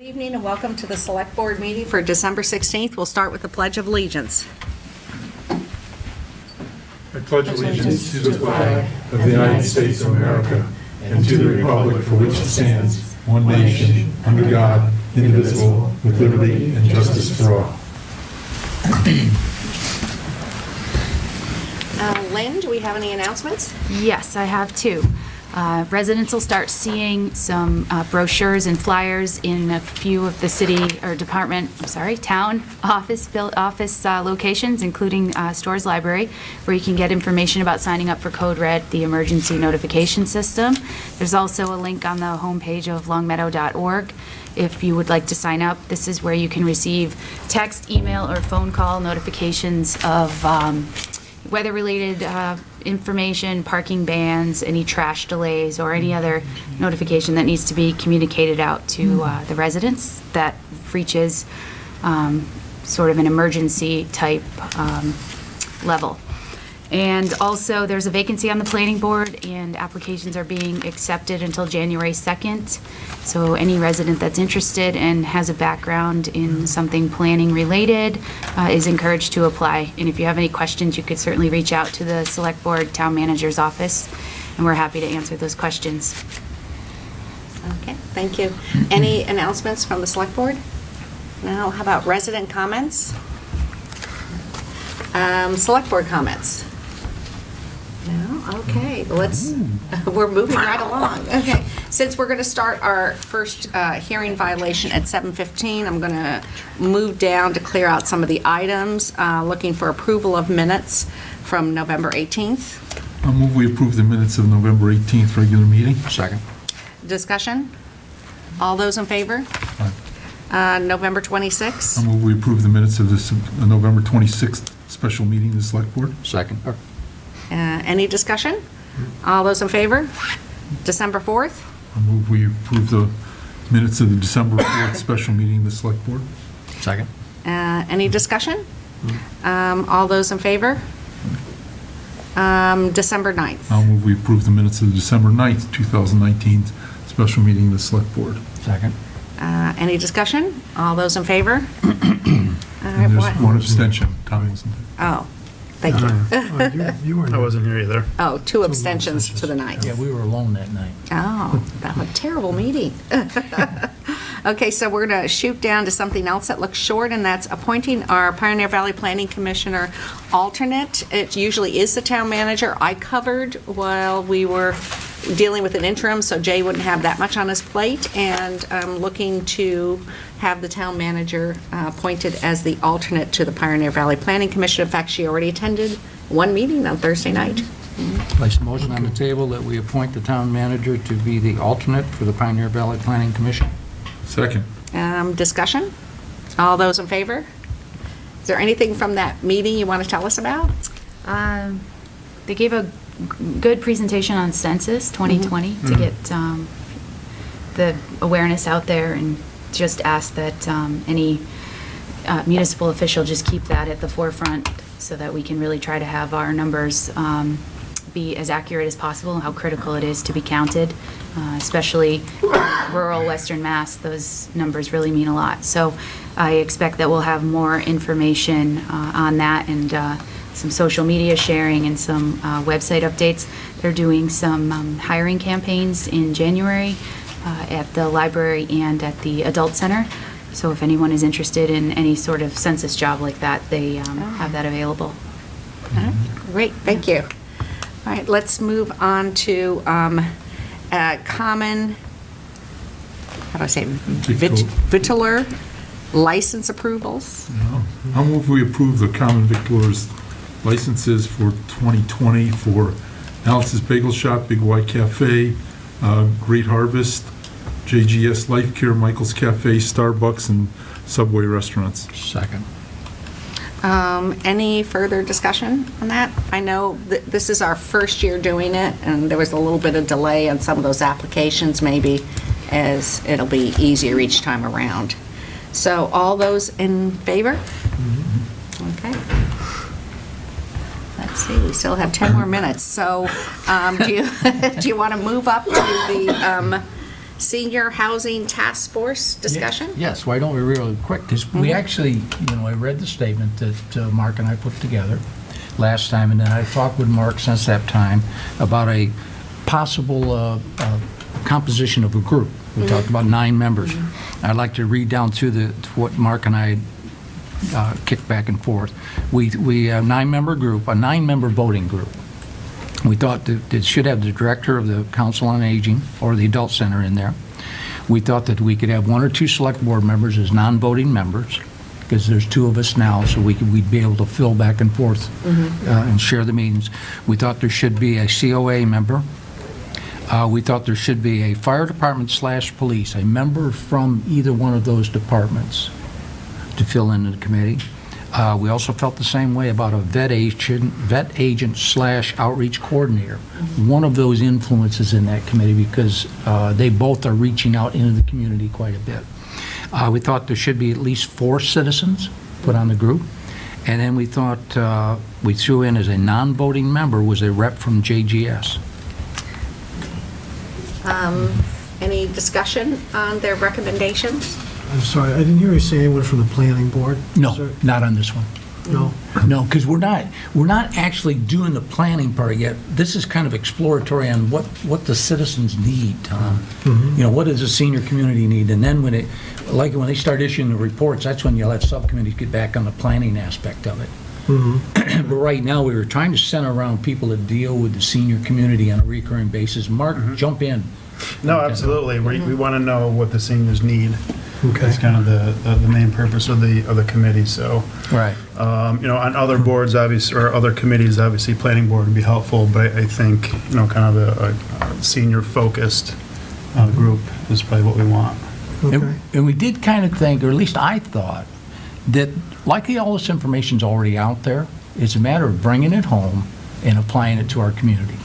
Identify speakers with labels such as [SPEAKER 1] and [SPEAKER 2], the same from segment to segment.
[SPEAKER 1] Good evening and welcome to the Select Board meeting for December 16th. We'll start with the Pledge of Allegiance.
[SPEAKER 2] I pledge allegiance to the flag of the United States of America and to the republic for which it stands, one nation, under God, indivisible, with liberty and justice for all.
[SPEAKER 1] Lynn, do we have any announcements?
[SPEAKER 3] Yes, I have two. Residents will start seeing some brochures and flyers in a few of the town office locations, including Storrs Library, where you can get information about signing up for Code Red, the emergency notification system. There's also a link on the homepage of longmeadow.org. If you would like to sign up, this is where you can receive text, email, or phone call notifications of weather-related information, parking bans, any trash delays, or any other notification that needs to be communicated out to the residents that reaches sort of an emergency type level. And also, there's a vacancy on the planning board, and applications are being accepted until January 2nd. So any resident that's interested and has a background in something planning related is encouraged to apply. And if you have any questions, you could certainly reach out to the Select Board Town Manager's office, and we're happy to answer those questions.
[SPEAKER 1] Okay, thank you. Any announcements from the Select Board? No. How about resident comments? Select Board comments? No? Okay, we're moving right along. Okay, since we're going to start our first hearing violation at 7:15, I'm going to move down to clear out some of the items, looking for approval of minutes from November 18th.
[SPEAKER 2] I'll move we approve the minutes of November 18th regular meeting.
[SPEAKER 4] Second.
[SPEAKER 1] Discussion? All those in favor? November 26th?
[SPEAKER 2] I'll move we approve the minutes of this November 26th special meeting of the Select Board.
[SPEAKER 4] Second.
[SPEAKER 1] Any discussion? All those in favor? December 4th?
[SPEAKER 2] I'll move we approve the minutes of the December 4th special meeting of the Select Board.
[SPEAKER 4] Second.
[SPEAKER 1] Any discussion? All those in favor? December 9th?
[SPEAKER 2] I'll move we approve the minutes of the December 9th, 2019 special meeting of the Select Board.
[SPEAKER 4] Second.
[SPEAKER 1] Any discussion? All those in favor?
[SPEAKER 2] And there's one abstention. Tom wasn't there.
[SPEAKER 1] Oh, thank you.
[SPEAKER 5] I wasn't here either.
[SPEAKER 1] Oh, two abstentions to the 9th.
[SPEAKER 4] Yeah, we were alone that night.
[SPEAKER 1] Oh, that was a terrible meeting. Okay, so we're going to shoot down to something else that looks short, and that's appointing our Pioneer Valley Planning Commissioner alternate. It usually is the town manager. I covered while we were dealing with an interim, so Jay wouldn't have that much on his plate, and I'm looking to have the town manager appointed as the alternate to the Pioneer Valley Planning Commission. In fact, she already attended one meeting on Thursday night.
[SPEAKER 4] Place a motion on the table that we appoint the town manager to be the alternate for the Pioneer Valley Planning Commission.
[SPEAKER 2] Second.
[SPEAKER 1] Discussion? All those in favor? Is there anything from that meeting you want to tell us about?
[SPEAKER 3] They gave a good presentation on census 2020 to get the awareness out there, and just ask that any municipal official just keep that at the forefront so that we can really try to have our numbers be as accurate as possible, and how critical it is to be counted, especially rural Western Mass. Those numbers really mean a lot. So I expect that we'll have more information on that, and some social media sharing and some website updates. They're doing some hiring campaigns in January at the library and at the adult center. So if anyone is interested in any sort of census job like that, they have that available.
[SPEAKER 1] All right, great, thank you. All right, let's move on to common, how do I say, Vitular license approvals.
[SPEAKER 2] I'll move we approve the common victualers licenses for 2020 for Alice's Bagel Shop, Big Y Cafe, Great Harvest, JGS Life Care, Michael's Cafe, Starbucks, and Subway restaurants.
[SPEAKER 4] Second.
[SPEAKER 1] Any further discussion on that? I know that this is our first year doing it, and there was a little bit of delay on some of those applications, maybe, as it'll be easier each time around. So all those in favor? Okay. Let's see, we still have 10 more minutes. So do you want to move up to the Senior Housing Task Force discussion?
[SPEAKER 4] Yes, why don't we really quick, because we actually, I read the statement that Mark and I put together last time, and then I talked with Mark since that time about a possible composition of a group. We talked about 9 members. I'd like to read down through what Mark and I kicked back and forth. We a 9-member group, a 9-member voting group. We thought that it should have the director of the Council on Aging or the Adult Center in there. We thought that we could have 1 or 2 select board members as non-voting members, because there's 2 of us now, so we'd be able to fill back and forth and share the meetings. We thought there should be a COA member. We thought there should be a fire department / police, a member from either one of those departments to fill in the committee. We also felt the same way about a vet agent / outreach coordinator. One of those influences in that committee, because they both are reaching out into the community quite a bit. We thought there should be at least 4 citizens put on the group. And then we thought we threw in as a non-voting member was a rep from JGS.
[SPEAKER 1] Any discussion on their recommendations?
[SPEAKER 6] I'm sorry, I didn't hear you say anyone from the planning board.
[SPEAKER 4] No,
[SPEAKER 6] Sir?
[SPEAKER 4] not on this one.
[SPEAKER 6] No?
[SPEAKER 4] No, because we're not actually doing the planning part yet. This is kind of exploratory on what the citizens need, Tom. What does the senior community need? And then when they start issuing the reports, that's when you let subcommittees get back on the planning aspect of it. But right now, we were trying to center around people that deal with the senior community on a recurring basis. Mark, jump in.
[SPEAKER 5] No, absolutely. We want to know what the seniors need.
[SPEAKER 6] Okay.
[SPEAKER 5] That's kind of the main purpose of the committee. So,
[SPEAKER 4] Right.
[SPEAKER 5] On other boards, obviously, or other committees, obviously, planning board would be helpful. But I think, kind of a senior-focused group is probably what we want.
[SPEAKER 6] Okay.
[SPEAKER 4] And we did kind of think, or at least I thought, that likely all this information's already out there. It's a matter of bringing it home and applying it to our community.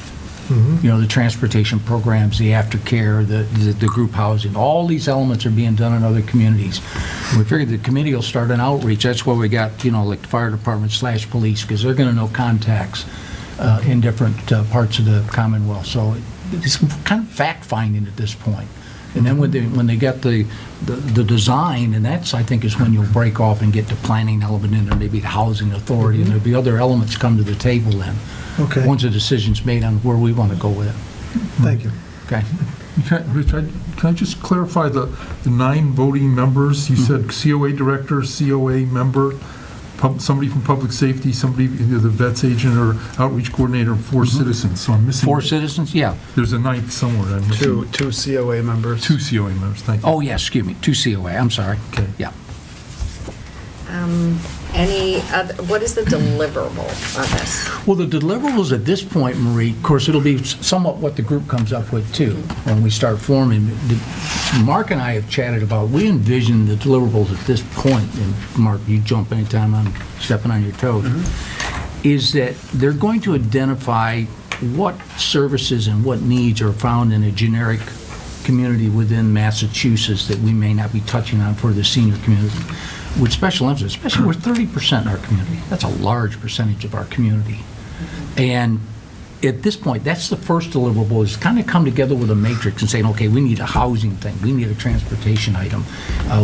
[SPEAKER 4] The transportation programs, the aftercare, the group housing, all these elements are being done in other communities. We figured the committee will start an outreach. That's why we got, like the fire department / police, because they're going to know contacts in different parts of the Commonwealth. So it's kind of fact-finding at this point. And then when they get the design, and that's, I think, is when you'll break off and get the planning element in there, maybe the housing authority, and there'll be other elements come to the table then.
[SPEAKER 6] Okay.
[SPEAKER 4] Once a decision's made on where we want to go with it.
[SPEAKER 6] Thank you.
[SPEAKER 4] Okay?
[SPEAKER 2] Rich, can I just clarify the 9 voting members? You said COA director, COA member, somebody from public safety, somebody, either the vets agent or outreach coordinator, and 4 citizens. So I'm missing.
[SPEAKER 4] 4 citizens? Yeah.
[SPEAKER 2] There's a 9th somewhere. I'm missing.
[SPEAKER 5] Two COA members.
[SPEAKER 2] 2 COA members. Thank you.
[SPEAKER 4] Oh, yeah, excuse me. 2 COA. I'm sorry.
[SPEAKER 2] Okay.
[SPEAKER 4] Yeah.
[SPEAKER 1] What is the deliverable on this?
[SPEAKER 4] Well, the deliverables at this point, Marie, of course, it'll be somewhat what the group comes up with, too, when we start forming. Mark and I have chatted about, we envision the deliverables at this point, and Mark, you jump anytime I'm stepping on your toes, is that they're going to identify what services and what needs are found in a generic community within Massachusetts that we may not be touching on for the senior community. With special emphasis, especially we're 30% in our community. That's a large percentage of our community. And at this point, that's the first deliverable, is kind of come together with a matrix and saying, okay, we need a housing thing, we need a transportation item,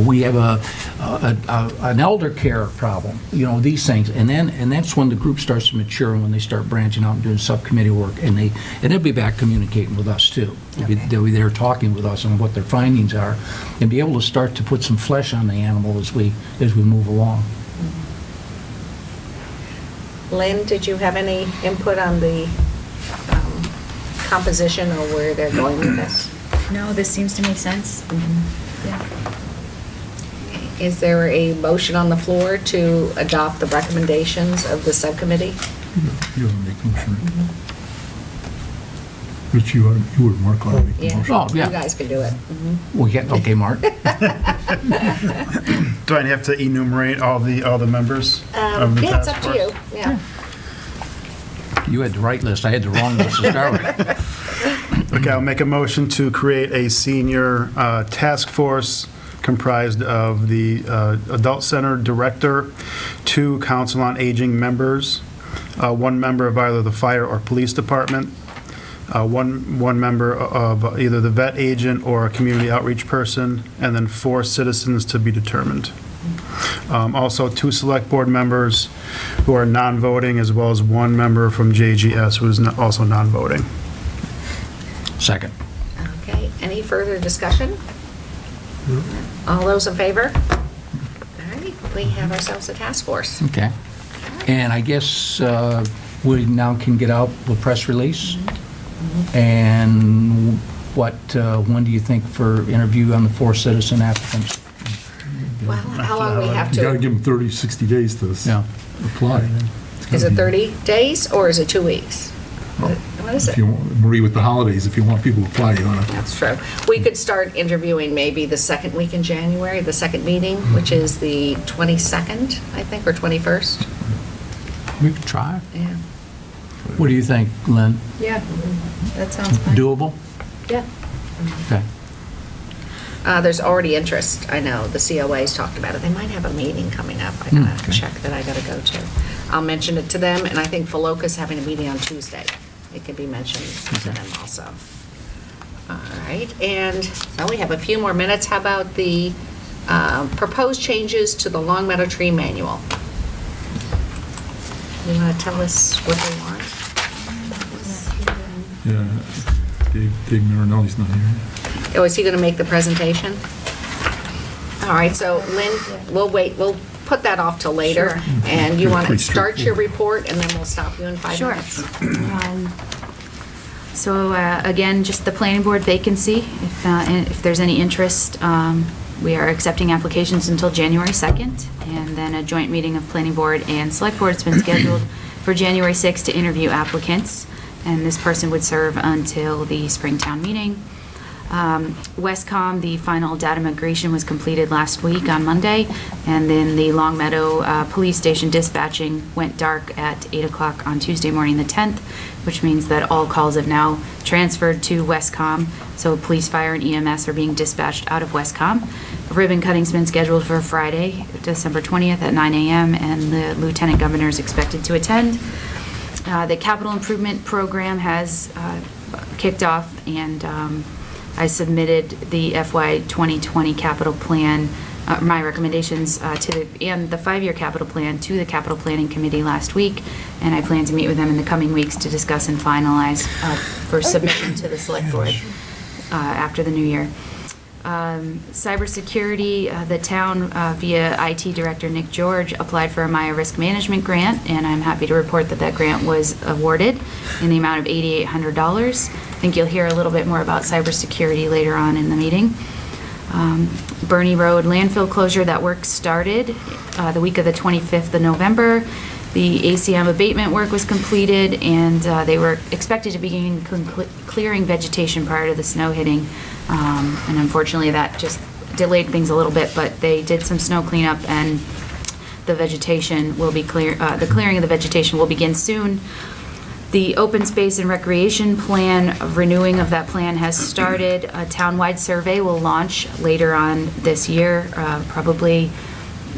[SPEAKER 4] we have an elder care problem, these things. And that's when the group starts to mature, and when they start branching out and doing subcommittee work, and they'll be back communicating with us too. They'll be there talking with us on what their findings are, and be able to start to put some flesh on the animal as we move along.
[SPEAKER 1] Lynn, did you have any input on the composition or where they're going with this?
[SPEAKER 3] No, this seems to make sense. Yeah.
[SPEAKER 1] Is there a motion on the floor to adopt the recommendations of the subcommittee?
[SPEAKER 2] You want to make a motion? Rich, you or Mark ought to make the
[SPEAKER 1] Yeah.
[SPEAKER 2] motion.
[SPEAKER 4] Oh, yeah.
[SPEAKER 1] You guys can do it.
[SPEAKER 4] Okay, Mark.
[SPEAKER 5] Do I have to enumerate all the members of the
[SPEAKER 1] Yeah, it's
[SPEAKER 5] task
[SPEAKER 1] up to
[SPEAKER 5] force?
[SPEAKER 1] you. Yeah.
[SPEAKER 4] You had the right list, I had the wrong list to start with.
[SPEAKER 5] Okay, I'll make a motion to create a senior task force comprised of the Adult Center Director, 2 Council on Aging members, 1 member of either the Fire or Police Department, one member of either the vet agent or a community outreach person, and then 4 citizens to be determined. Also, 2 select board members who are non-voting, as well as 1 member from JGS who is also non-voting.
[SPEAKER 4] Second.
[SPEAKER 1] Okay, any further discussion? All those in favor? All right, we have ourselves a task force.
[SPEAKER 4] Okay. And I guess we now can get out the press release. And when do you think for interview on the 4 citizen applicants?
[SPEAKER 1] Well, how long we have
[SPEAKER 2] You got to
[SPEAKER 1] to?
[SPEAKER 2] give them 30, 60 days to
[SPEAKER 4] Yeah.
[SPEAKER 2] apply.
[SPEAKER 1] Is it 30 days or is it 2 weeks? What is
[SPEAKER 2] If
[SPEAKER 1] it?
[SPEAKER 2] you want, Marie, with the holidays, if you want people to apply, you want to.
[SPEAKER 1] That's true. We could start interviewing maybe the second week in January, the second meeting, which is the 22nd, I think, or 21st.
[SPEAKER 4] We could try.
[SPEAKER 1] Yeah.
[SPEAKER 4] What do you think, Lynn?
[SPEAKER 3] Yeah, that sounds fine.
[SPEAKER 4] Doable?
[SPEAKER 3] Yeah.
[SPEAKER 4] Okay.
[SPEAKER 1] There's already interest, I know, the COA's talked about it. They might have a meeting coming up. I gotta
[SPEAKER 4] Okay.
[SPEAKER 1] check that I gotta go to. I'll mention it to them, and I think Philoka's having a meeting on Tuesday. It could be mentioned to them also. All right, and so we have a few more minutes. How about the proposed changes to the Long Meadow Tree Manual? You want to tell us what they want?
[SPEAKER 2] Yeah, Dave Marinelli's not here.
[SPEAKER 1] Oh, is he going to make the presentation? All right, so Lynn, we'll wait, we'll put that off till later. And you want to
[SPEAKER 2] Pretty
[SPEAKER 1] start your
[SPEAKER 2] straightforward.
[SPEAKER 1] report, and then we'll stop you in 5
[SPEAKER 3] Sure.
[SPEAKER 1] minutes.
[SPEAKER 3] So again, just the planning board vacancy, if there's any interest, we are accepting applications until January 2nd, and then a joint meeting of planning board and select board has been scheduled for January 6th to interview applicants, and this person would serve until the Springtown meeting. Westcom, the final data migration was completed last week on Monday, and then the Long Meadow Police Station dispatching went dark at 8 o'clock on Tuesday morning, the 10th, which means that all calls have now transferred to Westcom, so police, fire, and EMS are being dispatched out of Westcom. Ribbon cutting's been scheduled for Friday, December 20th at 9 a.m., and the Lieutenant Governor is expected to attend. The capital improvement program has kicked off, and I submitted the FY 2020 capital plan, my recommendations and the 5-year capital plan to the capital planning committee last week, and I plan to meet with them in the coming weeks to discuss and finalize for submission to the select board after the new year. Cybersecurity, the town via IT Director Nick George applied for a Maya Risk Management Grant, and I'm happy to report that that grant was awarded in the amount of $8,800. I think you'll hear a little bit more about cybersecurity later on in the meeting. Bernie Road landfill closure, that work started the week of the 25th of November. The ACM abatement work was completed, and they were expected to begin clearing vegetation prior to the snow hitting. And unfortunately, that just delayed things a little bit, but they did some snow cleanup, and the vegetation will be clear, the clearing of the vegetation will begin soon. The open space and recreation plan, renewing of that plan has started. A townwide survey will launch later on this year, probably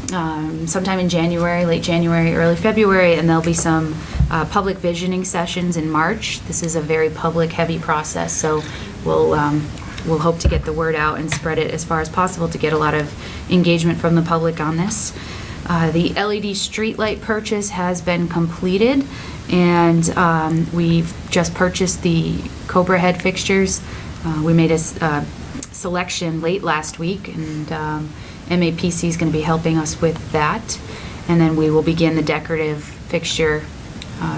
[SPEAKER 3] sometime in January, late January, early February, and there'll be some public visioning sessions in March. This is a very public-heavy process, so we'll hope to get the word out and spread it as far as possible to get a lot of engagement from the public on this. The LED streetlight purchase has been completed, and we've just purchased the Cobra head fixtures. We made a selection late last week, and MAPC is going to be helping us with that. And then we will begin the decorative fixture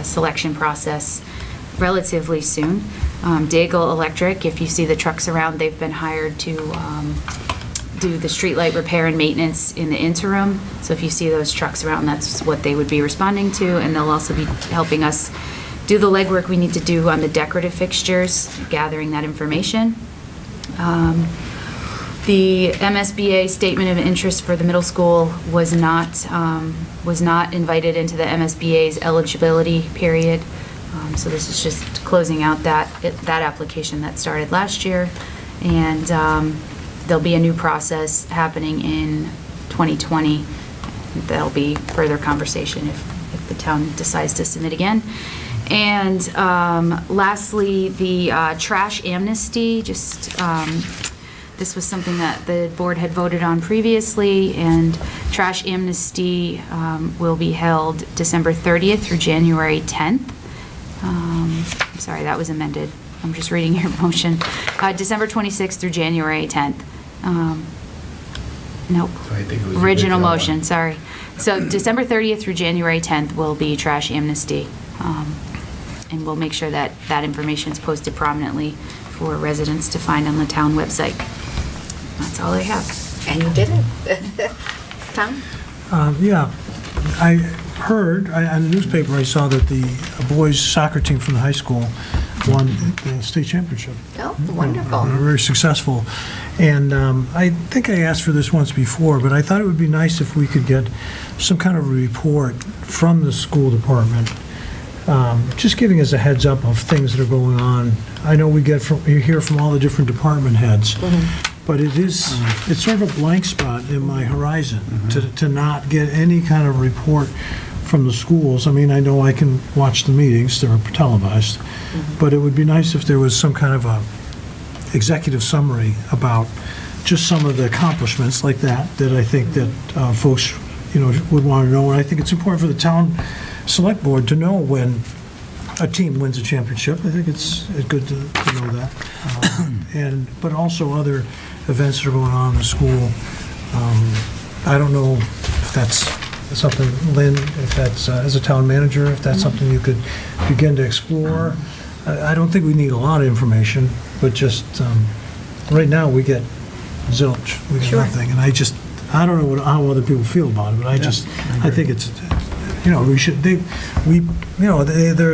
[SPEAKER 3] selection process relatively soon. Daigle Electric, if you see the trucks around, they've been hired to do the streetlight repair and maintenance in the interim. So if you see those trucks around, that's what they would be responding to, and they'll also be helping us do the legwork we need to do on the decorative fixtures, gathering that information. The MSBA statement of interest for the middle school was not invited into the MSBA's eligibility period. So this is just closing out that application that started last year, and there'll be a new process happening in 2020. There'll be further conversation if the town decides to submit again. And lastly, the trash amnesty, this was something that the board had voted on previously, and trash amnesty will be held December 30th through January 10th. I'm sorry, that was amended. I'm just reading your motion. December 26th through January 10th. Nope. Original motion, sorry. So December 30th through January 10th will be trash amnesty. And we'll make sure that that information is posted prominently for residents to find on the town website. That's all I have.
[SPEAKER 1] And you did it. Tom?
[SPEAKER 6] Yeah, I heard, on the newspaper, I saw that the boys soccer team from the high school won the state championship.
[SPEAKER 1] Oh, wonderful.
[SPEAKER 6] They were very successful. And I think I asked for this once before, but I thought it would be nice if we could get some kind of a report from the school department, just giving us a heads up of things that are going on. I know you hear from all the different department heads, but it's sort of a blank spot in my horizon to not get any kind of report from the schools. I mean, I know I can watch the meetings, they're televised, but it would be nice if there was some kind of a executive summary about just some of the accomplishments like that I think that folks, would want to know. And I think it's important for the town select board to know when a team wins a championship. I think it's good to know that. But also other events that are going on in the school. I don't know if that's something, Lynn, if that's, as a town manager, if that's something you could begin to explore. I don't think we need a lot of information, but just, right now, we get zilch, we get nothing. And I don't know how other people feel about it, but I think it's, we should, they're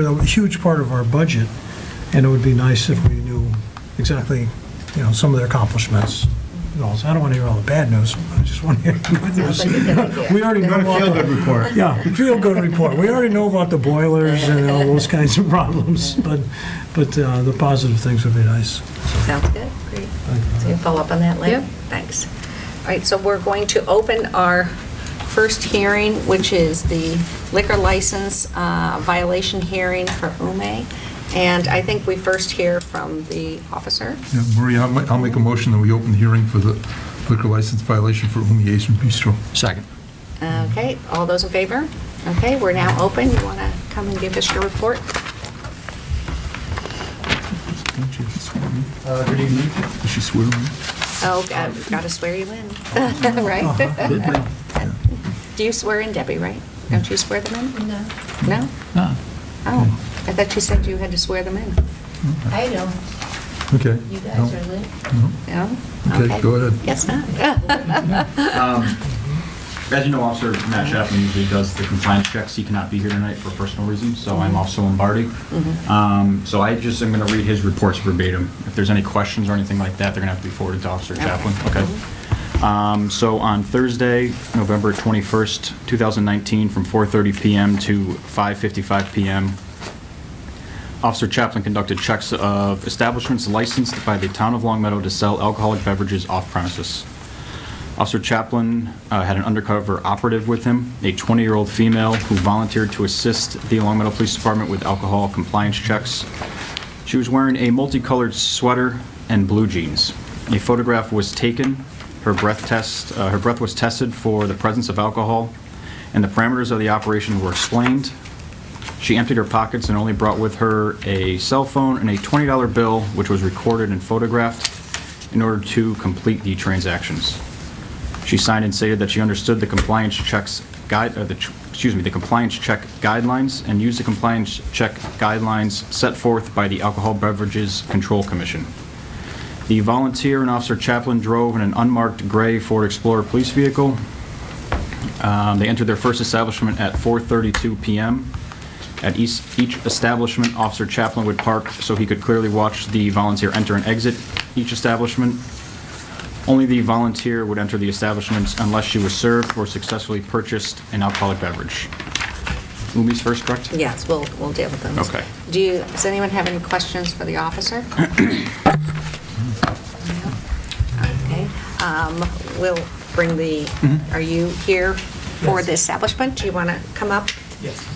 [SPEAKER 6] a huge part of our budget, and it would be nice if we knew exactly, some of their accomplishments. I don't want to hear all the bad news, I just want to hear the good news. We already know about
[SPEAKER 5] Feel-good report.
[SPEAKER 6] Yeah, feel-good report. We already know about the boilers and all those kinds of problems, but the positive things would be nice.
[SPEAKER 1] Sounds good. Great. So you follow up on that later?
[SPEAKER 3] Yep.
[SPEAKER 1] Thanks. All right, so we're going to open our first hearing, which is the liquor license violation hearing for Ume. And I think we first hear from the officer.
[SPEAKER 2] Yeah, Maria, I'll make a motion that we open the hearing for the liquor license violation for Umi Asian Bistro.
[SPEAKER 4] Second.
[SPEAKER 1] Okay, all those in favor? Okay, we're now open. You want to come and give us your report?
[SPEAKER 2] Don't you swear me?
[SPEAKER 5] Good evening.
[SPEAKER 2] Does she swear me?
[SPEAKER 1] Oh, got to swear you in, right? Do you swear in, Debbie, right? Don't you swear them in?
[SPEAKER 7] No,
[SPEAKER 1] No?
[SPEAKER 4] No.
[SPEAKER 1] Oh, I thought you said you had to swear them in.
[SPEAKER 7] I don't.
[SPEAKER 2] Okay.
[SPEAKER 7] You guys
[SPEAKER 2] No.
[SPEAKER 7] are lit.
[SPEAKER 1] No?
[SPEAKER 2] Okay, go ahead.
[SPEAKER 1] Guess not.
[SPEAKER 8] As you know, Officer Matt Chaplin usually does the compliance checks. He cannot be here tonight for personal reasons, so I'm Officer Lombardi. So I just am going to read his reports verbatim. If there's any questions or anything like that, they're going to have to be forwarded to Officer Chaplin. Okay. So on Thursday, November 21st, 2019, from 4:30 p.m. to 5:55 p.m., Officer Chaplin conducted checks of establishments licensed by the Town of Long Meadow to sell alcoholic beverages off premises. Officer Chaplin had an undercover operative with him, a 20-year-old female who volunteered to assist the Long Meadow Police Department with alcohol compliance checks. She was wearing a multicolored sweater and blue jeans. A photograph was taken. Her breath was tested for the presence of alcohol, and the parameters of the operation were explained. She emptied her pockets and only brought with her a cell phone and a $20 bill, which was recorded and photographed in order to complete the transactions. She signed and stated that she understood the compliance checks the compliance check guidelines and used the compliance check guidelines set forth by the Alcohol Beverages Control Commission. The volunteer and Officer Chaplin drove in an unmarked gray Ford Explorer police vehicle. They entered their first establishment at 4:32 p.m. At each establishment, Officer Chaplin would park so he could clearly watch the volunteer enter and exit each establishment. Only the volunteer would enter the establishments unless she was served or successfully purchased an alcoholic beverage. Umi's first, correct?
[SPEAKER 1] Yes, we'll deal with those.
[SPEAKER 8] Okay.
[SPEAKER 1] Does anyone have any questions for the officer? Okay. We'll bring the, are you here for the establishment? Do you want to come up?
[SPEAKER 6] Yes.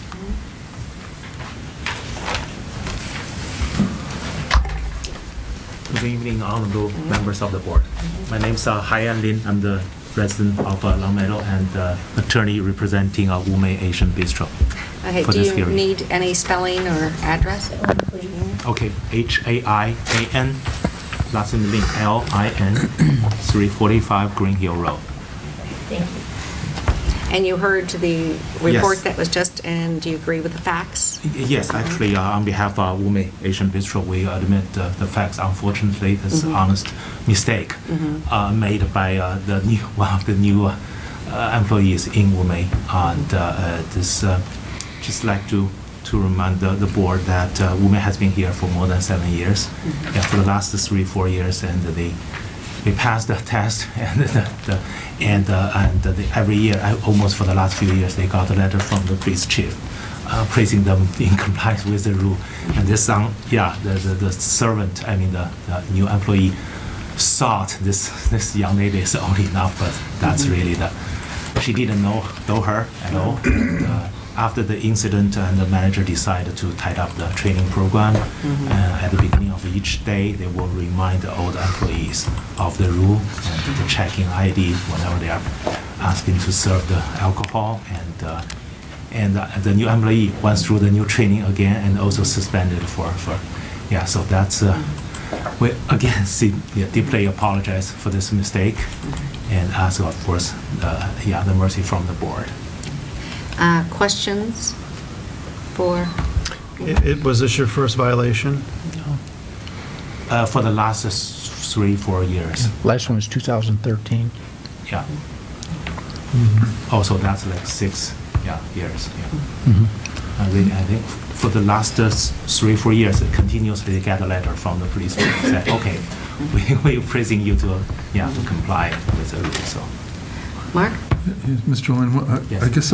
[SPEAKER 7] Good evening, honorable members of the board. My name is Haiyan Lin. I'm the resident of Long Meadow and attorney representing Wume Asian Bistro.
[SPEAKER 1] Okay,
[SPEAKER 7] For
[SPEAKER 1] do
[SPEAKER 7] this
[SPEAKER 1] you
[SPEAKER 7] hearing.
[SPEAKER 1] need any spelling or address?
[SPEAKER 7] Okay, Haian, last name Lin, Lin, 345 Green Hill Road.
[SPEAKER 1] And you heard the report
[SPEAKER 7] Yes.
[SPEAKER 1] that was just, and do you agree with the facts?
[SPEAKER 7] Yes, actually, on behalf of Wume Asian Bistro, we admit the facts. Unfortunately, this honest mistake made by one of the new employees in Wume, and this just like to remind the board that Wume has been here for more than 7 years. Yeah, for the last 3-4 years, and they passed the test, and every year, almost for the last few years, they got a letter from the police chief praising them in compliance with the rule. And this, the servant, I mean the new employee, thought this young lady is old enough, but that's really she didn't know her at all. And, after the incident, the manager decided to tighten up the training program. At the beginning of each day, they will remind all the employees of the rule and the checking ID whenever they are asking to serve the alcohol. And the new employee went through the new training again and also suspended for so that's we again deeply apologize for this mistake and ask of course the mercy from the board.
[SPEAKER 1] Questions for,
[SPEAKER 5] Was this your first violation?
[SPEAKER 7] For the last 3-4 years.
[SPEAKER 4] Last one was 2013.
[SPEAKER 7] Yeah. Also, that's like 6 years. I think for the last 3-4 years, it continuously get a letter from the police that said, okay, we're praising you to comply with the rules. So.
[SPEAKER 1] Mark?
[SPEAKER 2] Yes, Mr. Lin,
[SPEAKER 7] Yes.
[SPEAKER 2] I guess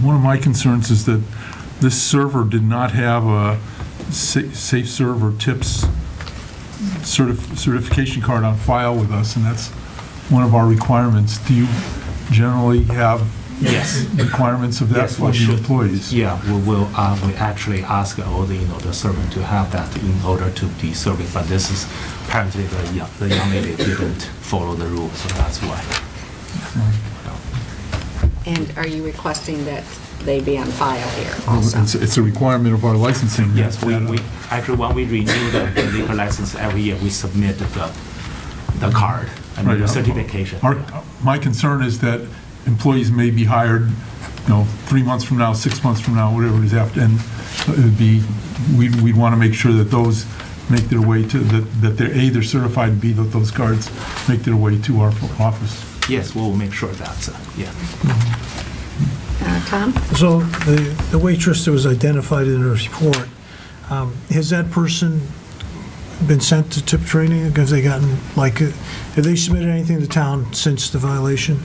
[SPEAKER 2] one of my concerns is that this server did not have a safe server tips certification card on file with us, and that's one of our requirements. Do you generally have
[SPEAKER 7] Yes.
[SPEAKER 2] requirements of that
[SPEAKER 7] Yes,
[SPEAKER 2] for
[SPEAKER 7] we
[SPEAKER 2] your
[SPEAKER 7] should.
[SPEAKER 2] employees?
[SPEAKER 7] Yeah, we actually ask all the servant to have that in order to be serving, but this is apparently the young lady didn't follow the rules, so that's why.
[SPEAKER 1] And are you requesting that they be on file here also?
[SPEAKER 2] It's a requirement of our licensing.
[SPEAKER 7] Yes,
[SPEAKER 2] that,
[SPEAKER 7] we actually, when we renew the liquor license every year, we submit the card, I mean, the
[SPEAKER 2] Right.
[SPEAKER 7] certification.
[SPEAKER 2] My concern is that employees may be hired, 3 months from now, 6 months from now, whatever it is after, and we'd want to make sure that those make their way to, that they're A, they're certified, and B, that those cards make their way to our office.
[SPEAKER 7] Yes, we'll make sure that's,
[SPEAKER 1] Tom?
[SPEAKER 6] So the waitress that was identified in the report, has that person been sent to tip training? Have they gotten, have they submitted anything to town since the violation?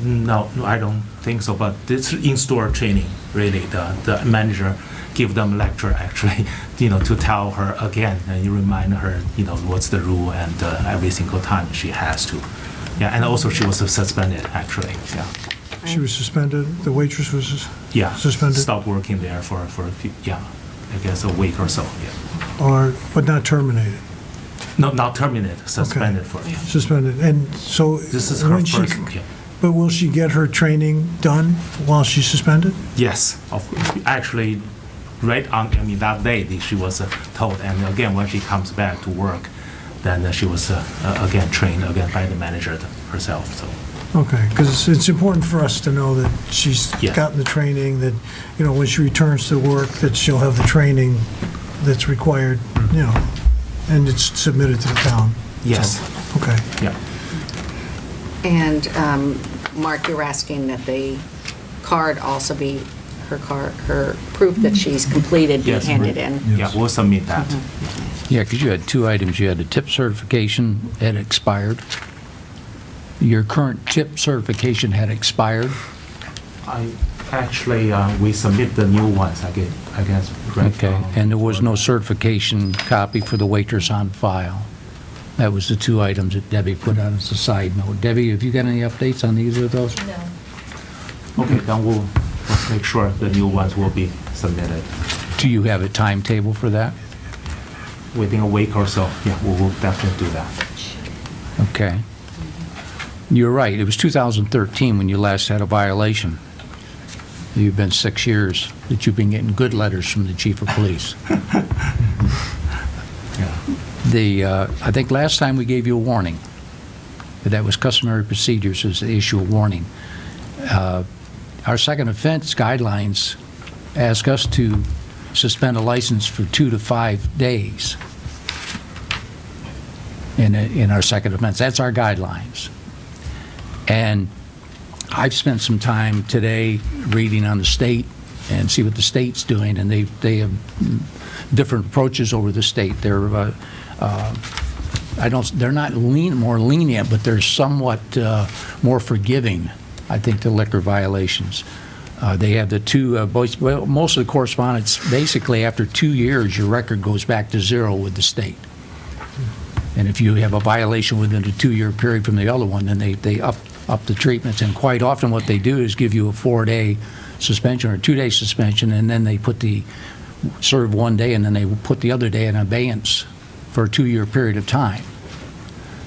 [SPEAKER 7] No, I don't think so, but this in-store training, really, the manager give them lecture, actually, to tell her again, and you remind her, what's the rule, and every single time she has to. Yeah, and also she was suspended, actually, yeah.
[SPEAKER 6] She was suspended, the waitress was
[SPEAKER 7] Yeah,
[SPEAKER 6] suspended?
[SPEAKER 7] stopped working there for a few, I guess a week or so, yeah.
[SPEAKER 6] But not terminated?
[SPEAKER 7] No, not terminated, suspended for,
[SPEAKER 6] Suspended, and so...
[SPEAKER 7] This is her
[SPEAKER 6] when she-
[SPEAKER 7] first,
[SPEAKER 6] But will she get her training done while she's suspended?
[SPEAKER 7] Yes, actually, right on, that day, she was told, and again, when she comes back to work, then she was again trained again by the manager herself, so.
[SPEAKER 6] Okay, because it's important for us to know that she's
[SPEAKER 7] Yes.
[SPEAKER 6] gotten the training, that, when she returns to work, that she'll have the training that's required, and it's submitted to the town.
[SPEAKER 7] Yes,
[SPEAKER 6] Okay.
[SPEAKER 7] yeah.
[SPEAKER 1] And Mark, you're asking that the card also be, her proof that she's completed be
[SPEAKER 7] Yes.
[SPEAKER 1] handed in?
[SPEAKER 7] Yeah, we'll submit that.
[SPEAKER 4] Yeah, because you had 2 items. You had a tip certification had expired. Your current tip certification had expired.
[SPEAKER 7] We submit the new ones, I guess, right?
[SPEAKER 4] Okay, and there was no certification copy for the waitress on file. That was the 2 items that Debbie put out as a side note. Debbie, have you got any updates on either of those?
[SPEAKER 7] Okay, then we'll make sure the new ones will be submitted.
[SPEAKER 4] Do you have a timetable for that?
[SPEAKER 7] within a week or so, yeah, we will definitely do that.
[SPEAKER 4] Okay. You're right, it was 2013 when you last had a violation. You've been 6 years that you've been getting good letters from the chief of police. I think last time we gave you a warning. That was customary procedures, is to issue a warning. Our second offense guidelines ask us to suspend a license for 2 to 5 days in our second offense. That's our guidelines. And I've spent some time today reading on the state and see what the state's doing, and they have different approaches over the state. They're not more lenient, but they're somewhat more forgiving, I think, to liquor violations. They have the two, most of the correspondence, basically after 2 years, your record goes back to 0 with the state. And if you have a violation within a 2-year period from the other one, then they up the treatments. And quite often what they do is give you a 4-day suspension or a 2-day suspension, and then they serve 1 day, and then they put the other day in abeyance for a 2-year period of time.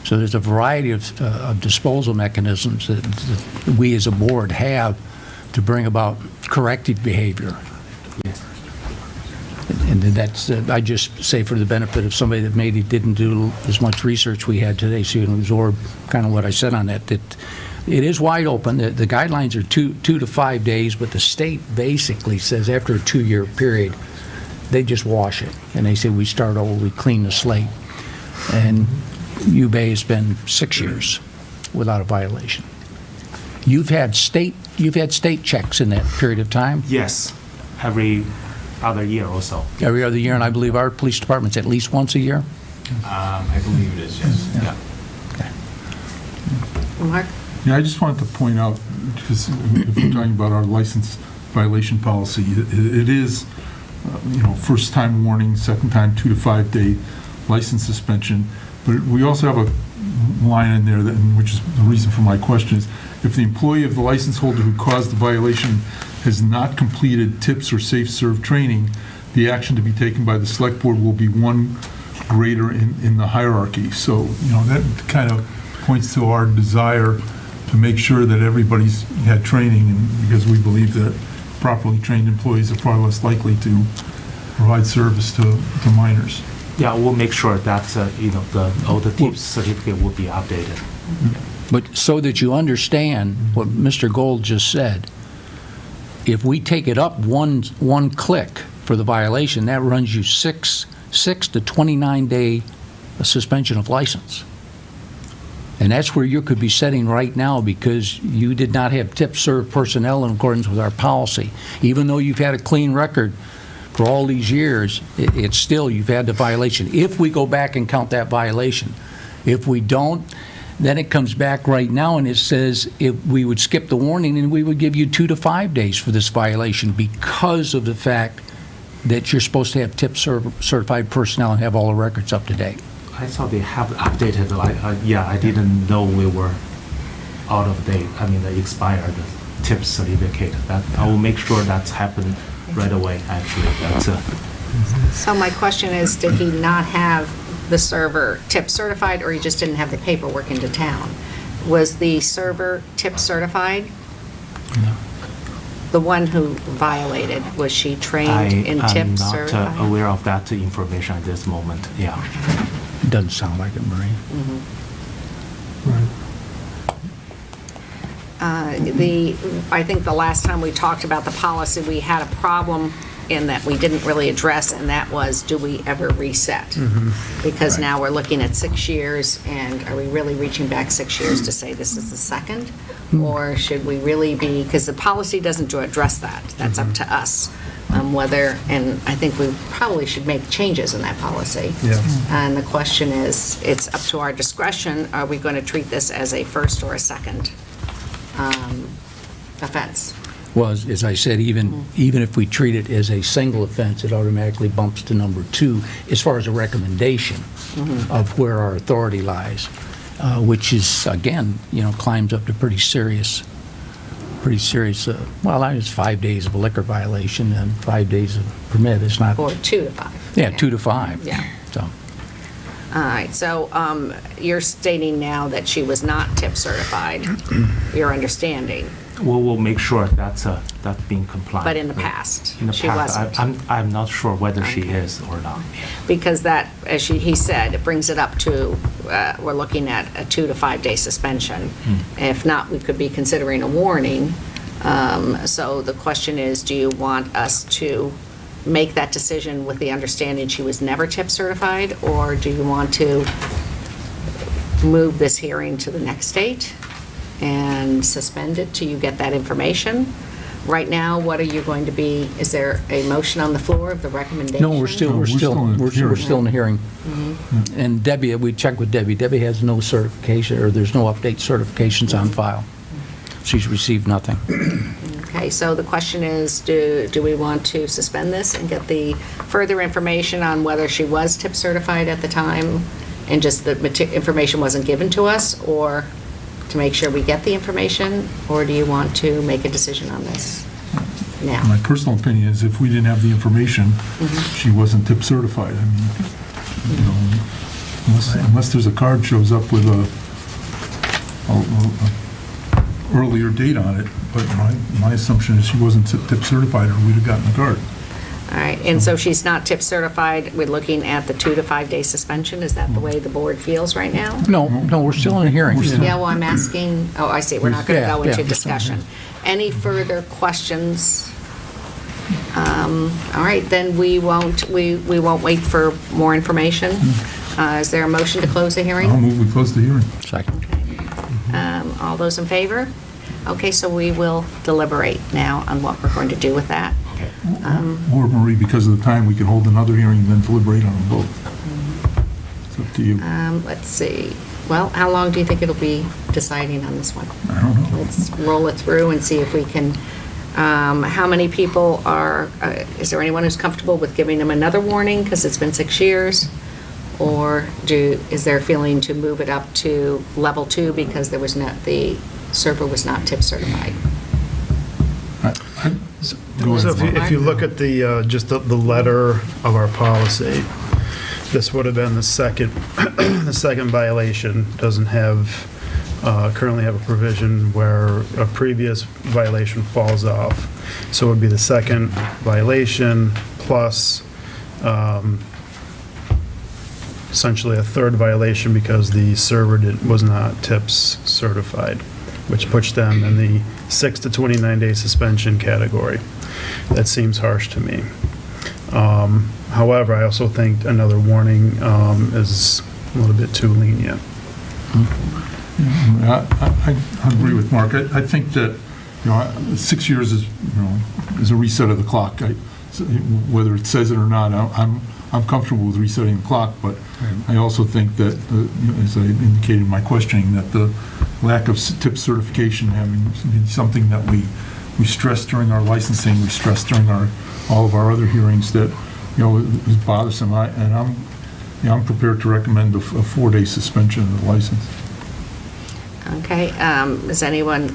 [SPEAKER 4] So there's a variety of disposal mechanisms that we as a board have to bring about corrective behavior.
[SPEAKER 7] Yes.
[SPEAKER 4] And that's, I just say for the benefit of somebody that maybe didn't do as much research we had today, so you can absorb kind of what I said on that, that it is wide open. The guidelines are 2 to 5 days, but the state basically says after a 2-year period, they just wash it. And they say we start over, we clean the slate. And UBay has been 6 years without a violation. You've had state checks in that period of time?
[SPEAKER 7] Yes, every other year or so.
[SPEAKER 4] Every other year, and I believe our police department's at least once a year?
[SPEAKER 8] I believe it is, yes.
[SPEAKER 7] Yeah.
[SPEAKER 1] Mark?
[SPEAKER 2] Yeah, I just wanted to point out, because if we're talking about our license violation policy, it is, first time warning, second time 2 to 5 day license suspension. But we also have a line in there, which is the reason for my question, is if the employee of the license holder who caused the violation has not completed tips or safe serve training, the action to be taken by the select board will be one greater in the hierarchy. So, that kind of points to our desire to make sure that everybody's had training, and because we believe that properly trained employees are far less likely to provide service to minors.
[SPEAKER 7] Yeah, we'll make sure that, all the tips certificate will be updated.
[SPEAKER 4] But so that you understand what Mr. Gold just said, if we take it up one click for the violation, that runs you 6 to 29 day suspension of license. And that's where you could be setting right now, because you did not have tip serve personnel in accordance with our policy. Even though you've had a clean record for all these years, it's still, you've had the violation. If we go back and count that violation, if we don't, then it comes back right now and it says if we would skip the warning and we would give you 2 to 5 days for this violation, because of the fact that you're supposed to have tip certified personnel and have all the records up to date.
[SPEAKER 7] I thought they have updated, I didn't know we were out of date, they expired tip certificate. I will make sure that's happened right away, actually.
[SPEAKER 1] So my question is, did he not have the server tip certified, or he just didn't have the paperwork into town? Was the server tip certified?
[SPEAKER 4] No.
[SPEAKER 1] The one who violated, was she trained in tip
[SPEAKER 7] I'm
[SPEAKER 1] certified?
[SPEAKER 7] not aware of that information at this moment, yeah.
[SPEAKER 4] It doesn't sound like it, Marie.
[SPEAKER 1] I think the last time we talked about the policy, we had a problem in that we didn't really address, and that was, do we ever reset? Because now we're looking at 6 years, and are we really reaching back 6 years to say this is the second? Or should we really be, because the policy doesn't address that. That's up to us. Whether, and I think we probably should make changes in that policy.
[SPEAKER 5] Yes.
[SPEAKER 1] And the question is, it's up to our discretion, are we going to treat this as a first or a second offense?
[SPEAKER 4] Well, as I said, even if we treat it as a single offense, it automatically bumps to number 2 as far as a recommendation of where our authority lies, which is, again, climbs up to pretty serious pretty serious, well, it's 5 days of a liquor violation and 5 days of permit. It's not,
[SPEAKER 1] Or 2 to 5.
[SPEAKER 4] yeah, 2 to 5.
[SPEAKER 1] Yeah.
[SPEAKER 4] So,
[SPEAKER 1] All right, so you're stating now that she was not tip certified, your understanding,
[SPEAKER 7] We'll make sure that's being compliant.
[SPEAKER 1] but in the past,
[SPEAKER 7] In the
[SPEAKER 1] she
[SPEAKER 7] past,
[SPEAKER 1] wasn't.
[SPEAKER 7] I'm not sure whether she is or not.
[SPEAKER 1] Because that, as he said, it brings it up to, we're looking at a 2 to 5 day suspension. If not, we could be considering a warning. So the question is, do you want us to make that decision with the understanding she was never tip certified? Or do you want to move this hearing to the next date and suspend it till you get that information? Right now, what are you going to be, is there a motion on the floor of the recommendation?
[SPEAKER 4] no, we're still,
[SPEAKER 2] No,
[SPEAKER 4] we're still,
[SPEAKER 2] in the
[SPEAKER 4] we're
[SPEAKER 2] hearing.
[SPEAKER 4] still in the hearing. And Debbie, we checked with Debbie. Debbie has no certification, or there's no update certifications on file. She's received nothing.
[SPEAKER 1] Okay, so the question is, do we want to suspend this and get the further information on whether she was tip certified at the time and just the information wasn't given to us, or to make sure we get the information, or do you want to make a decision on this now?
[SPEAKER 2] My personal opinion is if we didn't have the information, she wasn't tip certified. I mean, you know, unless there's a card shows up with a earlier date on it, but my assumption is she wasn't tip certified or we'd have gotten the card.
[SPEAKER 1] All right, and so she's not tip certified, we're looking at the 2 to 5 day suspension, is that the way the board feels right now?
[SPEAKER 4] No, we're still in the hearing.
[SPEAKER 1] Yeah, well, I'm asking, oh, I see, we're not going to
[SPEAKER 4] Yeah,
[SPEAKER 1] go into
[SPEAKER 4] yeah.
[SPEAKER 1] discussion. Any further questions? All right, then we won't wait for more information. Is there a motion to close the hearing?
[SPEAKER 2] I'll move we close the hearing.
[SPEAKER 4] Second.
[SPEAKER 1] All those in favor? Okay, so we will deliberate now on what we're going to do with that.
[SPEAKER 2] Or Marie, because of the time, we can hold another hearing and then deliberate on them both. It's up to you.
[SPEAKER 1] Let's see, well, how long do you think it'll be deciding on this one?
[SPEAKER 2] I don't know.
[SPEAKER 1] Let's roll it through and see if we can, how many people are, is there anyone who's comfortable with giving them another warning because it's been 6 years? Or is there a feeling to move it up to level 2 because there was not, the server was not tip certified?
[SPEAKER 2] Go
[SPEAKER 5] So
[SPEAKER 2] ahead.
[SPEAKER 5] if you look at the, just the letter of our policy, this would have been the second, the second violation. Doesn't have, currently have a provision where a previous violation falls off. So it would be the second violation plus essentially a third violation because the server was not TIPS certified, which puts them in the 6 to 29 day suspension category. That seems harsh to me. However, I also think another warning is a little bit too lenient.
[SPEAKER 2] I agree with Mark. I think that, 6 years is, is a reset of the clock. Whether it says it or not, I'm comfortable with resetting the clock, but I also think that, as I indicated in my questioning, that the lack of TIP certification having something that we stress during our licensing, we stress during all of our other hearings that, is bothersome. I'm prepared to recommend a 4-day suspension of the license.
[SPEAKER 1] Okay, is anyone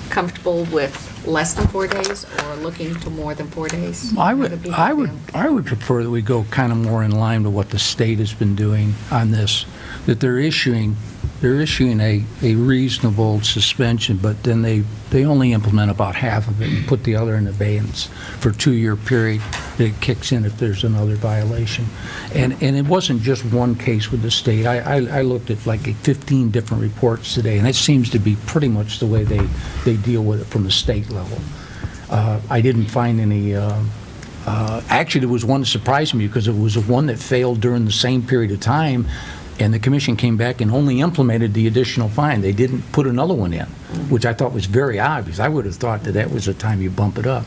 [SPEAKER 1] comfortable with less than 4 days or looking to more than 4 days?
[SPEAKER 4] I
[SPEAKER 1] How do people feel?
[SPEAKER 4] would prefer that we go kind of more in line with what the state has been doing on this, that they're issuing a reasonable suspension, but then they only implement about half of it and put the other in abeyance for a 2-year period that it kicks in if there's another violation. And it wasn't just one case with the state. I looked at like 15 different reports today, and it seems to be pretty much the way they deal with it from the state level. I didn't find any, actually there was one that surprised me because it was one that failed during the same period of time, and the commission came back and only implemented the additional fine. They didn't put another one in, which I thought was very obvious. I would have thought that was the time you bump it up.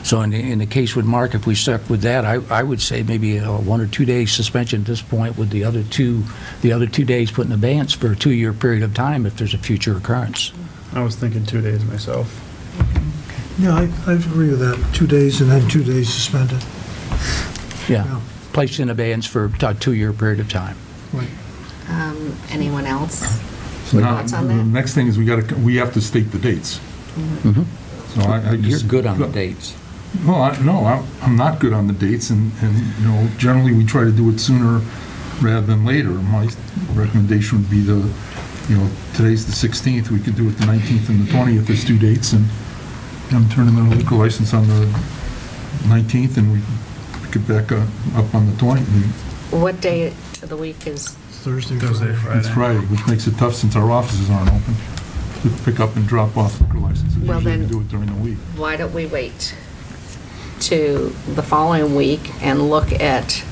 [SPEAKER 4] So in the case with Mark, if we stuck with that, I would say maybe a 1 or 2 day suspension at this point, with the other 2 days put in abeyance for a 2-year period of time if there's a future occurrence.
[SPEAKER 5] I was thinking 2 days myself.
[SPEAKER 6] Yeah, I agree with that, 2 days and then 2 days suspended.
[SPEAKER 4] Yeah, placed in abeyance for a 2-year period of time.
[SPEAKER 6] Right.
[SPEAKER 1] Anyone else?
[SPEAKER 2] So now,
[SPEAKER 1] Thoughts on
[SPEAKER 2] the
[SPEAKER 1] that?
[SPEAKER 2] next thing is we have to state the dates. So I
[SPEAKER 4] You're
[SPEAKER 2] just.
[SPEAKER 4] good on the dates.
[SPEAKER 2] Well, no, I'm not good on the dates, and, you know, generally, we try to do it sooner rather than later. My recommendation would be you know, today's the 16th, we could do it the 19th and the 20th as 2 dates, and I'm turning in a liquor license on the 19th, and we pick it back up on the 20th.
[SPEAKER 1] What day of the week is,
[SPEAKER 6] Thursday,
[SPEAKER 5] Thursday,
[SPEAKER 6] Friday.
[SPEAKER 2] It's Friday, which makes it tough since our offices aren't open. We pick up and drop off liquor licenses.
[SPEAKER 1] Well,
[SPEAKER 2] Usually we
[SPEAKER 1] then-
[SPEAKER 2] do it during the week.
[SPEAKER 1] why don't we wait to the following week and look at,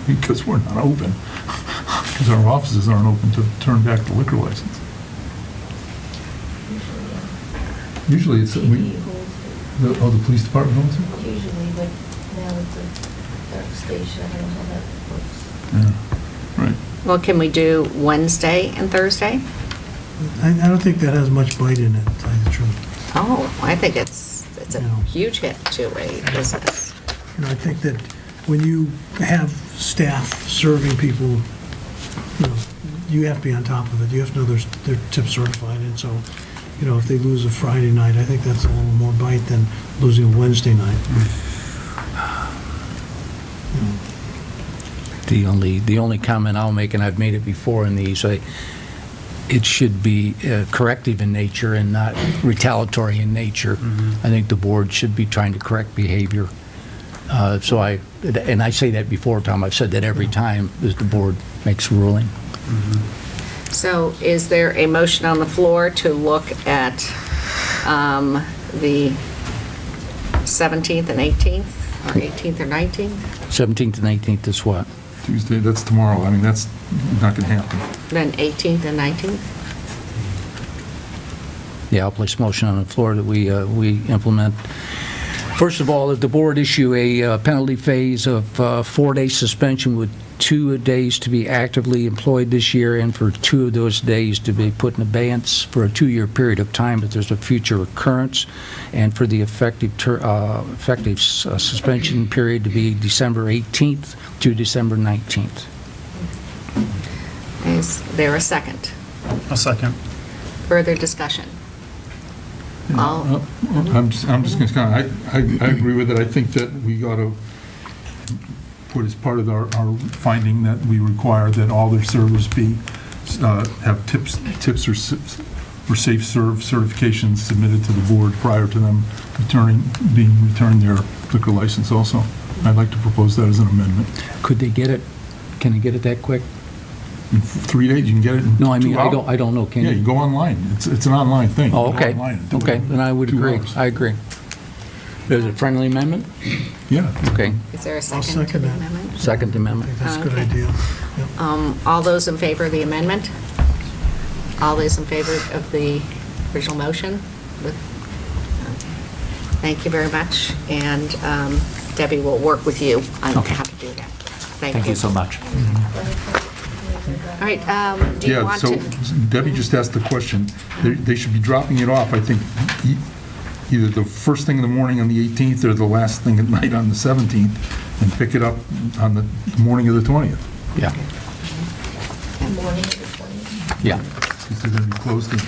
[SPEAKER 2] Because we're not open. Because our offices aren't open to turn back the liquor license. Usually it's, the police department holds it?
[SPEAKER 9] Usually, but now it's a dark station, I don't know how that works.
[SPEAKER 2] Yeah, right.
[SPEAKER 1] well, can we do Wednesday and Thursday?
[SPEAKER 6] I don't think that has much bite in it, to tell you the truth.
[SPEAKER 1] Oh, I think it's a
[SPEAKER 6] No.
[SPEAKER 1] huge hit to a business.
[SPEAKER 6] You know, I think that when you have staff serving people, you know, you have to be on top of it. You have to know they're tip certified, and so, you know, if they lose a Friday night, I think that's a little more bite than losing a Wednesday night.
[SPEAKER 4] The only comment I'll make, and I've made it before in these, it should be corrective in nature and not retaliatory in nature. I think the board should be trying to correct behavior. And I say that before, Tom, I've said that every time as the board makes a ruling.
[SPEAKER 1] So is there a motion on the floor to look at the 17th and 18th, or 18th or 19th?
[SPEAKER 4] 17th and 18th is what?
[SPEAKER 2] Tuesday, that's tomorrow. I mean, that's not going to happen.
[SPEAKER 1] Then 18th and 19th?
[SPEAKER 4] Yeah, I'll place a motion on the floor that we implement. First of all, that the board issue a penalty phase of 4-day suspension with 2 days to be actively employed this year, and for 2 of those days to be put in abeyance for a 2-year period of time if there's a future occurrence, and for the effective suspension period to be December 18th to December 19th.
[SPEAKER 1] Is there a second?
[SPEAKER 5] A second.
[SPEAKER 1] Further discussion? All,
[SPEAKER 2] I'm just going to kind of, I agree with it. I think that we ought to put as part of our finding that we require that all their servers have tips or safe serve certifications submitted to the board prior to them being returned their liquor license also. I'd like to propose that as an amendment.
[SPEAKER 4] Could they get it? Can they get it that quick?
[SPEAKER 2] In 3 days, you can get it in 2
[SPEAKER 4] No,
[SPEAKER 2] hours.
[SPEAKER 4] I mean, I don't know. Can
[SPEAKER 2] Yeah, you go online. It's an online thing.
[SPEAKER 4] Oh,
[SPEAKER 2] You go
[SPEAKER 4] okay.
[SPEAKER 2] online and do it
[SPEAKER 4] Okay,
[SPEAKER 2] in
[SPEAKER 4] then I would
[SPEAKER 2] 2
[SPEAKER 4] agree.
[SPEAKER 2] hours.
[SPEAKER 4] I agree. There's a friendly amendment?
[SPEAKER 2] Yeah.
[SPEAKER 4] Okay.
[SPEAKER 1] is there a
[SPEAKER 6] I'll
[SPEAKER 1] second to
[SPEAKER 6] second
[SPEAKER 1] the
[SPEAKER 6] that.
[SPEAKER 1] amendment?
[SPEAKER 4] Second
[SPEAKER 6] I
[SPEAKER 4] amendment.
[SPEAKER 6] think that's a good
[SPEAKER 1] Okay.
[SPEAKER 6] idea. Yep.
[SPEAKER 1] All those in favor of the amendment? All those in favor of the original motion? Thank you very much, and Debbie will work with you on
[SPEAKER 7] Okay.
[SPEAKER 1] how to do that.
[SPEAKER 7] Thank you so much.
[SPEAKER 1] All right, do you
[SPEAKER 2] Yeah,
[SPEAKER 1] want
[SPEAKER 2] so
[SPEAKER 1] to?
[SPEAKER 2] Debbie just asked the question. They should be dropping it off, I think, either the first thing in the morning on the 18th or the last thing at night on the 17th, and pick it up on the morning of the 20th.
[SPEAKER 4] Yeah,
[SPEAKER 9] Morning of the 20th.
[SPEAKER 4] yeah.
[SPEAKER 2] Because they're going to be closed and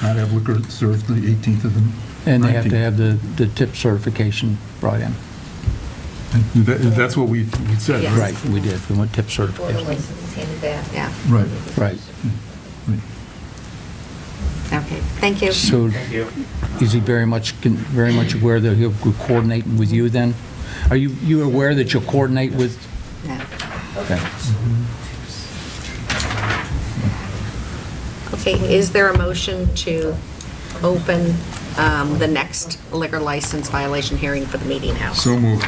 [SPEAKER 2] not have liquor served the 18th of the 19th.
[SPEAKER 4] And they have to have the tip certification brought in.
[SPEAKER 2] That's what we said,
[SPEAKER 1] Yes.
[SPEAKER 2] right?
[SPEAKER 4] Right, we did. We want tip
[SPEAKER 9] Before the
[SPEAKER 4] certification.
[SPEAKER 9] license is handed back.
[SPEAKER 1] Yeah,
[SPEAKER 2] Right.
[SPEAKER 4] Right.
[SPEAKER 1] okay, thank you.
[SPEAKER 4] So is he very much aware that he'll coordinate with you then? Are you aware that you'll coordinate with?
[SPEAKER 1] Yeah.
[SPEAKER 4] Okay.
[SPEAKER 1] Okay, is there a motion to open the next liquor license violation hearing for the Meeting House?
[SPEAKER 2] So moved.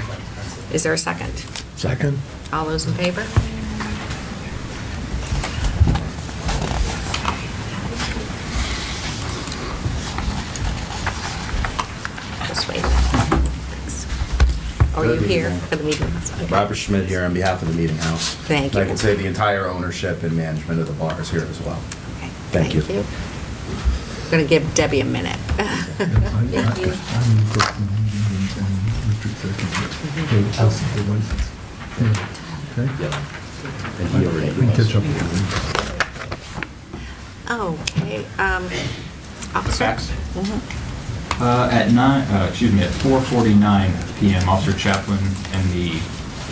[SPEAKER 1] Is there a second?
[SPEAKER 6] Second?
[SPEAKER 1] All those in favor? Just wait. Thanks. Are you here for the Meeting House? Okay.
[SPEAKER 10] Robert Schmidt here on behalf of the Meeting House.
[SPEAKER 1] Thank
[SPEAKER 10] And I
[SPEAKER 1] you.
[SPEAKER 10] can say the entire ownership and management of the bar is here as well.
[SPEAKER 1] Okay,
[SPEAKER 10] Thank you.
[SPEAKER 1] I'm going to give Debbie a minute.
[SPEAKER 9] Thank you.
[SPEAKER 10] And he already knows.
[SPEAKER 1] Okay, officer?
[SPEAKER 8] Facts? At 4:49 PM, Officer Chaplin and the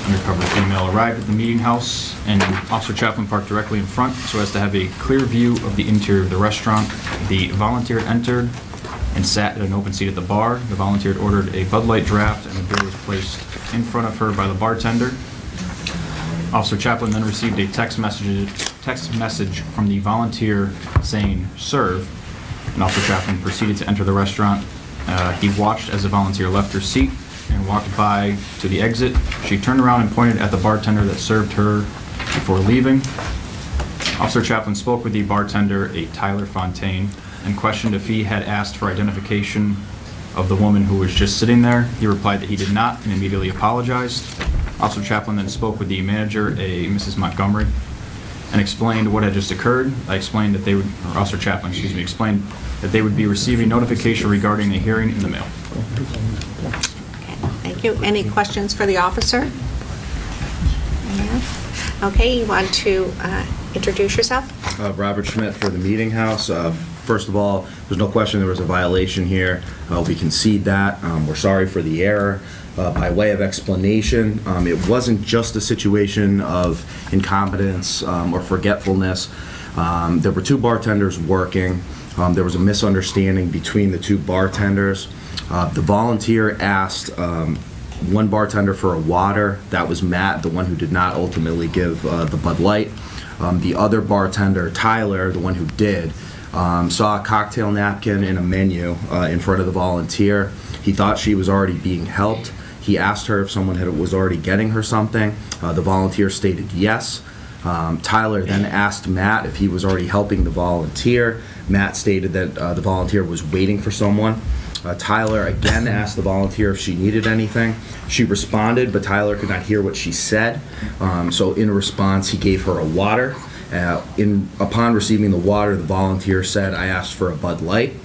[SPEAKER 8] undercover female arrived at the meeting house, and Officer Chaplin parked directly in front so as to have a clear view of the interior of the restaurant. The volunteer entered and sat at an open seat at the bar. The volunteer ordered a Bud Light draft, and the beer was placed in front of her by the bartender. Officer Chaplin then received a text message from the volunteer saying, "Serve," and Officer Chaplin proceeded to enter the restaurant. He watched as the volunteer left her seat and walked by to the exit. She turned around and pointed at the bartender that served her before leaving. Officer Chaplin spoke with the bartender, a Tyler Fontaine, and questioned if he had asked for identification of the woman who was just sitting there. He replied that he did not and immediately apologized. Officer Chaplin then spoke with the manager, a Mrs. Montgomery, and explained what had just occurred. Officer Chaplin, explained that they would be receiving notification regarding a hearing in the mail.
[SPEAKER 1] Okay, thank you. Any questions for the officer? Yeah. Okay, you want to introduce yourself?
[SPEAKER 10] Robert Schmidt for the Meeting House. First of all, there's no question there was a violation here. We concede that. We're sorry for the error. By way of explanation, it wasn't just a situation of incompetence or forgetfulness. There were two bartenders working. There was a misunderstanding between the two bartenders. The volunteer asked one bartender for a water. That was Matt, the one who did not ultimately give the Bud Light. The other bartender, Tyler, the one who did, saw a cocktail napkin and a menu in front of the volunteer. He thought she was already being helped. He asked her if someone was already getting her something. The volunteer stated yes. Tyler then asked Matt if he was already helping the volunteer. Matt stated that the volunteer was waiting for someone. Tyler again asked the volunteer if she needed anything. She responded, but Tyler could not hear what she said. So in response, he gave her a water. Upon receiving the water, the volunteer said, "I asked for a Bud Light."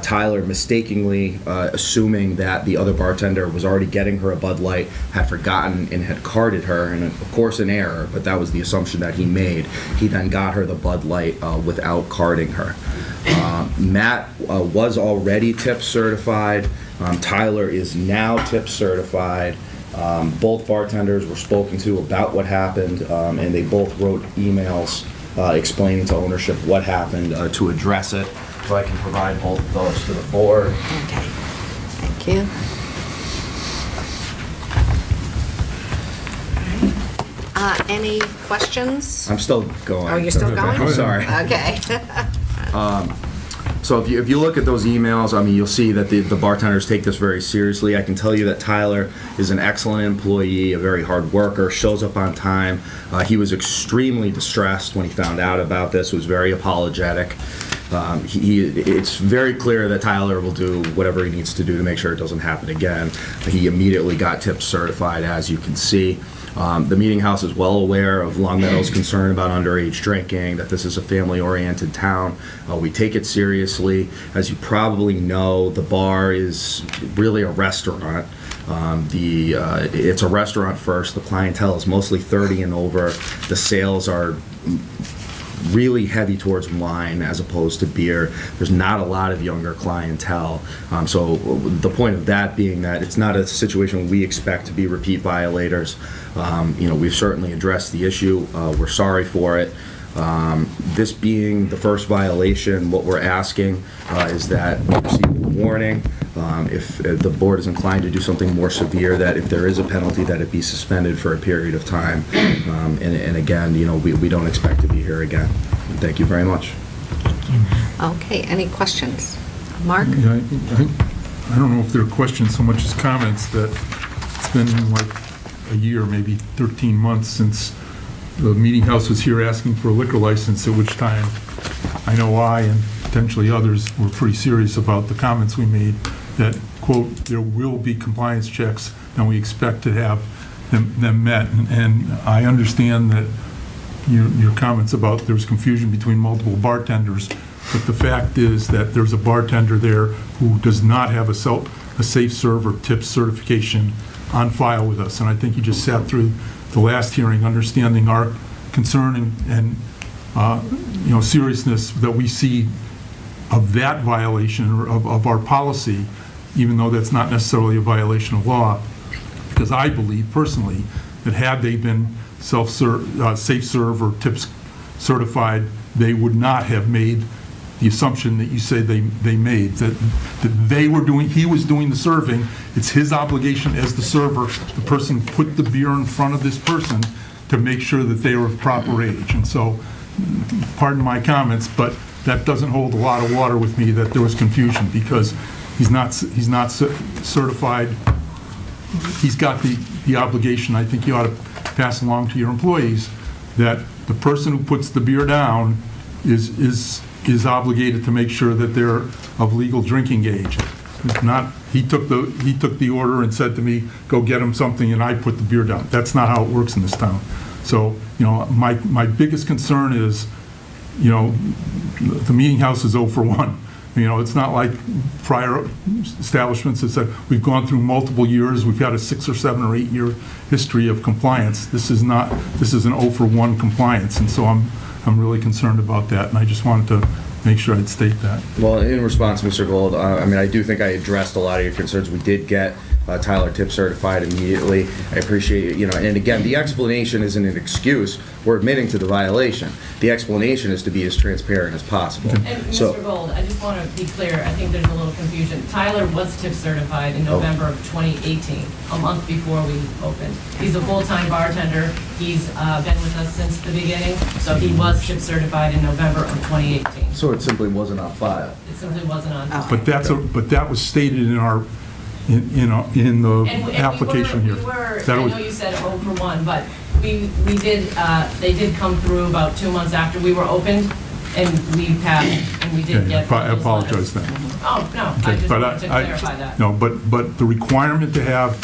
[SPEAKER 10] Tyler, mistakenly assuming that the other bartender was already getting her a Bud Light, had forgotten and had carded her, and of course an error, but that was the assumption that he made. He then got her the Bud Light without carding her. Matt was already tip certified. Tyler is now tip certified. Both bartenders were spoken to about what happened, and they both wrote emails explaining to ownership what happened to address it. So I can provide both of those to the board.
[SPEAKER 1] Okay, thank you. All right. Any questions?
[SPEAKER 10] I'm still going.
[SPEAKER 1] Oh, you're still going?
[SPEAKER 10] I'm sorry.
[SPEAKER 1] Okay.
[SPEAKER 10] So if you look at those emails, I mean, you'll see that the bartenders take this very seriously. I can tell you that Tyler is an excellent employee, a very hard worker, shows up on time. He was extremely distressed when he found out about this, was very apologetic. It's very clear that Tyler will do whatever he needs to do to make sure it doesn't happen again. He immediately got tip certified, as you can see. The Meeting House is well aware of Long Meadow's concern about underage drinking, that this is a family-oriented town. We take it seriously. As you probably know, the bar is really a restaurant. It's a restaurant first. The clientele is mostly 30 and over. The sales are really heavy towards wine as opposed to beer. There's not a lot of younger clientele. So the point of that being that it's not a situation we expect to be repeat violators. We've certainly addressed the issue. We're sorry for it. This being the first violation, what we're asking is that we receive a warning. If the board is inclined to do something more severe, that if there is a penalty, that it be suspended for a period of time. And again, we don't expect to be here again. Thank you very much.
[SPEAKER 1] Okay, any questions? Mark?
[SPEAKER 2] Yeah, I don't know if there are questions so much as comments, that it's been like a year, maybe 13 months since the Meeting House was here asking for a liquor license, at which time I know I and potentially others were pretty serious about the comments we made that, quote, there will be compliance checks and we expect to have them met. And I understand that your comments about there's confusion between multiple bartenders, but the fact is that there's a bartender there who does not have a safe serve or tip certification on file with us. And I think you just sat through the last hearing, understanding our concern and seriousness that we see of that violation or of our policy, even though that's not necessarily a violation of law, because I believe personally that had they been safe serve or tips certified, they would not have made the assumption that you say they made, that he was doing the serving. It's his obligation as the server, the person put the beer in front of this person to make sure that they are of proper age. And so, pardon my comments, but that doesn't hold a lot of water with me that there was confusion, because he's not certified. He's got the obligation, I think you ought to pass along to your employees, that the person who puts the beer down is obligated to make sure that they're of legal drinking age. If not, he took the order and said to me, go get him something, and I put the beer down. That's not how it works in this town. So, my biggest concern is, the meeting house is 0 for 1. It's not like prior establishments that said, we've gone through multiple years, we've got a 6 or 7 or 8 year history of compliance. This is an 0 for 1 compliance, and so I'm really concerned about that, and I just wanted to make sure I'd state that.
[SPEAKER 10] Well, in response, Mr. Gold, I do think I addressed a lot of your concerns. We did get Tyler tip certified immediately. I appreciate it, and again, the explanation isn't an excuse. We're admitting to the violation. The explanation is to be as transparent as possible.
[SPEAKER 11] And Mr. Gold, I just want to be clear, I think there's a little confusion. Tyler was tip certified in November of 2018, a month before we opened. He's a full-time bartender. He's been with us since the beginning, so he was tip certified in November of 2018.
[SPEAKER 10] So it simply wasn't on file.
[SPEAKER 11] It simply wasn't on.
[SPEAKER 2] But that was stated in our, in the application here.
[SPEAKER 11] I know you said 0 for 1, but we did, they did come through about 2 months after we were opened, and we passed, and we did get.
[SPEAKER 2] I
[SPEAKER 11] those
[SPEAKER 2] apologize
[SPEAKER 11] letters.
[SPEAKER 2] then.
[SPEAKER 11] Oh, no, I just wanted to clarify that.
[SPEAKER 2] No, but the requirement to have,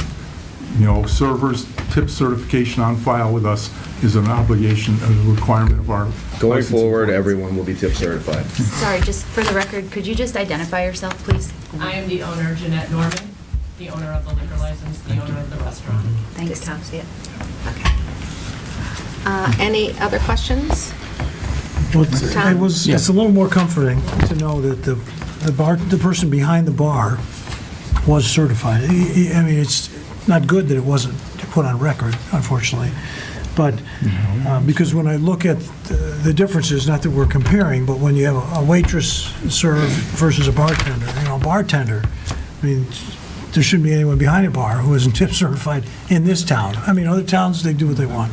[SPEAKER 2] servers tip certification on file with us is an obligation, a requirement of our
[SPEAKER 10] Going
[SPEAKER 2] licensing
[SPEAKER 10] forward,
[SPEAKER 2] board.
[SPEAKER 10] everyone will be tip certified.
[SPEAKER 3] Sorry, just for the record, could you just identify yourself, please?
[SPEAKER 11] I am the owner, Jeanette Norman, the owner of the liquor license, the owner of the restaurant.
[SPEAKER 3] Thanks.
[SPEAKER 1] Okay. Any other questions?
[SPEAKER 6] Well,
[SPEAKER 1] Tom?
[SPEAKER 6] it's a little more comforting to know that the person behind the bar was certified. I mean, it's not good that it wasn't put on record, unfortunately, but because when I look at the differences, not that we're comparing, but when you have a waitress serve versus a bartender, I mean, there shouldn't be anyone behind a bar who isn't tip certified in this town. I mean, other towns, they do what they want.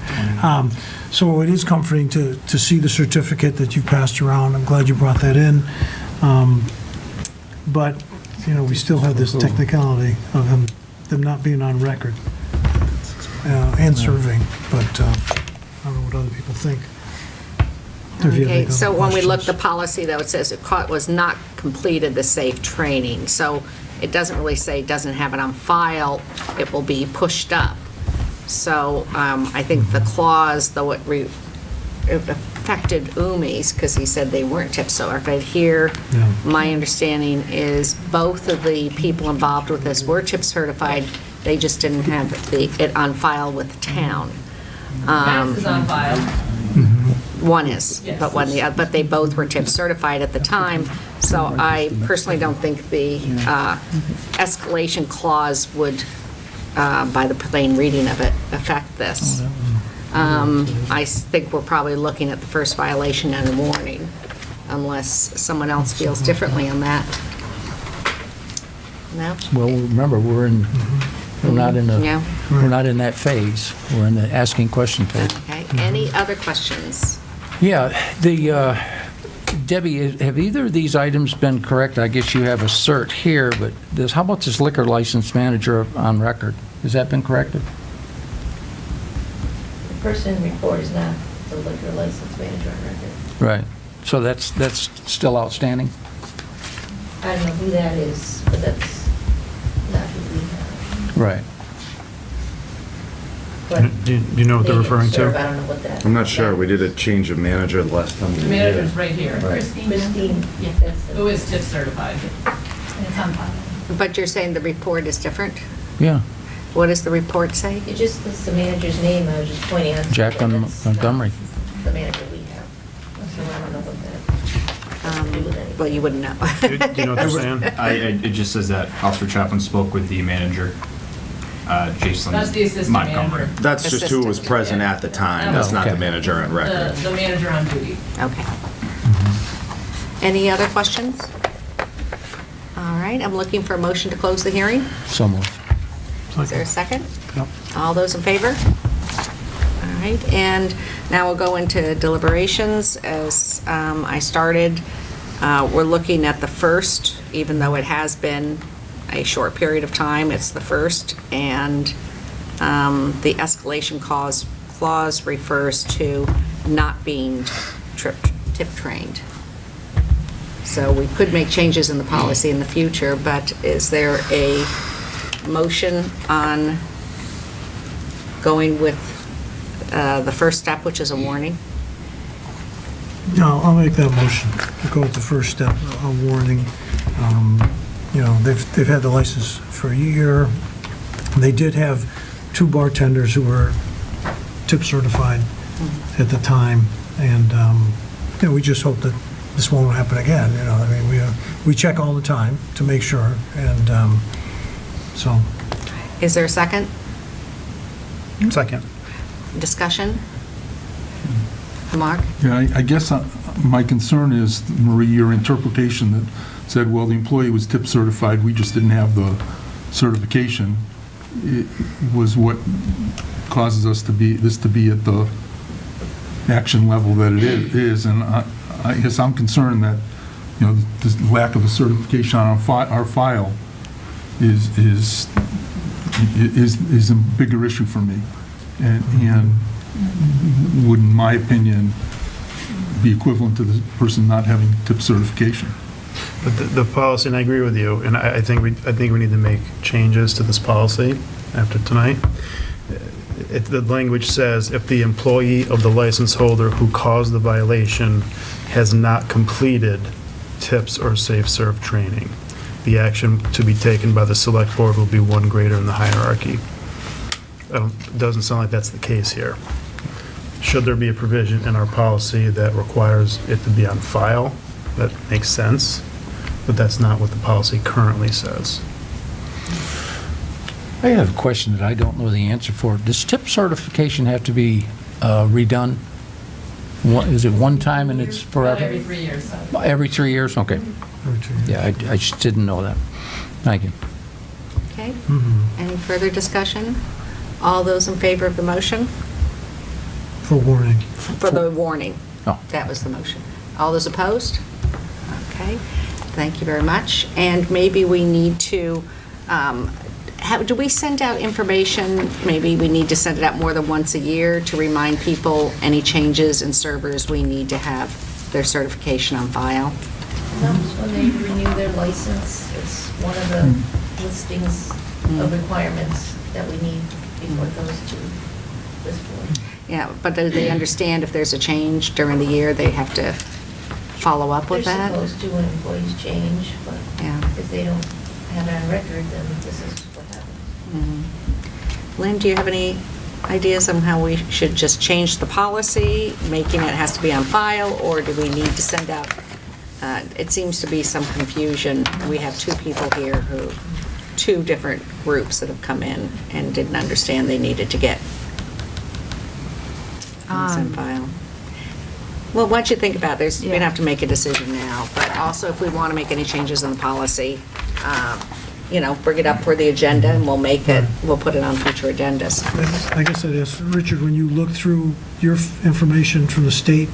[SPEAKER 6] So it is comforting to see the certificate that you passed around. I'm glad you brought that in. But, we still have this technicality of them not being on record and serving, but I don't know what other people think. If you have any
[SPEAKER 1] Okay,
[SPEAKER 6] other
[SPEAKER 1] so when we look at the
[SPEAKER 6] questions.
[SPEAKER 1] policy, though, it says it was not completed the safe training. So it doesn't really say it doesn't have it on file, it will be pushed up. So I think the clause, though it affected Umis, because he said they weren't tip certified here,
[SPEAKER 6] Yeah.
[SPEAKER 1] my understanding is both of the people involved with this were tip certified, they just didn't have it on file with the town.
[SPEAKER 11] Max is on file.
[SPEAKER 1] One is,
[SPEAKER 11] Yes.
[SPEAKER 1] but they both were tip certified at the time, so I personally don't think the escalation clause would, by the plain reading of it, affect this. I think we're probably looking at the first violation and a warning, unless someone else feels differently on that. No?
[SPEAKER 4] Well, remember, we're not in
[SPEAKER 1] Yeah.
[SPEAKER 4] we're not in that phase. We're in the asking question phase.
[SPEAKER 1] Okay, any other questions?
[SPEAKER 4] Yeah, Debbie, have either of these items been correct? I guess you have a cert here, but how about this liquor license manager on record? Has that been corrected?
[SPEAKER 9] The person in report is not the liquor license manager on record.
[SPEAKER 4] Right. So that's still outstanding?
[SPEAKER 9] I don't know who that is, but that's not who we have.
[SPEAKER 4] Right.
[SPEAKER 9] But
[SPEAKER 5] Do you know what they're
[SPEAKER 9] maybe
[SPEAKER 5] referring
[SPEAKER 9] serve,
[SPEAKER 5] to?
[SPEAKER 9] I don't know what that.
[SPEAKER 10] I'm not sure. We did a change of manager the last time we
[SPEAKER 11] The
[SPEAKER 10] did
[SPEAKER 11] manager's
[SPEAKER 10] it.
[SPEAKER 11] right here.
[SPEAKER 9] Christine,
[SPEAKER 11] Yeah.
[SPEAKER 9] that's the.
[SPEAKER 11] Who is tip certified? It's on file.
[SPEAKER 1] But you're saying the report is different?
[SPEAKER 4] Yeah.
[SPEAKER 1] What does the report say?
[SPEAKER 9] It just lists the manager's name, I was just pointing out.
[SPEAKER 4] Jack
[SPEAKER 9] That's not
[SPEAKER 4] Montgomery.
[SPEAKER 9] The manager we have.
[SPEAKER 1] well, you wouldn't know.
[SPEAKER 5] Do you know what they're saying?
[SPEAKER 8] It just says that Officer Chaplin spoke with the manager, Jason
[SPEAKER 11] That's the assistant
[SPEAKER 8] Montgomery.
[SPEAKER 11] manager.
[SPEAKER 10] That's just who was
[SPEAKER 1] Assistant.
[SPEAKER 10] present at the time. That's not the
[SPEAKER 4] Okay.
[SPEAKER 10] manager on record.
[SPEAKER 11] The manager on duty.
[SPEAKER 1] Okay. Any other questions? All right, I'm looking for a motion to close the hearing.
[SPEAKER 4] So moved.
[SPEAKER 1] Is there a second?
[SPEAKER 6] Yep.
[SPEAKER 1] All those in favor? All right, and now we'll go into deliberations. As I started, we're looking at the first, even though it has been a short period of time, it's the first, and the escalation clause refers to not being tip trained. So we could make changes in the policy in the future, but is there a motion on going with the first step, which is a warning?
[SPEAKER 6] No, I'll make that motion to go with the first step, a warning. You know, they've had the license for a year. They did have 2 bartenders who were tip certified at the time, and, you know, we just hope that this won't happen again, you know, I mean, we check all the time to make sure, and, so,
[SPEAKER 1] Is there a second?
[SPEAKER 5] Second.
[SPEAKER 1] Discussion? Mark?
[SPEAKER 2] Yeah, I guess my concern is, Marie, your interpretation that said, well, the employee was tip certified, we just didn't have the certification, it was what causes us to be at the action level that it is. And I guess I'm concerned that, you know, the lack of a certification on our file is a bigger issue for me. And would, in my opinion, be equivalent to the person not having tip certification.
[SPEAKER 5] But the policy, and I agree with you, and I think we need to make changes to this policy after tonight. The language says, if the employee of the license holder who caused the violation has not completed tips or safe serve training, the action to be taken by the select board will be one greater in the hierarchy. It doesn't sound like that's the case here. Should there be a provision in our policy that requires it to be on file, that makes sense, but that's not what the policy currently says.
[SPEAKER 4] I have a question that I don't know the answer for. Does tip certification have to be redone? Is it one time and it's forever?
[SPEAKER 11] Every 3 years. So.
[SPEAKER 4] Every 3 years? Okay. Yeah, I just didn't know that. Thank you.
[SPEAKER 1] Okay. Any further discussion? All those in favor of the motion?
[SPEAKER 6] for warning.
[SPEAKER 1] For the warning.
[SPEAKER 4] Oh.
[SPEAKER 1] That was the motion. All those opposed? Okay, thank you very much. And maybe we need to, do we send out information, maybe we need to send it out more than once a year to remind people any changes in servers we need to have their certification on file?
[SPEAKER 9] When they renew their license, it's one of the listings of requirements that we need before it goes to this board.
[SPEAKER 1] Yeah, but do they understand if there's a change during the year, they have to follow up with
[SPEAKER 9] They're
[SPEAKER 1] that?
[SPEAKER 9] supposed to when employees change, but
[SPEAKER 1] Yeah.
[SPEAKER 9] if they don't have it on record, then this is what happens.
[SPEAKER 1] Lynn, do you have any ideas on how we should just change the policy, making it has to be on file, or do we need to send out, it seems to be some confusion. We have two people here who, two different groups that have come in and didn't understand they needed to get things on file. Well, once you think about it, we don't have to make a decision now, but also if we want to make any changes in the policy, bring it up for the agenda and we'll make it, we'll put it on future agendas.
[SPEAKER 6] I guess I'd ask, Richard, when you look through your information from the state,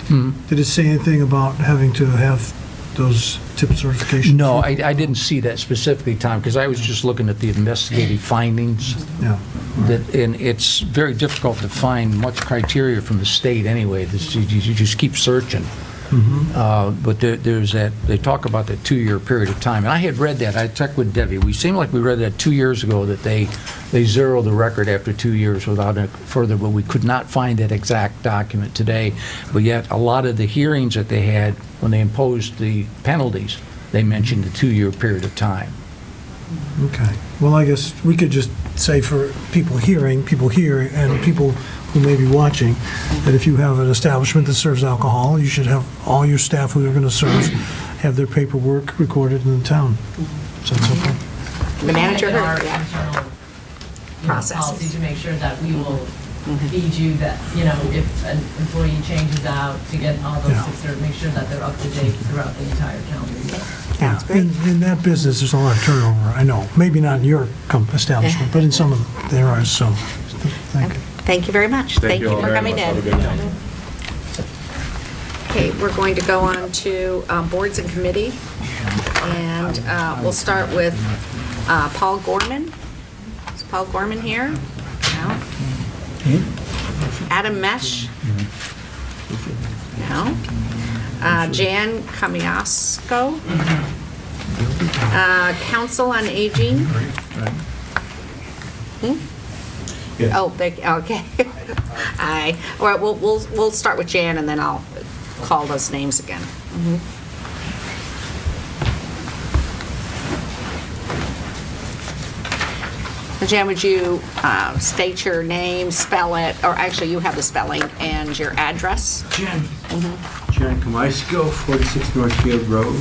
[SPEAKER 6] did it say anything about having to have those tip certifications?
[SPEAKER 4] No, I didn't see that specifically, Tom, because I was just looking at the investigative findings.
[SPEAKER 6] Yeah.
[SPEAKER 4] And it's very difficult to find much criteria from the state anyway. You just keep searching. But there's that, they talk about that 2-year period of time. And I had read that, I checked with Debbie. We seemed like we read that 2 years ago, that they zero the record after 2 years without a further, but we could not find that exact document today. But yet, a lot of the hearings that they had, when they imposed the penalties, they mentioned the 2-year period of time.
[SPEAKER 6] Okay. Well, I guess we could just say for people here, and people who may be watching, that if you have an establishment that serves alcohol, you should have all your staff who are going to serve have their paperwork recorded in the town. So it's okay.
[SPEAKER 1] The manager
[SPEAKER 11] We have
[SPEAKER 1] heard, yeah.
[SPEAKER 11] our internal,
[SPEAKER 1] Processes.
[SPEAKER 11] policy to make sure that we will feed you that, if an employee changes out, to get all those
[SPEAKER 6] Yeah.
[SPEAKER 11] fixed, or make sure that they're up to date throughout the entire calendar year.
[SPEAKER 1] Sounds
[SPEAKER 6] Yeah,
[SPEAKER 1] great.
[SPEAKER 6] in that business, there's a lot of turnover, I know. Maybe not in your establishment, but in some of them, there are, so, thank you.
[SPEAKER 1] Thank you very much. Thank you
[SPEAKER 10] all
[SPEAKER 1] for
[SPEAKER 10] very
[SPEAKER 1] coming
[SPEAKER 10] much.
[SPEAKER 1] in.
[SPEAKER 10] Have a good night.
[SPEAKER 1] Okay, we're going to go on to boards and committee, and we'll start with Paul Gorman. Is Paul Gorman here? No. Adam Mesh? No. Jan Kamiasko? Council on Aging? Oh, okay. Aye. All right, we'll start with Jan, and then I'll call those names again. Jan, would you state your name, spell it, or actually you have the spelling, and your address?
[SPEAKER 12] Jan Kamiasko, 46 Northfield Road.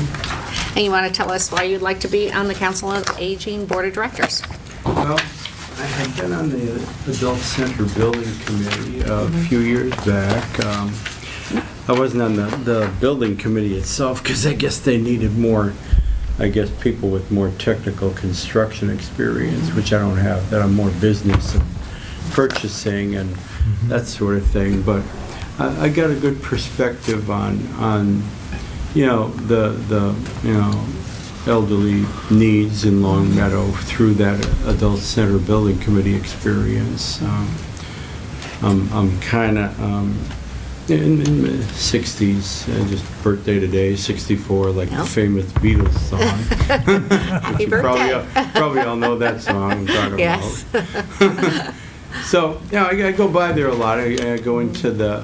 [SPEAKER 1] And you want to tell us why you'd like to be on the Council on Aging Board of Directors?
[SPEAKER 12] Well, I had been on the Adult Center Building Committee a few years back. I wasn't on the building committee itself because I guess they needed more, people with more technical construction experience, which I don't have, that I'm more business and purchasing and that sort of thing. But I got a good perspective on the elderly needs in Long Meadow through that Adult Center Building Committee experience. I'm kind of in my 60s, just birthday today, 64, like the famous Beatles song.
[SPEAKER 1] Happy birthday.
[SPEAKER 12] Probably all know that song I'm talking
[SPEAKER 1] Yes.
[SPEAKER 12] about. So, I go by there a lot. I go into the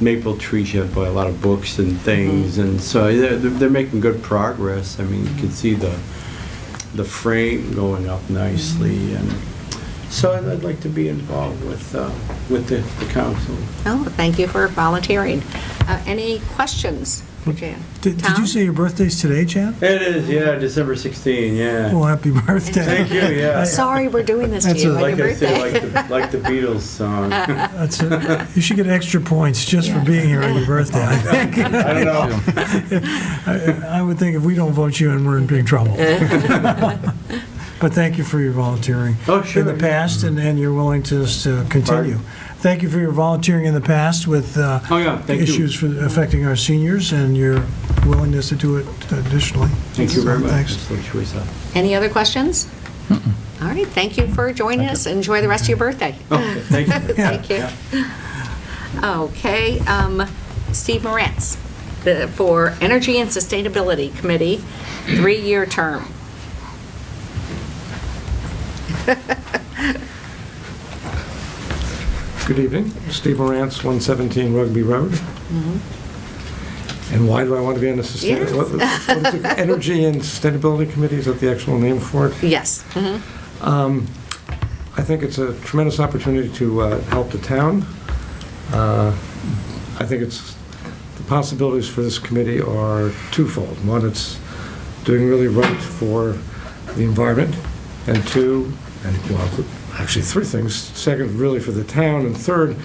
[SPEAKER 12] maple tree shed, buy a lot of books and things, and so they're making good progress. I mean, you can see the frame going up nicely, and so I'd like to be involved with the council.
[SPEAKER 1] Oh, thank you for volunteering. Any questions for Jan?
[SPEAKER 6] Did
[SPEAKER 1] Tom?
[SPEAKER 6] you say your birthday's today, Jan?
[SPEAKER 12] It is, yeah, December 16, yeah.
[SPEAKER 6] Well, happy birthday.
[SPEAKER 12] Thank you, yeah.
[SPEAKER 1] Sorry we're doing this to
[SPEAKER 6] That's
[SPEAKER 1] you
[SPEAKER 6] a-
[SPEAKER 1] on
[SPEAKER 12] Like
[SPEAKER 1] your
[SPEAKER 12] I
[SPEAKER 1] birthday.
[SPEAKER 12] say, like the Beatles song.
[SPEAKER 6] That's it. You should get extra points just for being here on your birthday, I think.
[SPEAKER 12] I don't know.
[SPEAKER 6] I would think if we don't vote you in, we're in big trouble. But thank you for your volunteering.
[SPEAKER 12] Oh, sure.
[SPEAKER 6] In the past, and you're willing to continue. Thank you for your volunteering in the past with
[SPEAKER 12] Oh, yeah, thank you.
[SPEAKER 6] issues affecting our seniors, and your willingness to do it additionally.
[SPEAKER 12] Thank you very much.
[SPEAKER 6] Thanks.
[SPEAKER 12] That's what Teresa.
[SPEAKER 1] Any other questions? All right, thank you for joining us. Enjoy the rest of your birthday.
[SPEAKER 12] Okay, thank you.
[SPEAKER 1] Thank you. Okay, Steve Moretz, for Energy and Sustainability Committee, 3-year term.
[SPEAKER 13] Good evening. Steve Morantz, 117 Rugby Road. And why do I want to be on the
[SPEAKER 1] Yes.
[SPEAKER 13] what is it? Energy and Sustainability Committee? Is that the actual name for it?
[SPEAKER 1] Yes.
[SPEAKER 13] I think it's a tremendous opportunity to help the town. I think the possibilities for this committee are twofold. One, it's doing really right for the environment, and two, actually three things. Second, really for the town, and third,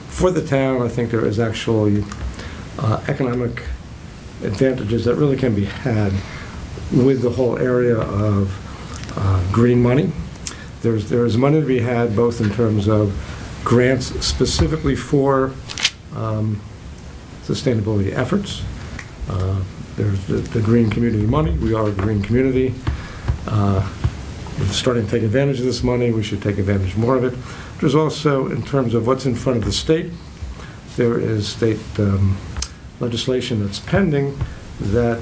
[SPEAKER 13] for the town, I think there is actually economic advantages that really can be had with the whole area of green money. There's money to be had both in terms of grants specifically for sustainability efforts. There's the green community money. We are a green community. We're starting to take advantage of this money. We should take advantage more of it. There's also, in terms of what's in front of the state, there is state legislation that's pending that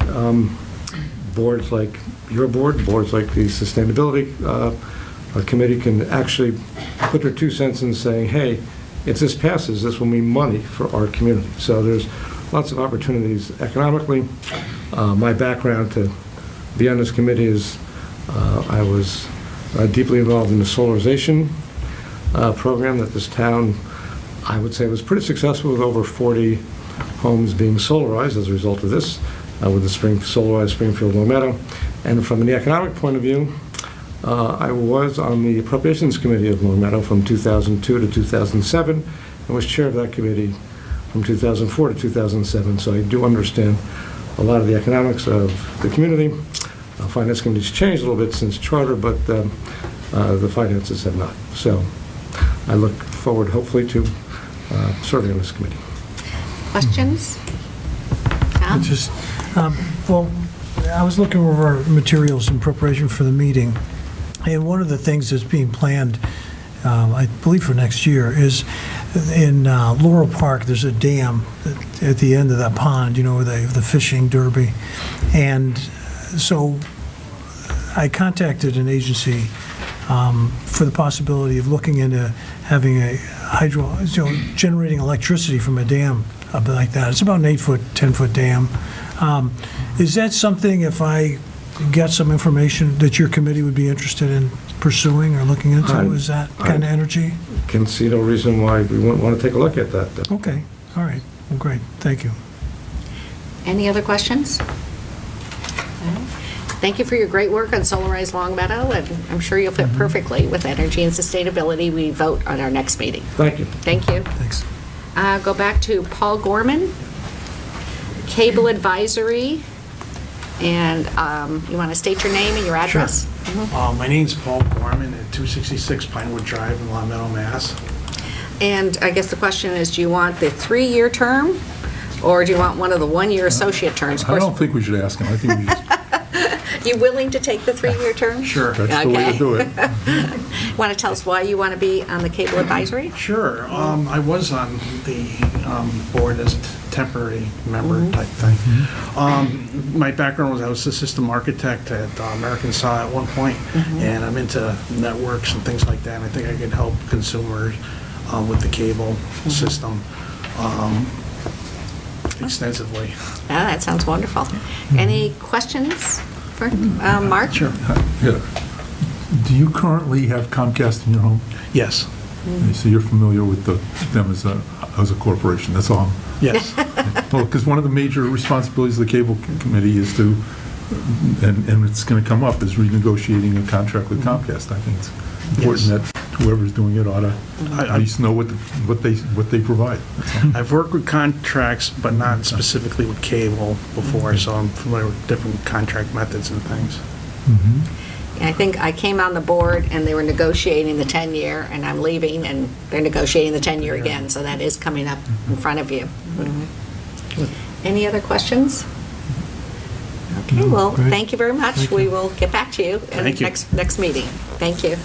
[SPEAKER 13] boards like your board, boards like the Sustainability Committee can actually put their 2 cents in saying, hey, if this passes, this will mean money for our community. So there's lots of opportunities economically. My background to be on this committee is I was deeply involved in the solarization program that this town, I would say, was pretty successful with over 40 homes being solarized as a result of this, with the solarized Springfield Long Meadow. And from an economic point of view, I was on the Appropriations Committee of Long Meadow from 2002 to 2007, and was chair of that committee from 2004 to 2007. So I do understand a lot of the economics of the community. Finance Committee's changed a little bit since charter, but the finances have not. So I look forward, hopefully, to serving on this committee.
[SPEAKER 1] Questions? Tom?
[SPEAKER 6] Just, well, I was looking over our materials in preparation for the meeting, and one of the things that's being planned, I believe for next year, is in Laurel Park, there's a dam at the end of that pond, you know, where they have the fishing derby. And so I contacted an agency for the possibility of looking into having a generating electricity from a dam like that. It's about an 8-foot, 10-foot dam. Is that something, if I get some information, that your committee would be interested in pursuing or looking into? Is that kind of energy?
[SPEAKER 13] Can see no reason why we wouldn't want to take a look at that.
[SPEAKER 6] Okay, all right. Well, great. Thank you.
[SPEAKER 1] Any other questions? Thank you for your great work on Solarized Long Meadow, and I'm sure you'll fit perfectly with energy and sustainability. We vote on our next meeting.
[SPEAKER 13] Thank you.
[SPEAKER 1] Thank you.
[SPEAKER 6] Thanks.
[SPEAKER 1] Go back to Paul Gorman, Cable Advisory, and you want to state your name and your address?
[SPEAKER 14] Sure. My name's Paul Gorman at 266 Pinewood Drive in Long Meadow, Mass.
[SPEAKER 1] And I guess the question is, do you want the 3-year term, or do you want one of the 1-year associate terms?
[SPEAKER 2] I don't think we should ask him. I think we just,
[SPEAKER 1] You willing to take the 3-year term?
[SPEAKER 14] Sure.
[SPEAKER 2] that's the way to do it.
[SPEAKER 1] Want to tell us why you want to be on the Cable Advisory?
[SPEAKER 14] Sure. I was on the board as a temporary member type thing. My background was I was a system architect at American Saw at one point, and I'm into networks and things like that. And I think I could help consumers with the cable system extensively.
[SPEAKER 1] Yeah, that sounds wonderful. Any questions for Mark?
[SPEAKER 14] Sure.
[SPEAKER 2] Yeah. Do you currently have Comcast in your home?
[SPEAKER 14] Yes.
[SPEAKER 2] So you're familiar with them as a corporation, that's all?
[SPEAKER 14] Yes.
[SPEAKER 2] Well, because one of the major responsibilities of the Cable Committee is to, and it's going to come up, is renegotiating a contract with Comcast. I think it's important that whoever's doing it ought to at least know what they provide.
[SPEAKER 14] I've worked with contracts, but not specifically with cable before, so I'm familiar with different contract methods and things.
[SPEAKER 1] I think I came on the board and they were negotiating the 10-year, and I'm leaving and they're negotiating the 10-year again, so that is coming up in front of you. Any other questions? Okay, well, thank you very much. We will get back to you in the next meeting. Thank you.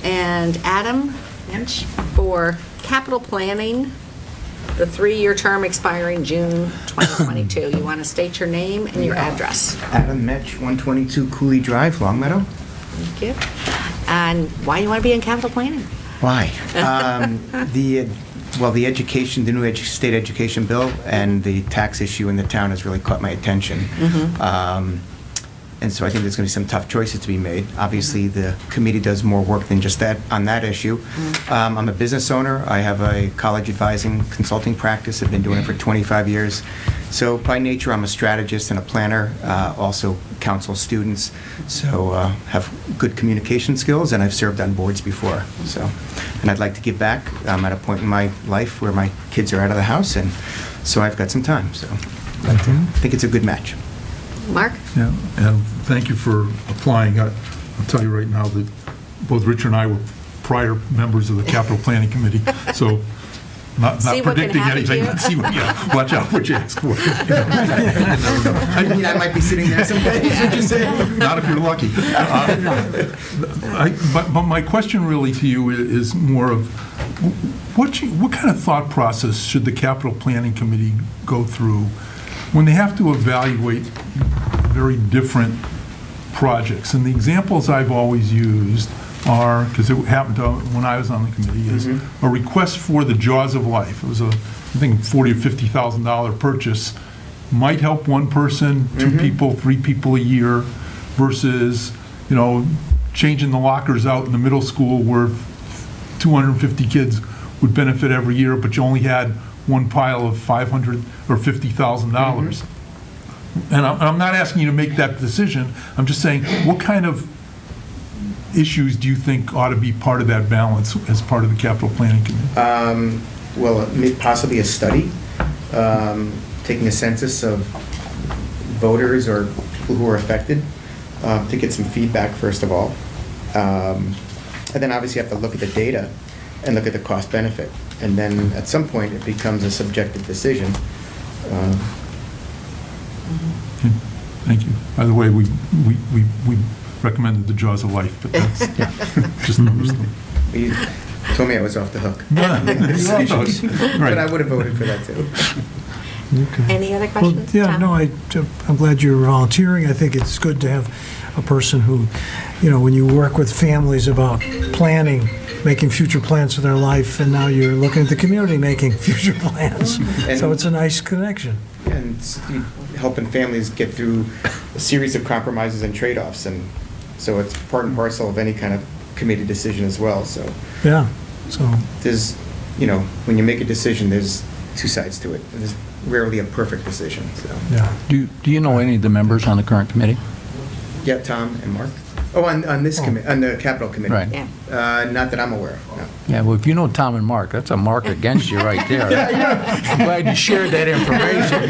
[SPEAKER 1] And Adam Mensch for capital planning, the 3-year term expiring June 2022. You want to state your name and your address?
[SPEAKER 15] Adam Metch, 122 Cooley Drive, Long Meadow.
[SPEAKER 1] Thank you. And why do you want to be in capital planning?
[SPEAKER 15] Why? The education, the new state education bill and the tax issue in the town has really caught my attention. And so I think there's going to be some tough choices to be made. Obviously, the committee does more work than just that on that issue. I'm a business owner. I have a college advising consulting practice. I've been doing it for 25 years. So by nature, I'm a strategist and a planner, also counsel students. So have good communication skills, and I've served on boards before. So, and I'd like to give back. I'm at a point in my life where my kids are out of the house, and so I've got some time. So I think it's a good match.
[SPEAKER 1] Mark?
[SPEAKER 2] Yeah, and thank you for applying. I'll tell you right now that both Richard and I were prior members of the Capital Planning Committee, so not predicting anything. See what, watch out what you ask for.
[SPEAKER 15] I might be sitting there someday.
[SPEAKER 2] Not if you're lucky. But my question really to you is more of what kind of thought process should the Capital Planning Committee go through when they have to evaluate very different projects? And the examples I've always used are, because it happened when I was on the committee, is a request for the Jaws of Life. It was I think, $40,000 or $50,000 purchase. Might help one person, 2 people, 3 people a year, versus, changing the lockers out in the middle school where 250 kids would benefit every year, but you only had one pile of $500 or $50,000. And I'm not asking you to make that decision. I'm just saying, what kind of issues do you think ought to be part of that balance as part of the capital planning committee?
[SPEAKER 15] Well, possibly a study, taking a census of voters or people who are affected, to get some feedback, first of all. And then obviously you have to look at the data and look at the cost benefit. And then at some point, it becomes a subjective decision.
[SPEAKER 2] Thank you. By the way, we recommended the Jaws of Life, but that's just numbers.
[SPEAKER 15] You told me I was off the hook.
[SPEAKER 2] Right.
[SPEAKER 15] But I would have voted for that, too.
[SPEAKER 1] Any other
[SPEAKER 6] Well,
[SPEAKER 1] questions?
[SPEAKER 6] yeah,
[SPEAKER 1] Tom?
[SPEAKER 6] no, I'm glad you're volunteering. I think it's good to have a person who, when you work with families about planning, making future plans for their life, and now you're looking at the community making future plans. So it's a nice connection.
[SPEAKER 15] And helping families get through a series of compromises and trade-offs, and so it's part and parcel of any kind of committee decision as well. So
[SPEAKER 6] Yeah, so,
[SPEAKER 15] there's, when you make a decision, there's two sides to it. There's rarely a perfect decision. So
[SPEAKER 6] yeah.
[SPEAKER 4] Do you know any of the members on the current committee?
[SPEAKER 15] yeah, Tom and Mark. Oh, on this committee, on the capital committee.
[SPEAKER 4] Right.
[SPEAKER 1] Yeah.
[SPEAKER 15] Not that I'm aware of. No.
[SPEAKER 4] Yeah, well, if you know Tom and Mark, that's a mark against you right there. I'm glad you shared that information,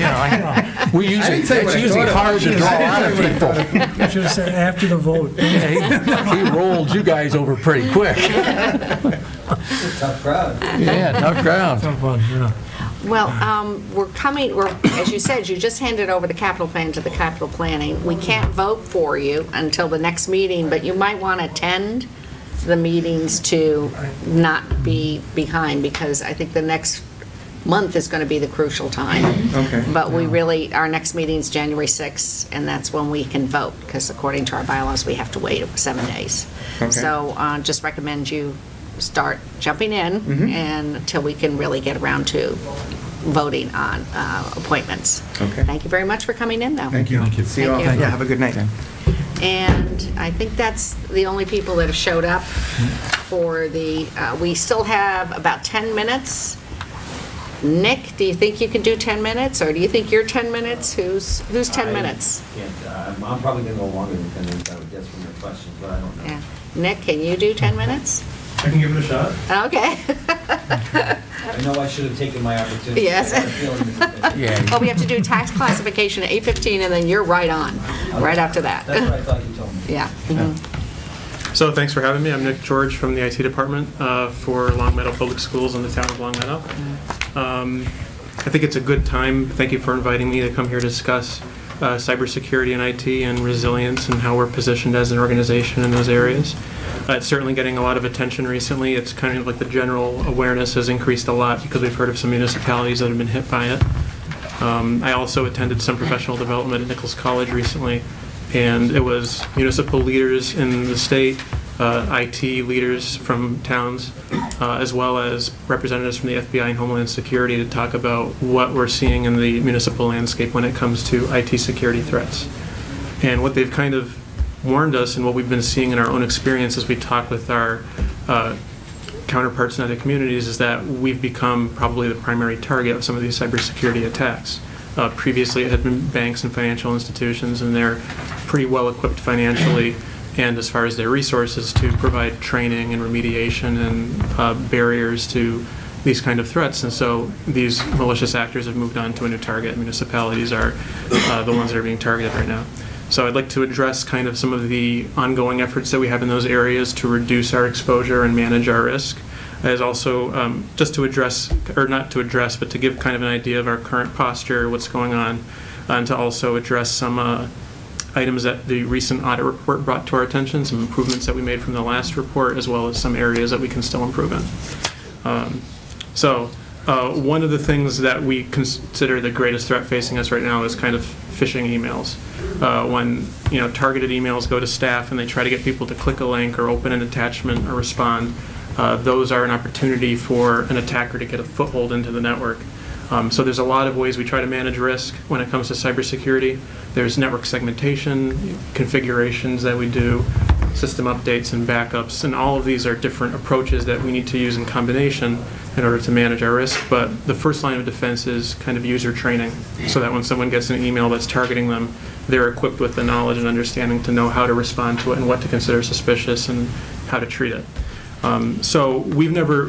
[SPEAKER 4] We usually, it's usually hard to draw out of people.
[SPEAKER 6] I should have said after the vote.
[SPEAKER 4] Yeah, he rolled you guys over pretty quick.
[SPEAKER 12] Tough crowd.
[SPEAKER 4] Yeah, tough crowd.
[SPEAKER 6] Tough one, yeah.
[SPEAKER 1] Well, as you said, you just handed over the capital plan to the capital planning. We can't vote for you until the next meeting, but you might want to attend the meetings to not be behind, because I think the next month is going to be the crucial time.
[SPEAKER 15] Okay.
[SPEAKER 1] But our next meeting is January 6th, and that's when we can vote, because according to our bylaws, we have to wait 7 days.
[SPEAKER 15] Okay.
[SPEAKER 1] So just recommend you start jumping in and until we can really get around to voting on appointments.
[SPEAKER 15] Okay.
[SPEAKER 1] Thank you very much for coming in, though.
[SPEAKER 15] Thank you.
[SPEAKER 2] Thank you.
[SPEAKER 15] See you all.
[SPEAKER 1] Thank you.
[SPEAKER 15] Yeah, have a good night.
[SPEAKER 1] And I think that's the only people that have showed up for we still have about 10 minutes. Nick, do you think you can do 10 minutes, or do you think you're 10 minutes? Who's 10 minutes?
[SPEAKER 12] I'm probably going to go longer than 10 minutes, I would guess, from your questions, but I don't know.
[SPEAKER 1] Yeah. Nick, can you do 10 minutes?
[SPEAKER 12] I can give it a shot.
[SPEAKER 1] Okay.
[SPEAKER 12] I know I should have taken my opportunity.
[SPEAKER 1] Yes.
[SPEAKER 12] I had a feeling that-
[SPEAKER 4] Yeah.
[SPEAKER 1] Oh, we have to do tax classification at 8:15, and then you're right on, right after that.
[SPEAKER 12] That's what I thought you told me.
[SPEAKER 1] Yeah.
[SPEAKER 16] So thanks for having me. I'm Nick George from the IT department for Long Meadow Public Schools in the town of Long Meadow. I think it's a good time. Thank you for inviting me to come here to discuss cybersecurity and IT and resilience and how we're positioned as an organization in those areas. It's certainly getting a lot of attention recently. It's kind of like the general awareness has increased a lot because we've heard of some municipalities that have been hit by it. I also attended some professional development at Nichols College recently, and it was municipal leaders in the state, IT leaders from towns, as well as representatives from the FBI and Homeland Security to talk about what we're seeing in the municipal landscape when it comes to IT security threats. And what they've kind of warned us and what we've been seeing in our own experience as we talk with our counterparts in other communities is that we've become probably the primary target of some of these cybersecurity attacks. Previously, it had been banks and financial institutions, and they're pretty well equipped financially and as far as their resources to provide training and remediation and barriers to these kind of threats. And so these malicious actors have moved on to a new target. Municipalities are the ones that are being targeted right now. So I'd like to address kind of some of the ongoing efforts that we have in those areas to reduce our exposure and manage our risk, as also just to address, or not to address, but to give kind of an idea of our current posture, what's going on, and to also address some items that the recent audit report brought to our attention, some improvements that we made from the last report, as well as some areas that we can still improve in. One of the things that we consider the greatest threat facing us right now is kind of phishing emails. When targeted emails go to staff and they try to get people to click a link or open an attachment or respond, those are an opportunity for an attacker to get a foothold into the network. So there's a lot of ways we try to manage risk when it comes to cybersecurity. There's network segmentation, configurations that we do, system updates and backups, and all of these are different approaches that we need to use in combination in order to manage our risk. But the first line of defense is kind of user training, so that when someone gets an email that's targeting them, they're equipped with the knowledge and understanding to know how to respond to it and what to consider suspicious and how to treat it. So we've never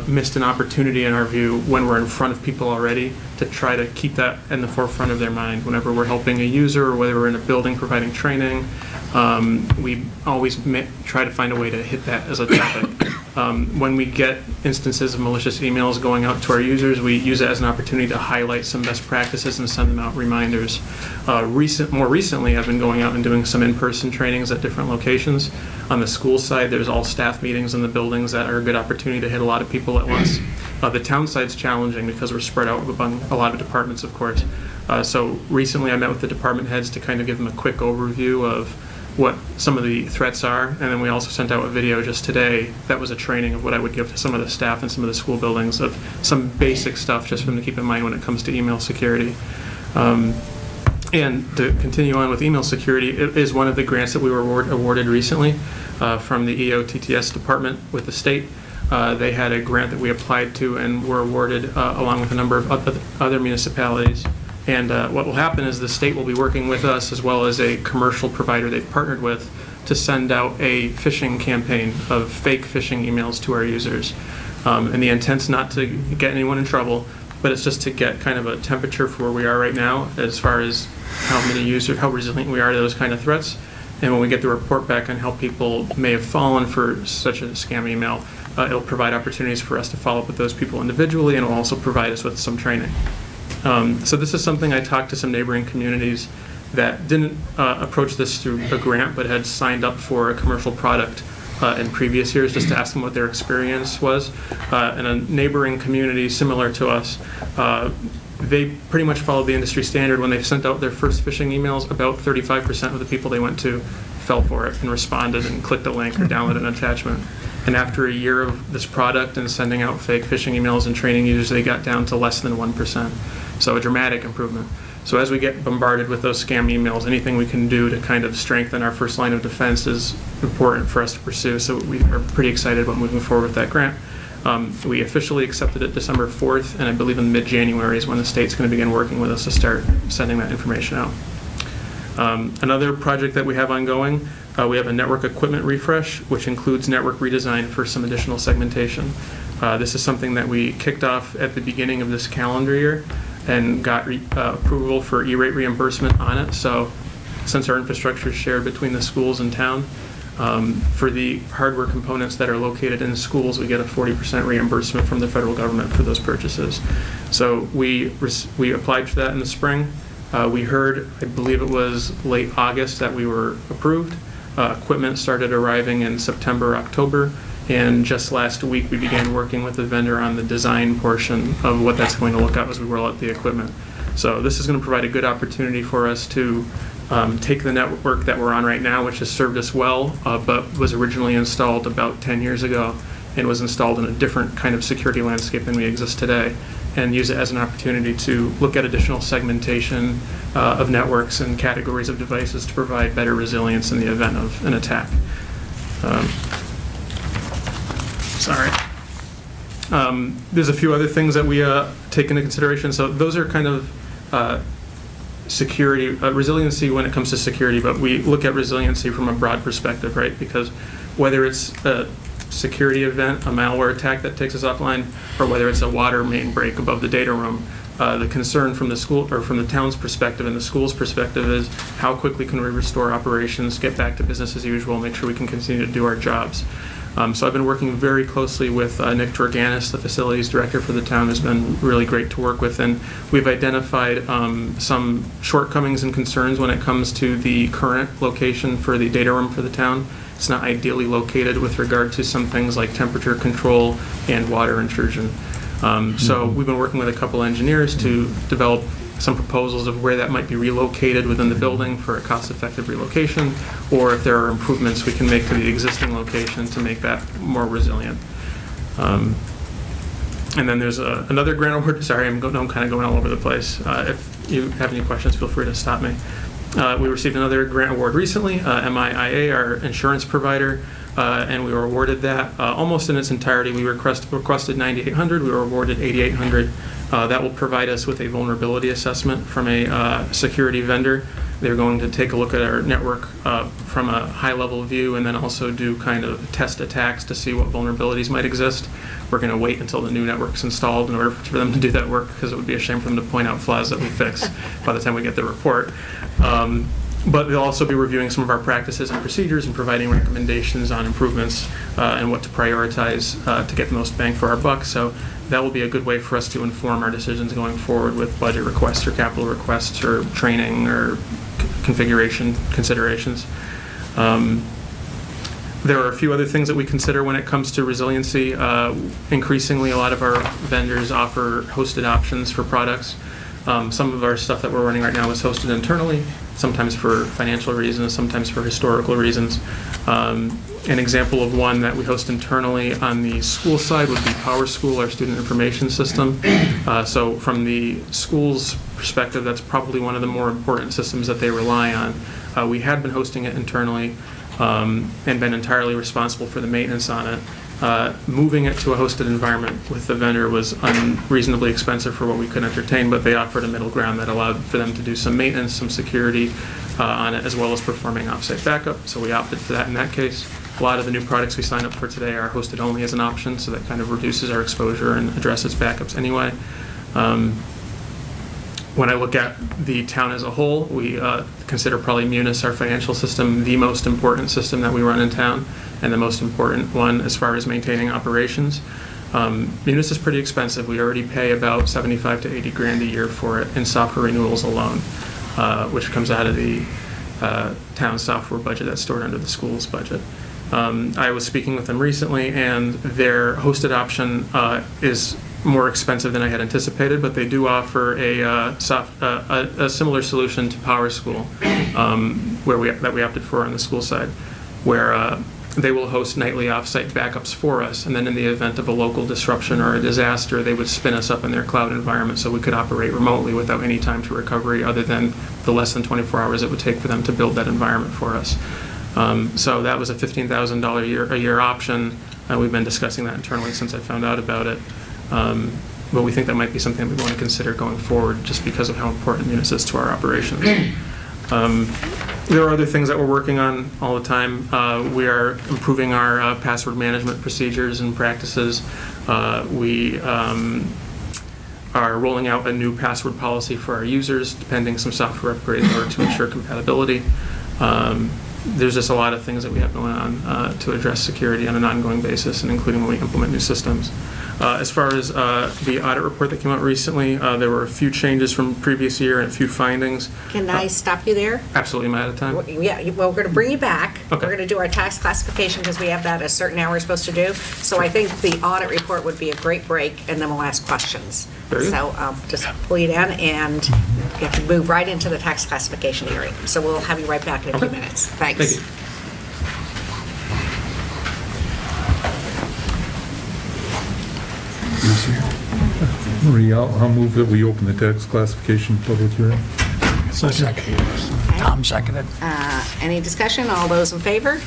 [SPEAKER 16] missed an opportunity, in our view, when we're in front of people already, to try to keep that in the forefront of their mind. Whenever we're helping a user, or whether we're in a building providing training, we always try to find a way to hit that as a topic. When we get instances of malicious emails going out to our users, we use it as an opportunity to highlight some best practices and send them out reminders. More recently, I've been going out and doing some in-person trainings at different locations. On the school side, there's all staff meetings in the buildings that are a good opportunity to hit a lot of people at once. The town side's challenging because we're spread out among a lot of departments, of course. So recently I met with the department heads to kind of give them a quick overview of what some of the threats are, and then we also sent out a video just today that was a training of what I would give to some of the staff in some of the school buildings of some basic stuff just for them to keep in mind when it comes to email security. And to continue on with email security, it is one of the grants that we were awarded recently from the EOTTS department with the state. They had a grant that we applied to and were awarded along with a number of other municipalities. And what will happen is the state will be working with us, as well as a commercial provider they've partnered with, to send out a phishing campaign of fake phishing emails to our users. And the intent's not to get anyone in trouble, but it's just to get kind of a temperature for where we are right now as far as how many users, how resilient we are to those kind of threats. And when we get the report back on how people may have fallen for such a scam email, it'll provide opportunities for us to follow up with those people individually, and it'll also provide us with some training. So this is something I talked to some neighboring communities that didn't approach this through a grant, but had signed up for a commercial product in previous years, just to ask them what their experience was. In a neighboring community similar to us, they pretty much followed the industry standard. When they sent out their first phishing emails, about 35% of the people they went to fell for it and responded and clicked a link or downloaded an attachment. And after a year of this product and sending out fake phishing emails and training users, they got down to less than 1%. So a dramatic improvement. So as we get bombarded with those scam emails, anything we can do to kind of strengthen our first line of defense is important for us to pursue. So we are pretty excited about moving forward with that grant. We officially accepted it December 4th, and I believe in mid-January is when the state's going to begin working with us to start sending that information out. Another project that we have ongoing, we have a network equipment refresh, which includes network redesign for some additional segmentation. This is something that we kicked off at the beginning of this calendar year and got approval for E-rate reimbursement on it. So since our infrastructure is shared between the schools and town, for the hardware components that are located in schools, we get a 40% reimbursement from the federal government for those purchases. So we applied for that in the spring. We heard, I believe it was late August, that we were approved. Equipment started arriving in September, October, and just last week we began working with the vendor on the design portion of what that's going to look like as we roll out the equipment. So this is going to provide a good opportunity for us to take the network that we're on right now, which has served us well, but was originally installed about 10 years ago and was installed in a different kind of security landscape than we exist today, and use it as an opportunity to look at additional segmentation of networks and categories of devices to provide better resilience in the event of an attack. There's a few other things that we take into consideration. So those are kind of security, resiliency when it comes to security, but we look at resiliency from a broad perspective, right? Because whether it's a security event, a malware attack that takes us offline, or whether it's a water main break above the data room, the concern from the school or from the town's perspective and the school's perspective is how quickly can we restore operations, get back to business as usual, make sure we can continue to do our jobs. So I've been working very closely with Nick Jorganis, the facilities director for the town, who's been really great to work with, and we've identified some shortcomings and concerns when it comes to the current location for the data room for the town. It's not ideally located with regard to some things like temperature control and water intrusion. So we've been working with a couple engineers to develop some proposals of where that might be relocated within the building for a cost-effective relocation, or if there are improvements we can make to the existing location to make that more resilient. And then there's another grant award. Sorry, I'm kind of going all over the place. If you have any questions, feel free to stop me. We received another grant award recently, MIIA, our insurance provider, and we were awarded that almost in its entirety. We requested $9,800. We were awarded $8,800. That will provide us with a vulnerability assessment from a security vendor. They're going to take a look at our network from a high-level view and then also do kind of test attacks to see what vulnerabilities might exist. We're going to wait until the new network's installed in order for them to do that work, because it would be a shame for them to point out flaws that we fix by the time we get the report. But they'll also be reviewing some of our practices and procedures and providing recommendations on improvements and what to prioritize to get the most bang for our buck. So that will be a good way for us to inform our decisions going forward with budget requests or capital requests or training or configuration considerations. There are a few other things that we consider when it comes to resiliency. Increasingly, a lot of our vendors offer hosted options for products. Some of our stuff that we're running right now is hosted internally, sometimes for financial reasons, sometimes for historical reasons. An example of one that we host internally on the school side would be PowerSchool, our student information system. So from the school's perspective, that's probably one of the more important systems that they rely on. We had been hosting it internally and been entirely responsible for the maintenance on it. Moving it to a hosted environment with the vendor was unreasonably expensive for what we could entertain, but they offered a middle ground that allowed for them to do some maintenance, some security on it, as well as performing offsite backup. So we opted for that in that case. A lot of the new products we sign up for today are hosted only as an option, so that kind of reduces our exposure and addresses backups anyway. When I look at the town as a whole, we consider probably Munis, our financial system, the most important system that we run in town, and the most important one as far as maintaining operations. Munis is pretty expensive. We already pay about 75 to 80 grand a year for it in software renewals alone, which comes out of the town software budget that's stored under the school's budget. I was speaking with them recently, and their hosted option is more expensive than I had anticipated, but they do offer a similar solution to PowerSchool, that we opted for on the school side, where they will host nightly offsite backups for us, and then in the event of a local disruption or a disaster, they would spin us up in their cloud environment so we could operate remotely without any time to recovery other than the less than 24 hours it would take for them to build that environment for us. So that was a $15,000 a year option. We've been discussing that internally since I found out about it. But we think that might be something we want to consider going forward just because of how important Munis is to our operations. There are other things that we're working on all the time. We are improving our password management procedures and practices. We are rolling out a new password policy for our users, pending some software upgrades in order to ensure compatibility. There's just a lot of things that we have going on to address security on an ongoing basis, and including when we implement new systems. As far as the audit report that came out recently, there were a few changes from previous year and a few findings.
[SPEAKER 1] Can I stop you there?
[SPEAKER 16] Absolutely, am I out of time?
[SPEAKER 1] Yeah, well, we're going to bring you back.
[SPEAKER 16] Okay.
[SPEAKER 1] We're going to do our tax classification because we have that at a certain hour we're supposed to do. So I think the audit report would be a great break, and then we'll ask questions.
[SPEAKER 16] Very good.
[SPEAKER 1] So I'll just pull you down, and you have to move right into the tax classification hearing. So we'll have you right back in a few minutes. Thanks.
[SPEAKER 16] Thank you.
[SPEAKER 2] Marie, I'll move that we open the tax classification public hearing.
[SPEAKER 4] Tom seconded.
[SPEAKER 1] Any discussion? All those in favor?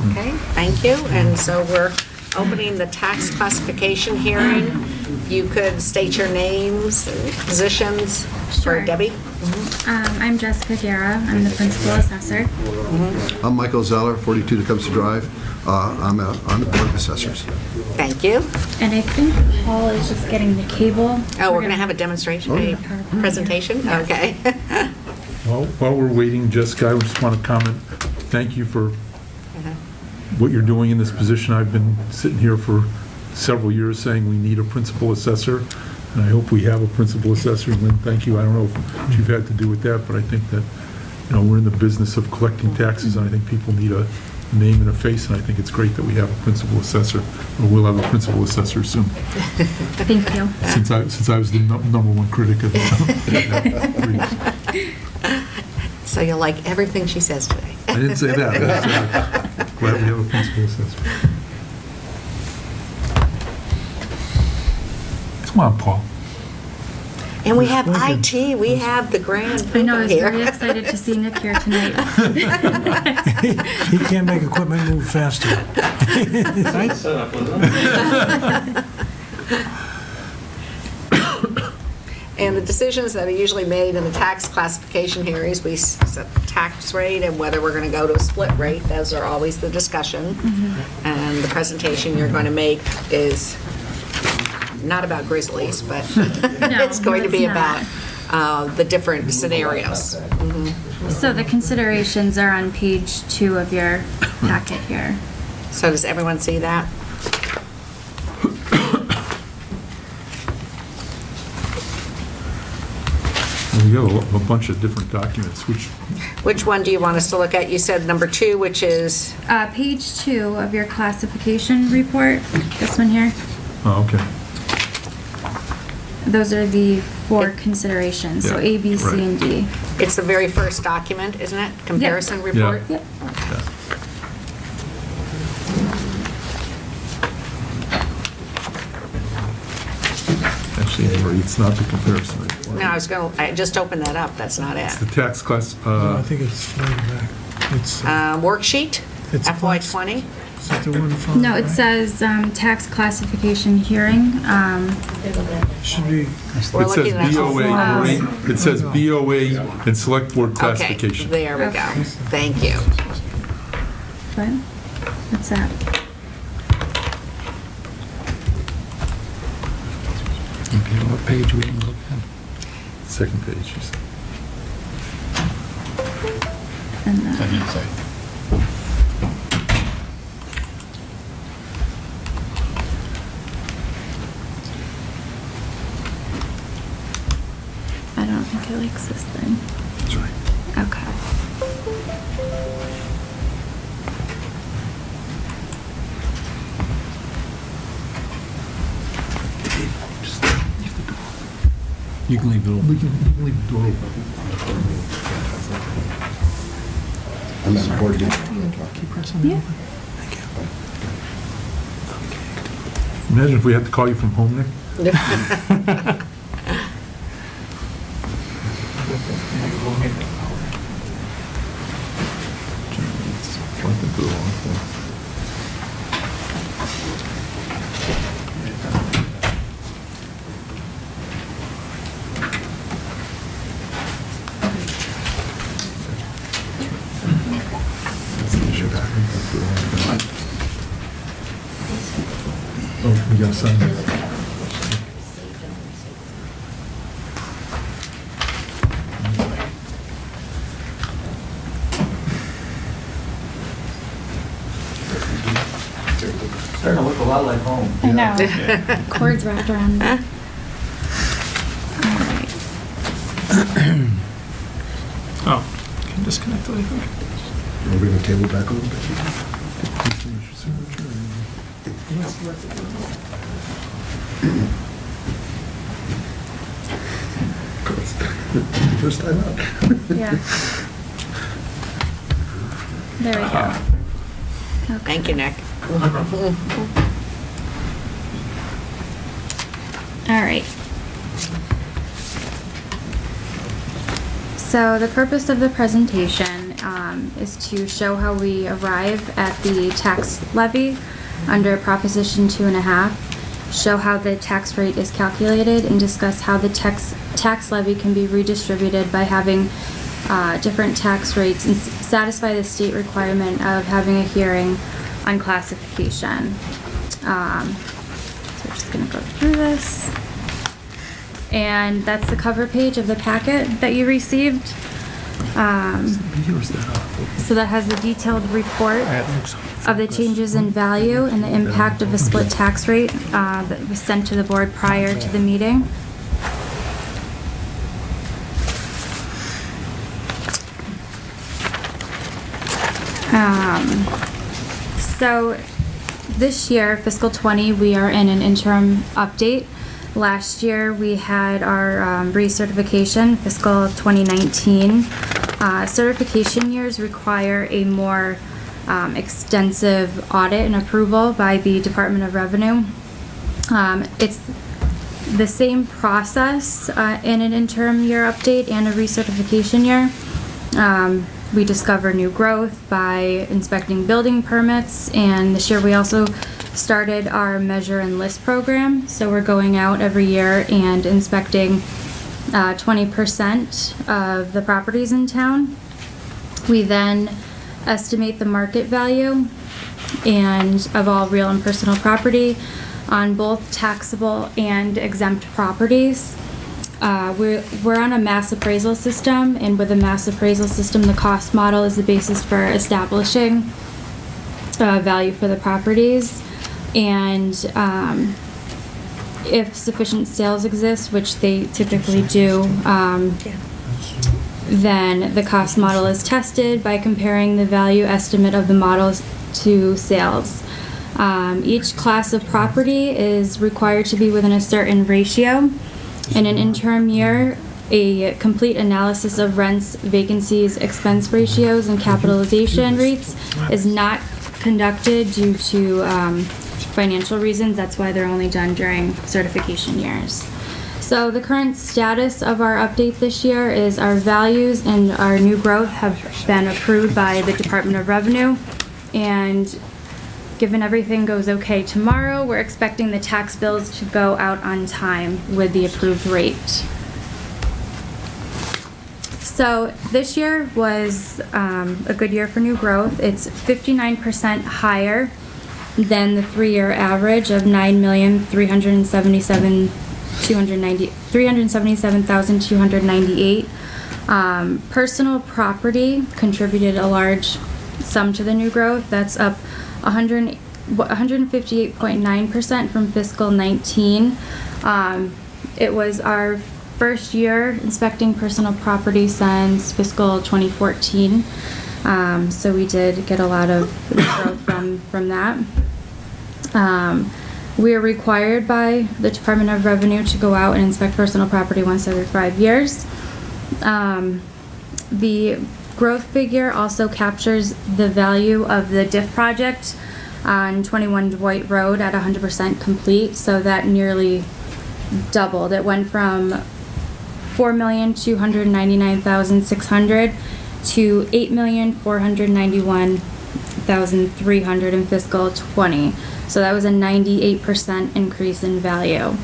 [SPEAKER 1] Okay, thank you. And so we're opening the tax classification hearing. You could state your names and positions for
[SPEAKER 17] Sure.
[SPEAKER 1] Debbie.
[SPEAKER 17] I'm Jessica Guerra. I'm the principal assessor.
[SPEAKER 18] I'm Michael Zeller, 42 Tecumseh Drive. I'm on the Board of Assessors.
[SPEAKER 1] Thank you.
[SPEAKER 17] And I think Paul is just getting the cable.
[SPEAKER 1] Oh, we're going to have a demonstration, a presentation?
[SPEAKER 17] Yes.
[SPEAKER 1] Okay.
[SPEAKER 2] Well, while we're waiting, Jessica, I just want to comment, thank you for what you're doing in this position. I've been sitting here for several years saying we need a principal assessor, and I hope we have a principal assessor. Lynn, thank you. I don't know if you've had to do with that, but I think that, we're in the business of collecting taxes, and I think people need a name and a face, and I think it's great that we have a principal assessor, or we'll have a principal assessor soon.
[SPEAKER 17] Thank you.
[SPEAKER 2] Since I was the number one critic of that.
[SPEAKER 1] So you'll like everything she says today.
[SPEAKER 2] I didn't say that. I said, glad we have a principal assessor. Come on, Paul.
[SPEAKER 1] And we have IT, we have the grand
[SPEAKER 17] I know, I was
[SPEAKER 1] people
[SPEAKER 17] very
[SPEAKER 1] here.
[SPEAKER 17] excited to see Nick here tonight.
[SPEAKER 6] He can't make equipment move faster.
[SPEAKER 1] And the decisions that are usually made in the tax classification hearings, we set the tax rate and whether we're going to go to a split rate, those are always the discussion. And the presentation you're going to make is not about Grizzlies, but it's going to be
[SPEAKER 17] it's not.
[SPEAKER 1] about the different scenarios.
[SPEAKER 17] So the considerations are on page 2 of your packet here.
[SPEAKER 1] So does everyone see that?
[SPEAKER 2] We got a bunch of different documents,
[SPEAKER 1] Which one do you want us to look at? You said number 2, which is,
[SPEAKER 17] Page 2 of your classification report, this one here.
[SPEAKER 2] oh, okay.
[SPEAKER 17] Those are the 4 considerations, so
[SPEAKER 2] Yeah,
[SPEAKER 17] A, B, C,
[SPEAKER 2] right.
[SPEAKER 17] and D.
[SPEAKER 1] it's the very first document, isn't it? Comparison report?
[SPEAKER 17] Yep.
[SPEAKER 2] Actually, Anne Marie, it's not the comparison report.
[SPEAKER 1] No, I just opened that up, that's not it.
[SPEAKER 2] It's the tax class,
[SPEAKER 6] I think it's further back. It's,
[SPEAKER 1] Worksheet,
[SPEAKER 6] It's
[SPEAKER 1] FY '20.
[SPEAKER 6] is that the one from?
[SPEAKER 17] No, it says tax classification hearing.
[SPEAKER 6] Should be,
[SPEAKER 1] We're
[SPEAKER 2] it says
[SPEAKER 1] looking at all
[SPEAKER 2] BOA,
[SPEAKER 1] four.
[SPEAKER 2] right? It says BOA and select board
[SPEAKER 1] Okay,
[SPEAKER 2] classification.
[SPEAKER 1] there we go. Thank you.
[SPEAKER 17] What? What's that?
[SPEAKER 4] Okay, what page we can look at?
[SPEAKER 2] Second page, you said.
[SPEAKER 17] And the- I don't think it likes this thing.
[SPEAKER 2] That's right.
[SPEAKER 17] Okay.
[SPEAKER 4] You can leave it open.
[SPEAKER 2] We can leave the door open.
[SPEAKER 18] I'm at board again.
[SPEAKER 17] Yeah.
[SPEAKER 2] Imagine if we had to call you from home, Nick. Flipping through the wrong thing. Oh, we got to sign this.
[SPEAKER 15] Starting to look a lot like home.
[SPEAKER 17] I know. Cords wrapped around me.
[SPEAKER 16] Oh, can disconnect it, I think.
[SPEAKER 18] We're going to table back a little bit. First time out.
[SPEAKER 17] Yeah. There we go.
[SPEAKER 1] Thank you, Nick.
[SPEAKER 17] All right. So the purpose of the presentation is to show how we arrive at the tax levy under Proposition 2.5, show how the tax rate is calculated, and discuss how the tax levy can be redistributed by having different tax rates and satisfy the state requirement of having a hearing on classification. So we're just going to go through this. And that's the cover page of the packet that you received. So that has a detailed report of the changes in value and the impact of a split tax rate that was sent to the board prior to the meeting. So this year, fiscal '20, we are in an interim update. Last year, we had our recertification, fiscal 2019. Certification years require a more extensive audit and approval by the Department of Revenue. It's the same process in an interim year update and a recertification year. We discover new growth by inspecting building permits, and this year we also started our measure and list program. So we're going out every year and inspecting 20% of the properties in town. We then estimate the market value and of all real and personal property on both taxable and exempt properties. We're on a mass appraisal system, and with a mass appraisal system, the cost model is the basis for establishing value for the properties. And if sufficient sales exist, which they typically do, then the cost model is tested by comparing the value estimate of the models to sales. Each class of property is required to be within a certain ratio. In an interim year, a complete analysis of rents, vacancies, expense ratios, and capitalization rates is not conducted due to financial reasons. That's why they're only done during certification years. So the current status of our update this year is our values and our new growth have been approved by the Department of Revenue, and given everything goes okay tomorrow, we're expecting the tax bills to go out on time with the approved rate. So this year was a good year for new growth. It's 59% higher than the 3-year average of 377,298. Personal property contributed a large sum to the new growth. That's up 158.9% from fiscal 19. It was our first year inspecting personal property since fiscal 2014. So we did get a lot of growth from that. We are required by the Department of Revenue to go out and inspect personal property once every 5 years. The growth figure also captures the value of the DIF project on 21 Dwight Road at 100% complete, so that nearly doubled. It went from $4,299,600 to $8,491,300 in fiscal 20. So that was a 98% increase in value.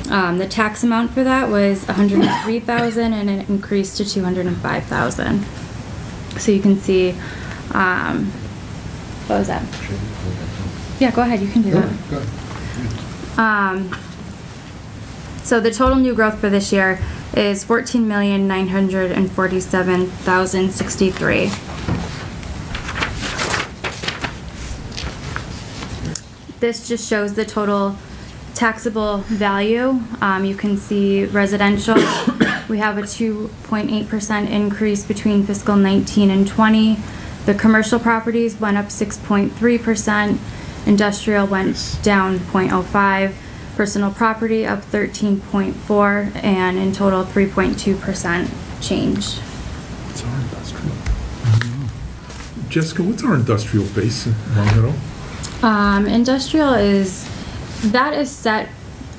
[SPEAKER 17] The tax amount for that was $103,000, and it increased to $205,000. So you can see, what was that? Yeah, go ahead, you can do that. So the total new growth for this year is $14,947,063. This just shows the total taxable value. You can see residential, we have a 2.8% increase between fiscal 19 and 20. The commercial properties went up 6.3%. Industrial went down 0.05. Personal property up 13.4, and in total 3.2% change.
[SPEAKER 2] What's our industrial? Jessica, what's our industrial base in Long Meadow?
[SPEAKER 17] Industrial is set,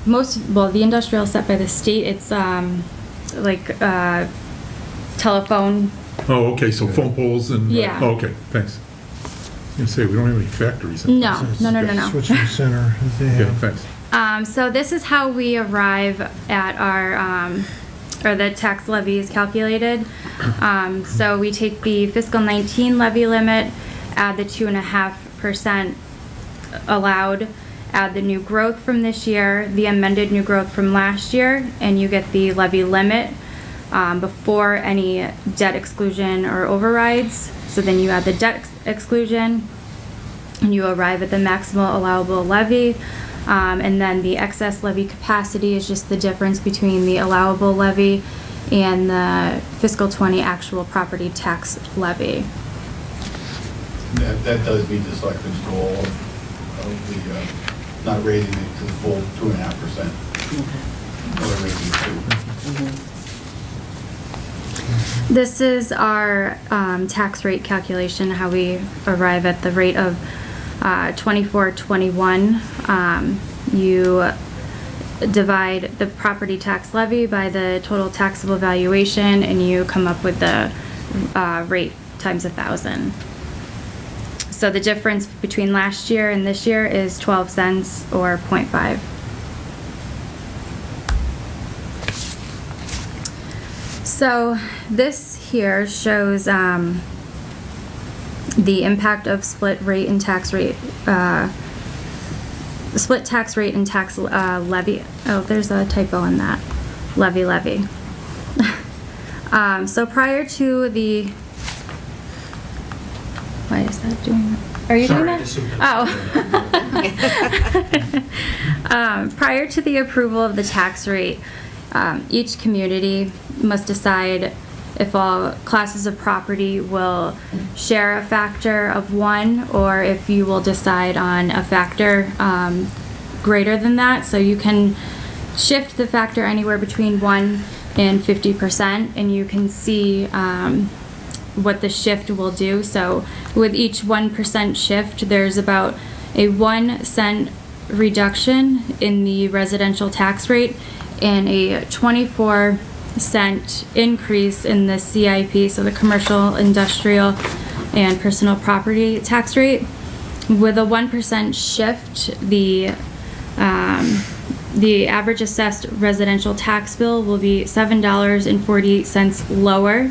[SPEAKER 17] the industrial is set by the state. It's telephone.
[SPEAKER 2] Oh, okay, so phone poles and...
[SPEAKER 17] Yeah.
[SPEAKER 2] Oh, okay, thanks. I was going to say, we don't have any factories.
[SPEAKER 17] No.
[SPEAKER 6] Switching center. They
[SPEAKER 2] Okay,
[SPEAKER 6] have.
[SPEAKER 2] thanks.
[SPEAKER 17] So this is how we arrive at our, or the tax levy is calculated. So we take the fiscal 19 levy limit, add the 2.5% allowed, add the new growth from this year, the amended new growth from last year, and you get the levy limit before any debt exclusion or overrides. So then you add the debt exclusion, and you arrive at the maximum allowable levy. And then the excess levy capacity is just the difference between the allowable levy and the fiscal 20 actual property tax levy.
[SPEAKER 19] That does meet the selectmen's goal of the, not raising it to the full 2.5%. Or raising it to.
[SPEAKER 17] This is our tax rate calculation, how we arrive at the rate of 24.21. divide the property tax levy by the total taxable valuation, and you come up with the rate times 1,000. So the difference between last year and this year is 12 cents or 0.5. So this here shows the impact of split rate and tax rate, split tax rate and tax levy. Oh, there's a typo in that. Levy. So prior to the, why is that doing that? Are you doing that? Oh. Prior to the approval of the tax rate, each community must decide if all classes of property will share a factor of 1, or if you will decide on a factor greater than that. So you can shift the factor anywhere between 1 and 50%, and you can see what the shift will do. So with each 1% shift, there's about a 1 cent reduction in the residential tax rate and a 24-cent increase in the CIP, so the commercial, industrial, and personal property tax rate. With a 1% shift, the average assessed residential tax bill will be $7.48 lower.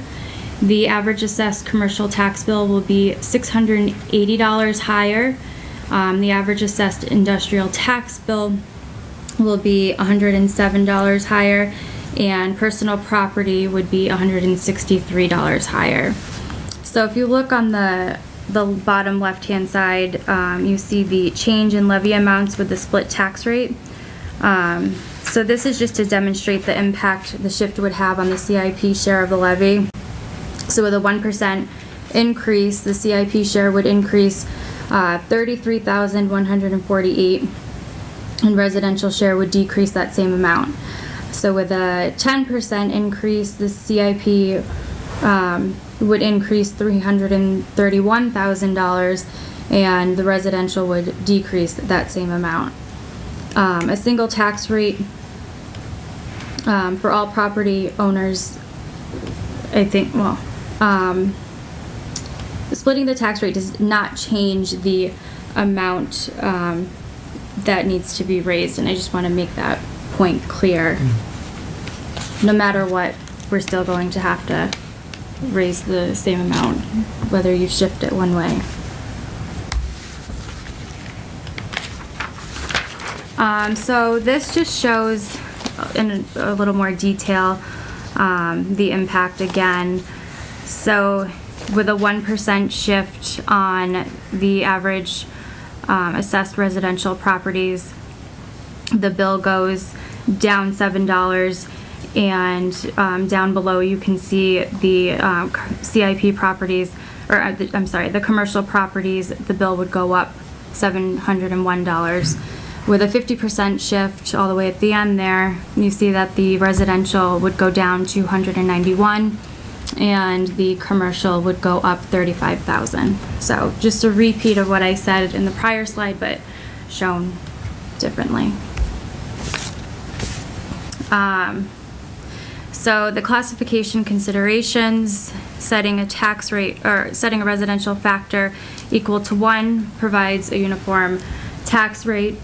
[SPEAKER 17] The average assessed commercial tax bill will be $680 higher. The average assessed industrial tax bill will be $107 higher, and personal property would be $163 higher. So if you look on the bottom left-hand side, you see the change in levy amounts with the split tax rate. So this is just to demonstrate the impact the shift would have on the CIP share of the levy. So with a 1% increase, the CIP share would increase $33,148, and residential share would decrease that same amount. So with a 10% increase, the CIP would increase $331,000, and the residential would decrease that same amount. A single tax rate for all property owners, I think, well, splitting the tax rate does not change the amount that needs to be raised, and I just want to make that point clear. No matter what, we're still going to have to raise the same amount, whether you shift it one way. So this just shows in a little more detail the impact again. So with a 1% shift on the average assessed residential properties, the bill goes down $7, and down below you can see the CIP properties, or I'm sorry, the commercial properties, the bill would go up $701. With a 50% shift all the way at the end there, you see that the residential would go down $291, and the commercial would go up $35,000. So just a repeat of what I said in the prior slide, but shown differently. So the classification considerations, setting a tax rate, or setting a residential factor equal to 1 provides a uniform tax rate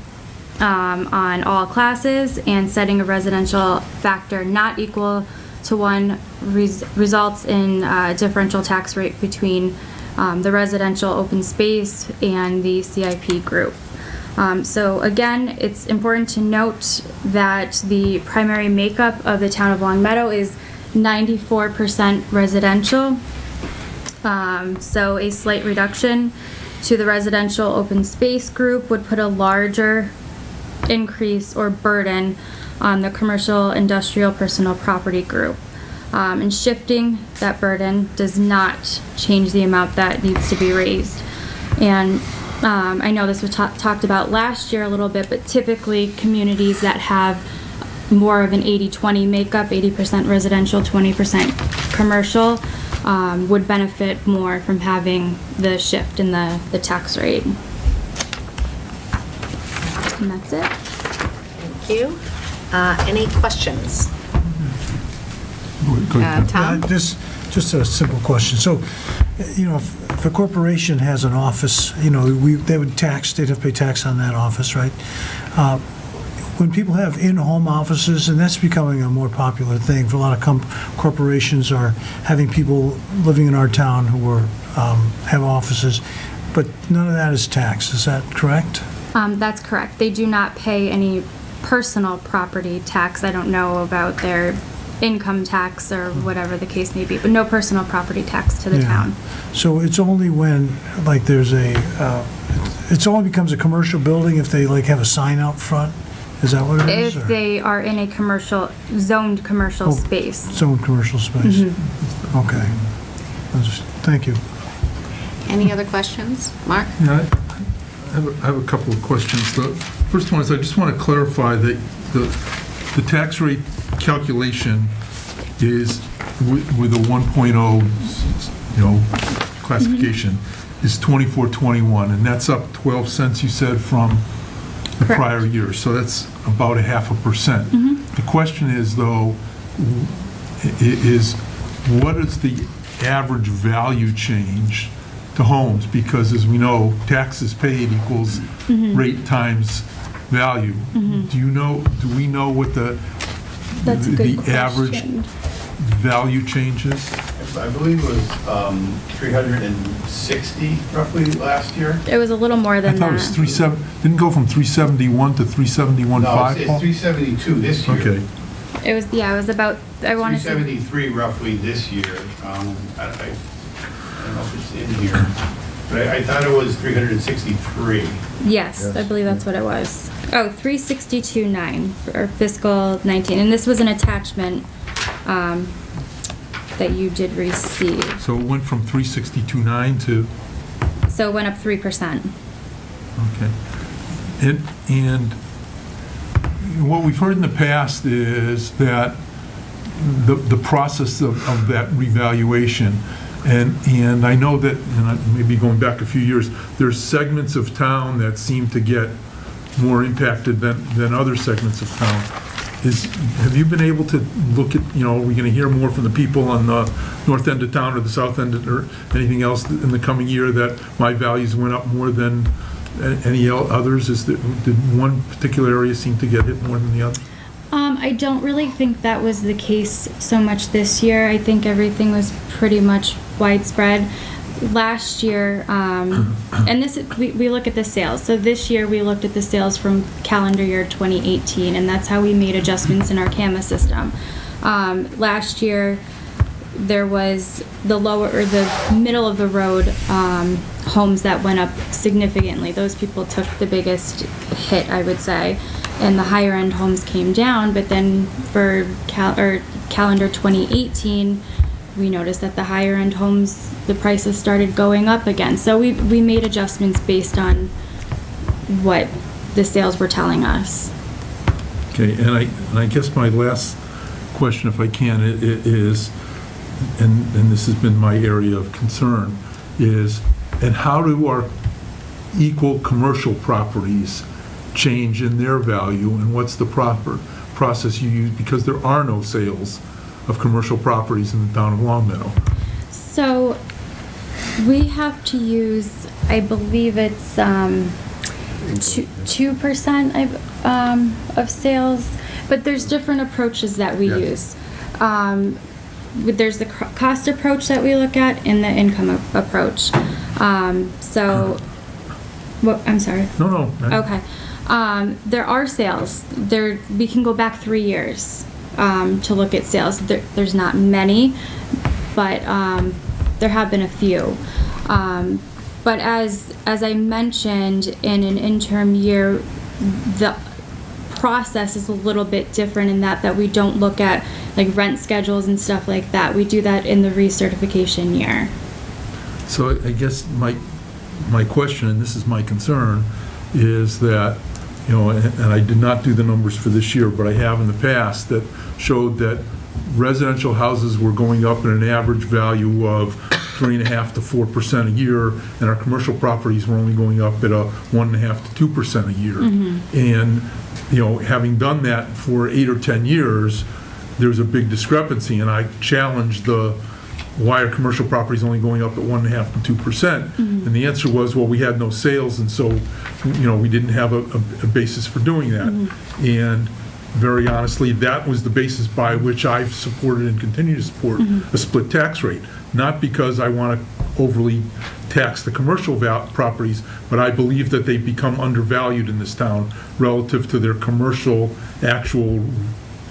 [SPEAKER 17] on all classes, and setting a residential factor not equal to 1 results in a differential tax rate between the residential open space and the CIP group. So again, it's important to note that the primary makeup of the town of Long Meadow is 94% residential. So a slight reduction to the residential open space group would put a larger increase or burden on the commercial, industrial, personal property group. And shifting that burden does not change the amount that needs to be raised. And I know this was talked about last year a little bit, but typically communities that have more of an 80-20 makeup, 80% residential, 20% commercial, would benefit more from having the shift in the tax rate. And that's it.
[SPEAKER 1] Thank you. Any questions?
[SPEAKER 2] Go ahead, Ken.
[SPEAKER 1] Tom?
[SPEAKER 6] Just a simple question. So, if a corporation has an office, they'd have to pay tax on that office, right? When people have in-home offices, and that's becoming a more popular thing for a lot of corporations, are having people living in our town who have offices, but none of that is taxed. Is that correct?
[SPEAKER 17] That's correct. They do not pay any personal property tax. I don't know about their income tax or whatever the case may be, but no personal property tax to the
[SPEAKER 6] Yeah.
[SPEAKER 17] town.
[SPEAKER 6] So it's only when, it only becomes a commercial building if they have a sign out front? Is that what it is?
[SPEAKER 17] If
[SPEAKER 6] or-
[SPEAKER 17] they are in a zoned commercial space.
[SPEAKER 6] Zoned commercial space?
[SPEAKER 17] Mhm.
[SPEAKER 6] Okay. Thank you.
[SPEAKER 1] Any other questions? Mark?
[SPEAKER 2] Yeah, I have a couple of questions. The first one is I just want to clarify that the tax rate calculation is with a 1.0, classification is 2421, and that's up 12 cents, you said, from the
[SPEAKER 17] Correct.
[SPEAKER 2] prior year. So that's about 0.5%. The question is, though, is what is the average value change to homes? Because as we know, taxes paid equals rate times value. Do we know what
[SPEAKER 17] That's a good
[SPEAKER 2] the average
[SPEAKER 17] question.
[SPEAKER 2] value change is?
[SPEAKER 19] I believe it was 360 roughly last year.
[SPEAKER 17] It was a little more
[SPEAKER 2] I
[SPEAKER 17] than
[SPEAKER 2] thought it
[SPEAKER 17] that.
[SPEAKER 2] was didn't go from 371 to 371.5?
[SPEAKER 19] No, it's 372 this year.
[SPEAKER 2] Okay.
[SPEAKER 17] It was about, I want to say,
[SPEAKER 19] 373 roughly this year. I don't know if it's in here, but I thought it was 363.
[SPEAKER 17] yes, I believe that's what it was. Oh, 362.9 for fiscal 19, and this was an attachment that you did receive.
[SPEAKER 2] So it went from 362.9 to,
[SPEAKER 17] So it went up 3%.
[SPEAKER 2] okay. And what we've heard in the past is that the process of that revaluation, and I know that, and maybe going back a few years, there's segments of town that seem to get more impacted than other segments of town. Have you been able to look at, are we going to hear more from the people on the north end of town or the south end or anything else in the coming year that my values went up more than any others? Did one particular area seem to get hit more than the other?
[SPEAKER 17] I don't really think that was the case so much this year. I think everything was pretty much widespread. Last year, and we look at the sales. So this year we looked at the sales from calendar year 2018, and that's how we made adjustments in our CAMA system. Last year, there was the middle of the road homes that went up significantly. Those people took the biggest hit, I would say, and the higher end homes came down. But then for calendar 2018, we noticed that the higher end homes, the prices started going up again. So we made adjustments based on what the sales were telling us.
[SPEAKER 2] Okay, and I guess my last question, if I can, is, and this has been my area of concern, is, and how do our equal commercial properties change in their value, and what's the proper process you use? Because there are no sales of commercial properties in the town of Longmeadow.
[SPEAKER 17] So we have to use, I believe it's 2% of sales, but there's different approaches that we use. There's the cost approach that we look at and the income approach. I'm sorry.
[SPEAKER 2] No.
[SPEAKER 17] Okay. There are sales. We can go back 3 years to look at sales. There's not many, but there have been a few. But as I mentioned, in an interim year, the process is a little bit different in that we don't look at like rent schedules and stuff like that. We do that in the recertification year.
[SPEAKER 2] So I guess my question, and this is my concern, is that, and I did not do the numbers for this year, but I have in the past, that showed that residential houses were going up at an average value of 3.5% to 4% a year, and our commercial properties were only going up at a 1.5% to 2% a year.
[SPEAKER 17] Mm-hmm.
[SPEAKER 2] And having done that for 8 or 10 years, there's a big discrepancy, and I challenged why are commercial properties only going up at 1.5% and 2%? And the answer was, well, we had no sales, and so, we didn't have a basis for doing that. And very honestly, that was the basis by which I've supported and continue to support a split tax rate. Not because I want to overly tax the commercial properties, but I believe that they become undervalued in this town relative to their commercial, actual,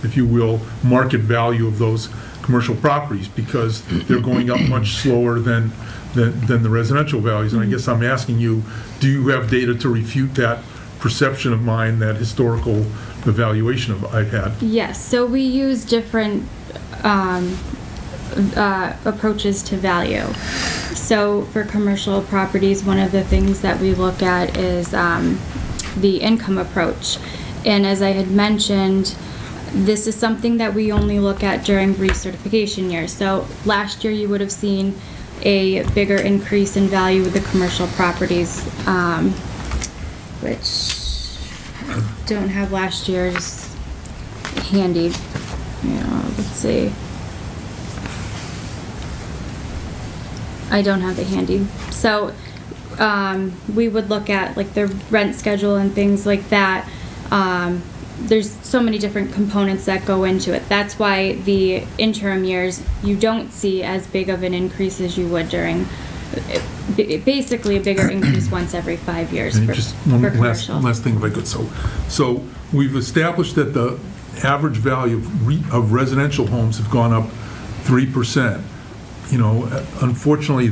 [SPEAKER 2] if you will, market value of those commercial properties, because they're going up much slower than the residential values. And I guess I'm asking you, do you have data to refute that perception of mine, that historical evaluation I've had?
[SPEAKER 17] Yes, so we use different approaches to value. So for commercial properties, one of the things that we look at is the income approach. And as I had mentioned, this is something that we only look at during recertification years. So last year you would have seen a bigger increase in value with the commercial properties, which I don't have last year's handy. Let's see. I don't have it handy. So we would look at like the rent schedule and things like that. There's so many different components that go into it. That's why the interim years, you don't see as big of an increase as you would during, basically a bigger increase once every 5 years
[SPEAKER 2] And
[SPEAKER 17] for,
[SPEAKER 2] just
[SPEAKER 17] for
[SPEAKER 2] one
[SPEAKER 17] commercial.
[SPEAKER 2] last thing if I could. So we've established that the average value of residential homes have gone up 3%. Unfortunately,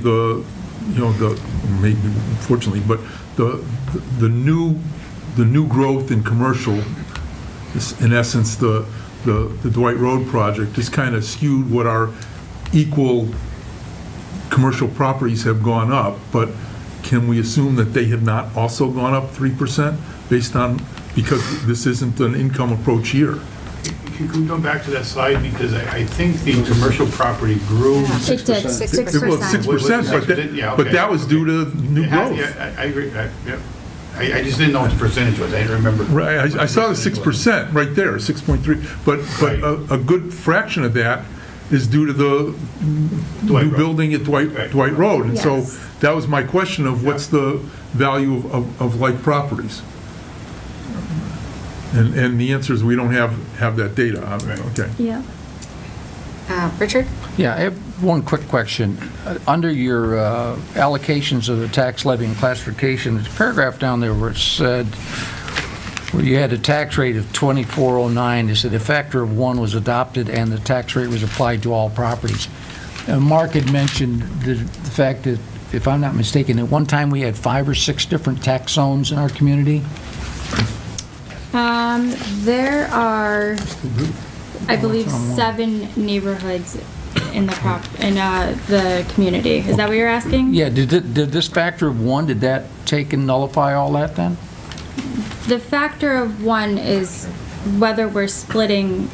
[SPEAKER 2] maybe unfortunately, but the new growth in commercial, in essence, the Dwight Road project, has kind of skewed what our equal commercial properties have gone up. But can we assume that they have not also gone up 3% because this isn't an income approach year?
[SPEAKER 19] If you can go back to that slide, because I think the commercial property grew.
[SPEAKER 17] It did, 6%.
[SPEAKER 2] Well, 6%, but that was due to new growth.
[SPEAKER 19] Yeah, I agree. I just didn't know what the percentage was. I didn't remember.
[SPEAKER 2] Right, I saw the 6% right there, 6.3, but a good fraction of that is due to the new building at Dwight Road. And so
[SPEAKER 17] Yes.
[SPEAKER 2] that was my question of what's the value of like properties? And the answer is we don't have that data. Okay.
[SPEAKER 17] Yeah.
[SPEAKER 1] Richard?
[SPEAKER 4] Yeah, I have one quick question. Under your allocations of the tax levy and classification, there's a paragraph down there where it said, where you had a tax rate of 2409, it said a factor of 1 was adopted and the tax rate was applied to all properties. And Mark had mentioned the fact that, if I'm not mistaken, at one time we had 5 or 6 different tax zones in our community.
[SPEAKER 17] There are, I believe, 7 neighborhoods in the community. Is that what you're asking?
[SPEAKER 4] Yeah, did this factor of 1, did that take and nullify all that then?
[SPEAKER 17] The factor of 1 is whether we're splitting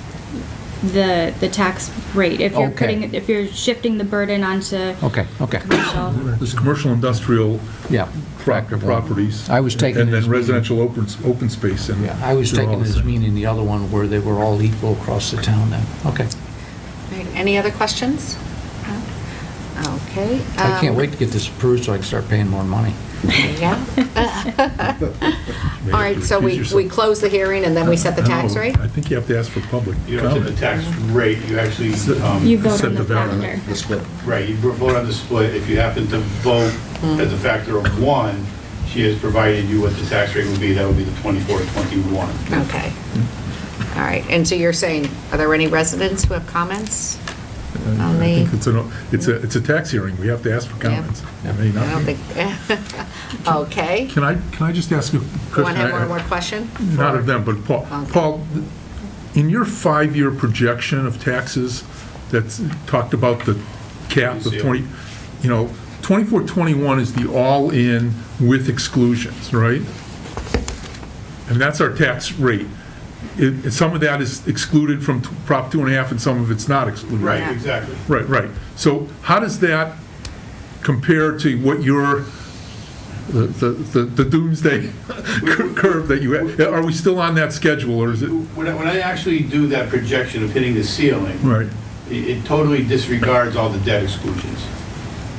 [SPEAKER 17] the tax rate. If you're
[SPEAKER 4] Okay.
[SPEAKER 17] if you're shifting the burden onto
[SPEAKER 4] Okay.
[SPEAKER 17] commercial.
[SPEAKER 2] There's commercial industrial properties.
[SPEAKER 4] I was taking
[SPEAKER 2] And
[SPEAKER 4] it
[SPEAKER 2] then
[SPEAKER 4] as
[SPEAKER 2] residential open space. And
[SPEAKER 4] Yeah, I was
[SPEAKER 2] they're all
[SPEAKER 4] taking
[SPEAKER 2] the
[SPEAKER 4] it as
[SPEAKER 2] same.
[SPEAKER 4] meaning the other one where they were all equal across the town then. Okay.
[SPEAKER 1] Right, any other questions? No? Okay.
[SPEAKER 4] I can't wait to get this approved so I can start paying more money.
[SPEAKER 1] Yeah. All right, so we close the hearing and then we set the tax rate?
[SPEAKER 2] I think you have to ask for public
[SPEAKER 19] You don't set the tax rate, you actually.
[SPEAKER 17] You vote
[SPEAKER 2] set
[SPEAKER 17] on
[SPEAKER 2] the
[SPEAKER 17] the
[SPEAKER 2] value.
[SPEAKER 17] factor.
[SPEAKER 10] The split.
[SPEAKER 19] Right, you vote on the split. If you happen to vote as a factor of 1, she has provided you what the tax rate would be. That would be the 2421.
[SPEAKER 1] Okay. All right, and so you're saying, are there any residents who have comments on
[SPEAKER 2] I
[SPEAKER 1] the?
[SPEAKER 2] think it's a tax hearing. We have to ask for comments. It may
[SPEAKER 1] I
[SPEAKER 2] not
[SPEAKER 1] don't
[SPEAKER 2] be.
[SPEAKER 1] think, okay.
[SPEAKER 2] Can I just ask a
[SPEAKER 1] You
[SPEAKER 2] question?
[SPEAKER 1] want to have one more question?
[SPEAKER 2] Not of them, but Paul.
[SPEAKER 1] Okay.
[SPEAKER 2] Paul, in your 5-year projection of taxes that's talked about the cap of 20, 2421 is the all-in with exclusions, right? And that's our tax rate. Some of that is excluded from Prop 2.5 and some of it's not excluded.
[SPEAKER 19] Right, exactly.
[SPEAKER 2] Right. So how does that compare to what your the doomsday curve that you had. Are we still on that schedule, or is it?
[SPEAKER 19] When I actually do that projection of hitting the ceiling,
[SPEAKER 2] Right.
[SPEAKER 19] it totally disregards all the debt exclusions.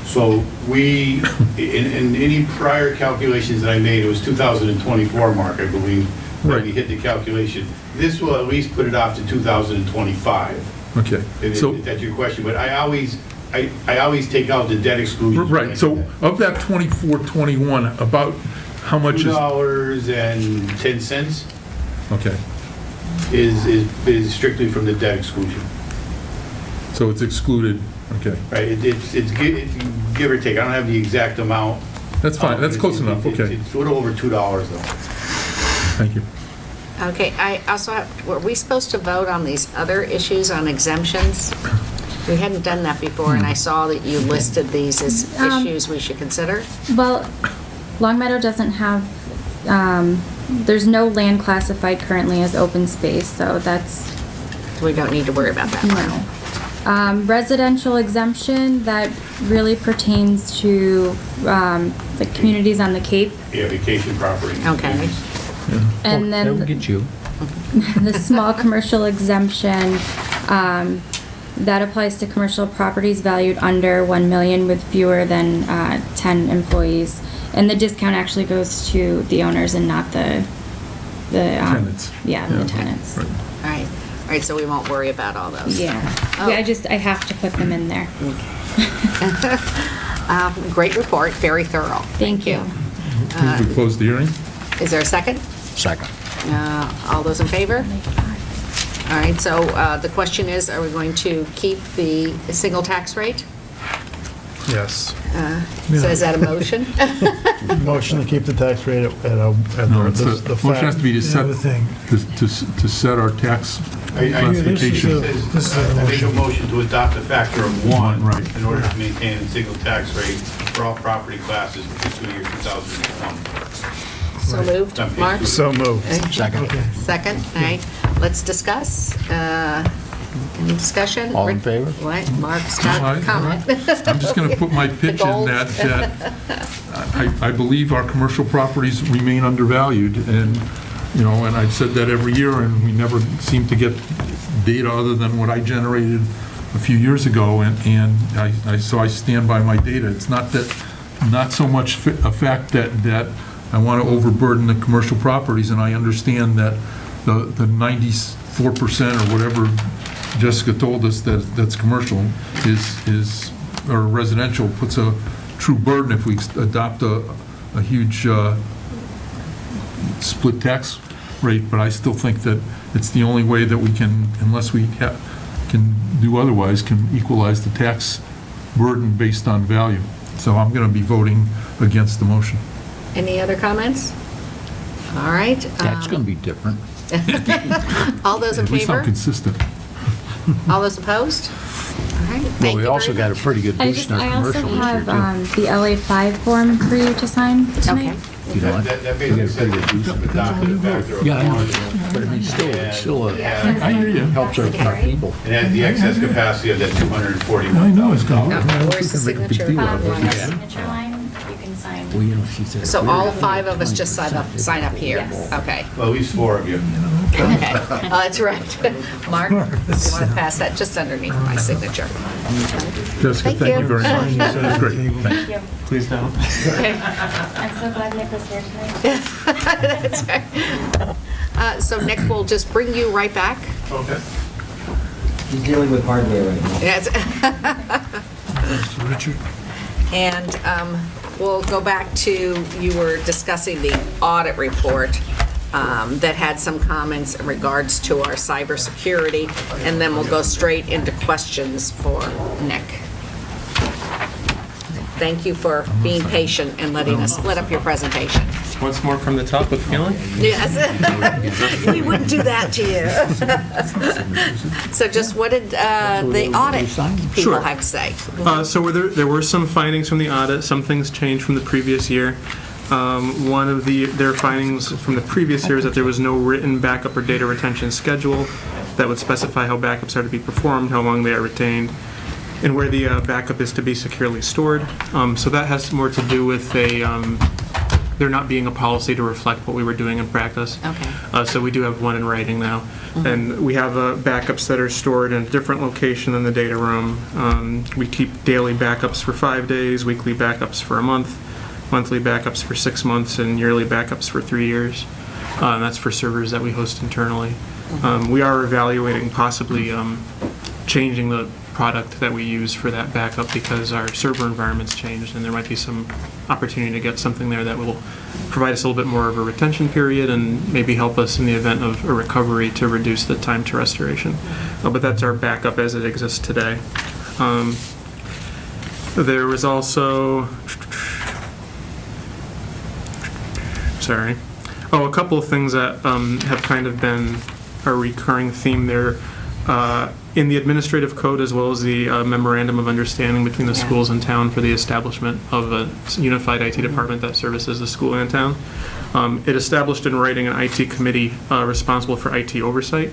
[SPEAKER 19] So we, in any prior calculations that I made, it was 2024, Mark, I believe, when we hit the calculation. This will at least put it off to 2025.
[SPEAKER 2] Okay.
[SPEAKER 19] If that's your question, but I always take out the debt exclusions.
[SPEAKER 2] Right, so of that 24-21, about how much is?
[SPEAKER 19] $2.10
[SPEAKER 2] Okay,
[SPEAKER 19] is strictly from the debt exclusion.
[SPEAKER 2] so it's excluded, okay.
[SPEAKER 19] Right, it's give or take, I don't have the exact amount.
[SPEAKER 2] That's fine, that's close enough, okay.
[SPEAKER 19] It's a little over $2 though.
[SPEAKER 2] Thank you.
[SPEAKER 1] Okay, I also have, were we supposed to vote on these other issues on exemptions? We hadn't done that before, and I saw that you listed these as issues we should consider.
[SPEAKER 17] Well, Long Meadow doesn't have, there's no land classified currently as open space, so that's.
[SPEAKER 1] We don't need to worry about that.
[SPEAKER 17] No. Residential exemption, that really pertains to, the communities on the Cape.
[SPEAKER 19] Yeah, vacation property.
[SPEAKER 1] Okay.
[SPEAKER 17] And then.
[SPEAKER 4] That would get you.
[SPEAKER 17] The small commercial exemption, that applies to commercial properties valued under 1 million with fewer than 10 employees. And the discount actually goes to the owners and not the
[SPEAKER 2] Tenants.
[SPEAKER 17] Yeah, the tenants.
[SPEAKER 1] All right, so we won't worry about all those.
[SPEAKER 17] Yeah.
[SPEAKER 1] Oh.
[SPEAKER 17] Yeah, I have to put them in there.
[SPEAKER 1] Great report, very thorough.
[SPEAKER 17] Thank you.
[SPEAKER 2] Move to close the hearing?
[SPEAKER 1] Is there a second?
[SPEAKER 4] Second.
[SPEAKER 1] All those in favor? All right, so the question is, are we going to keep the single tax rate?
[SPEAKER 5] Yes.
[SPEAKER 1] So is that a motion?
[SPEAKER 5] Motion to keep the tax rate at
[SPEAKER 2] No, it's
[SPEAKER 5] the
[SPEAKER 2] the motion has to be to set,
[SPEAKER 6] The thing.
[SPEAKER 2] to set our tax
[SPEAKER 19] I
[SPEAKER 2] classification.
[SPEAKER 19] make a motion to adopt a factor of 1
[SPEAKER 2] Right.
[SPEAKER 19] in order to maintain a single tax rate for all property classes for fiscal year 2020.
[SPEAKER 1] So moved, Mark?
[SPEAKER 5] So moved.
[SPEAKER 4] Second.
[SPEAKER 1] Second, all right, let's discuss. Any discussion?
[SPEAKER 4] All in
[SPEAKER 1] Rick-
[SPEAKER 4] favor?
[SPEAKER 1] What, Mark's got a comment.
[SPEAKER 2] I'm just going to put my pitch in
[SPEAKER 1] gold.
[SPEAKER 2] that I believe our commercial properties remain undervalued, and, you know, and I've said that every year, and we never seem to get data other than what I generated a few years ago, and so I stand by my data. It's not so much a fact that I want to overburden the commercial properties, and I understand that the 94% or whatever Jessica told us that's commercial or residential puts a true burden if we adopt a huge split tax rate, but I still think that it's the only way that we can, unless we can do otherwise, can equalize the tax burden based on value. So I'm going to be voting against the motion.
[SPEAKER 1] Any other comments? All right.
[SPEAKER 4] That's going to be different.
[SPEAKER 1] All those in
[SPEAKER 2] At least I'm
[SPEAKER 1] favor?
[SPEAKER 2] consistent.
[SPEAKER 1] All those opposed? All right, thank
[SPEAKER 4] Well,
[SPEAKER 1] you
[SPEAKER 4] we also
[SPEAKER 1] very
[SPEAKER 4] got a pretty good boost in our
[SPEAKER 17] I also
[SPEAKER 4] commercial this year,
[SPEAKER 17] have
[SPEAKER 4] too.
[SPEAKER 17] the LA5 form for you to sign tonight.
[SPEAKER 4] You know what?
[SPEAKER 19] That basically says that you should adopt a factor of 1.
[SPEAKER 4] Yeah, I know. But I mean, it's still
[SPEAKER 2] I hear you.
[SPEAKER 4] helps our people.
[SPEAKER 19] It has the excess capacity of that
[SPEAKER 2] I know it's
[SPEAKER 19] $241,000.
[SPEAKER 2] going.
[SPEAKER 1] Where's the signature?
[SPEAKER 17] Signature line, you can sign.
[SPEAKER 4] Well, you know, she said.
[SPEAKER 1] So all 5 of us just sign up here?
[SPEAKER 17] Yes.
[SPEAKER 1] Okay.
[SPEAKER 19] Well, at least 4 of you.
[SPEAKER 1] Okay, that's right. Mark, you want to pass that just underneath my signature?
[SPEAKER 2] Jessica, thank you very much. That's great. Thanks.
[SPEAKER 17] you.
[SPEAKER 16] Please don't.
[SPEAKER 1] Okay.
[SPEAKER 17] I'm so glad Nick was here tonight.
[SPEAKER 1] That's right. So Nick will just bring you right back.
[SPEAKER 19] Okay.
[SPEAKER 20] He's dealing with hardware right now.
[SPEAKER 1] Yes.
[SPEAKER 6] Richard?
[SPEAKER 1] And we'll go back to, you were discussing the audit report that had some comments in regards to our cybersecurity, and then we'll go straight into questions for Nick. Thank you for being patient and letting us split up your presentation.
[SPEAKER 16] Once more from the top with feeling.
[SPEAKER 1] Yes. We wouldn't do that to you. So just what did the audit people
[SPEAKER 16] Sure.
[SPEAKER 1] have to say?
[SPEAKER 16] So there were some findings from the audit. Some things changed from the previous year. One of their findings from the previous year is that there was no written backup or data retention schedule that would specify how backups are to be performed, how long they are retained, and where the backup is to be securely stored. So that has more to do with a there not being a policy to reflect what we were doing in practice.
[SPEAKER 1] Okay.
[SPEAKER 16] So we do have one in writing now. And we have backups that are stored in a different location than the data room. We keep daily backups for 5 days, weekly backups for a month, monthly backups for 6 months, and yearly backups for 3 years. And that's for servers that we host internally. We are evaluating possibly changing the product that we use for that backup because our server environment's changed, and there might be some opportunity to get something there that will provide us a little bit more of a retention period and maybe help us in the event of a recovery to reduce the time to restoration. But that's our backup as it exists today. There was also, a couple of things that have kind of been a recurring theme there. In the administrative code, as well as the memorandum of understanding between the schools and town for the establishment of a unified IT department that services the school and town. It established in writing an IT committee responsible for IT oversight.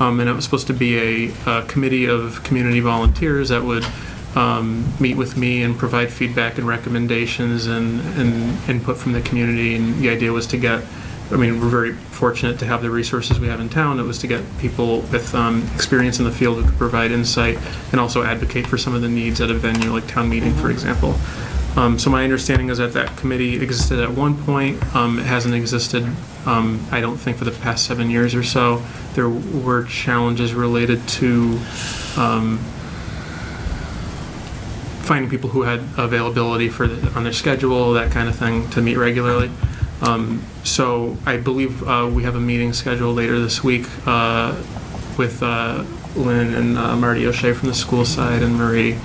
[SPEAKER 16] And it was supposed to be a committee of community volunteers that would meet with me and provide feedback and recommendations and input from the community. And the idea was to get, we're very fortunate to have the resources we have in town. It was to get people with experience in the field who could provide insight and also advocate for some of the needs at a venue like town meeting, for example. So my understanding is that committee existed at one point. It hasn't existed, I don't think, for the past 7 years or so. There were challenges related to finding people who had availability on their schedule, that kind of thing, to meet regularly. So I believe we have a meeting scheduled later this week with Lynn and Marty O'Shea from the school side and Marie,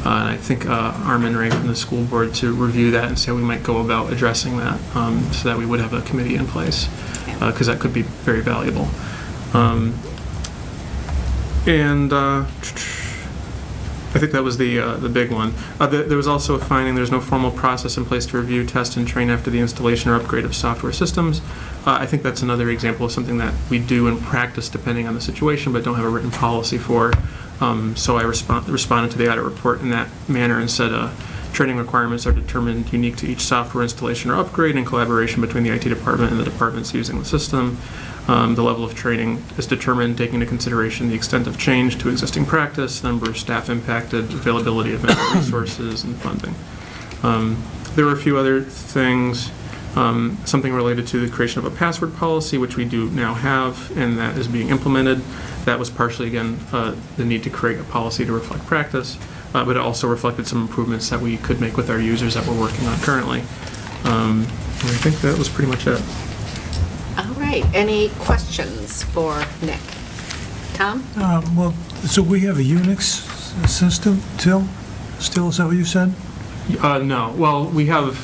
[SPEAKER 16] and I think Armin Ray from the school board to review that and see how we might go about addressing that so that we would have a committee in place because that could be very valuable. I think that was the big one. There was also a finding there's no formal process in place to review, test, and train after the installation or upgrade of software systems. I think that's another example of something that we do in practice depending on the situation, but don't have a written policy for. So I responded to the audit report in that manner and said training requirements are determined unique to each software installation or upgrade in collaboration between the IT department and the departments using the system. The level of training is determined taking into consideration the extent of change to existing practice, number of staff impacted, availability of vendor resources, and funding. There were a few other things, something related to the creation of a password policy, which we do now have, and that is being implemented. That was partially, again, the need to create a policy to reflect practice, but it also reflected some improvements that we could make with our users that we're working on currently. And I think that was pretty much it.
[SPEAKER 1] All right. Any questions for Nick? Tom?
[SPEAKER 6] Well, so we have a Unix system still, is that what you said?
[SPEAKER 16] No. Well, we have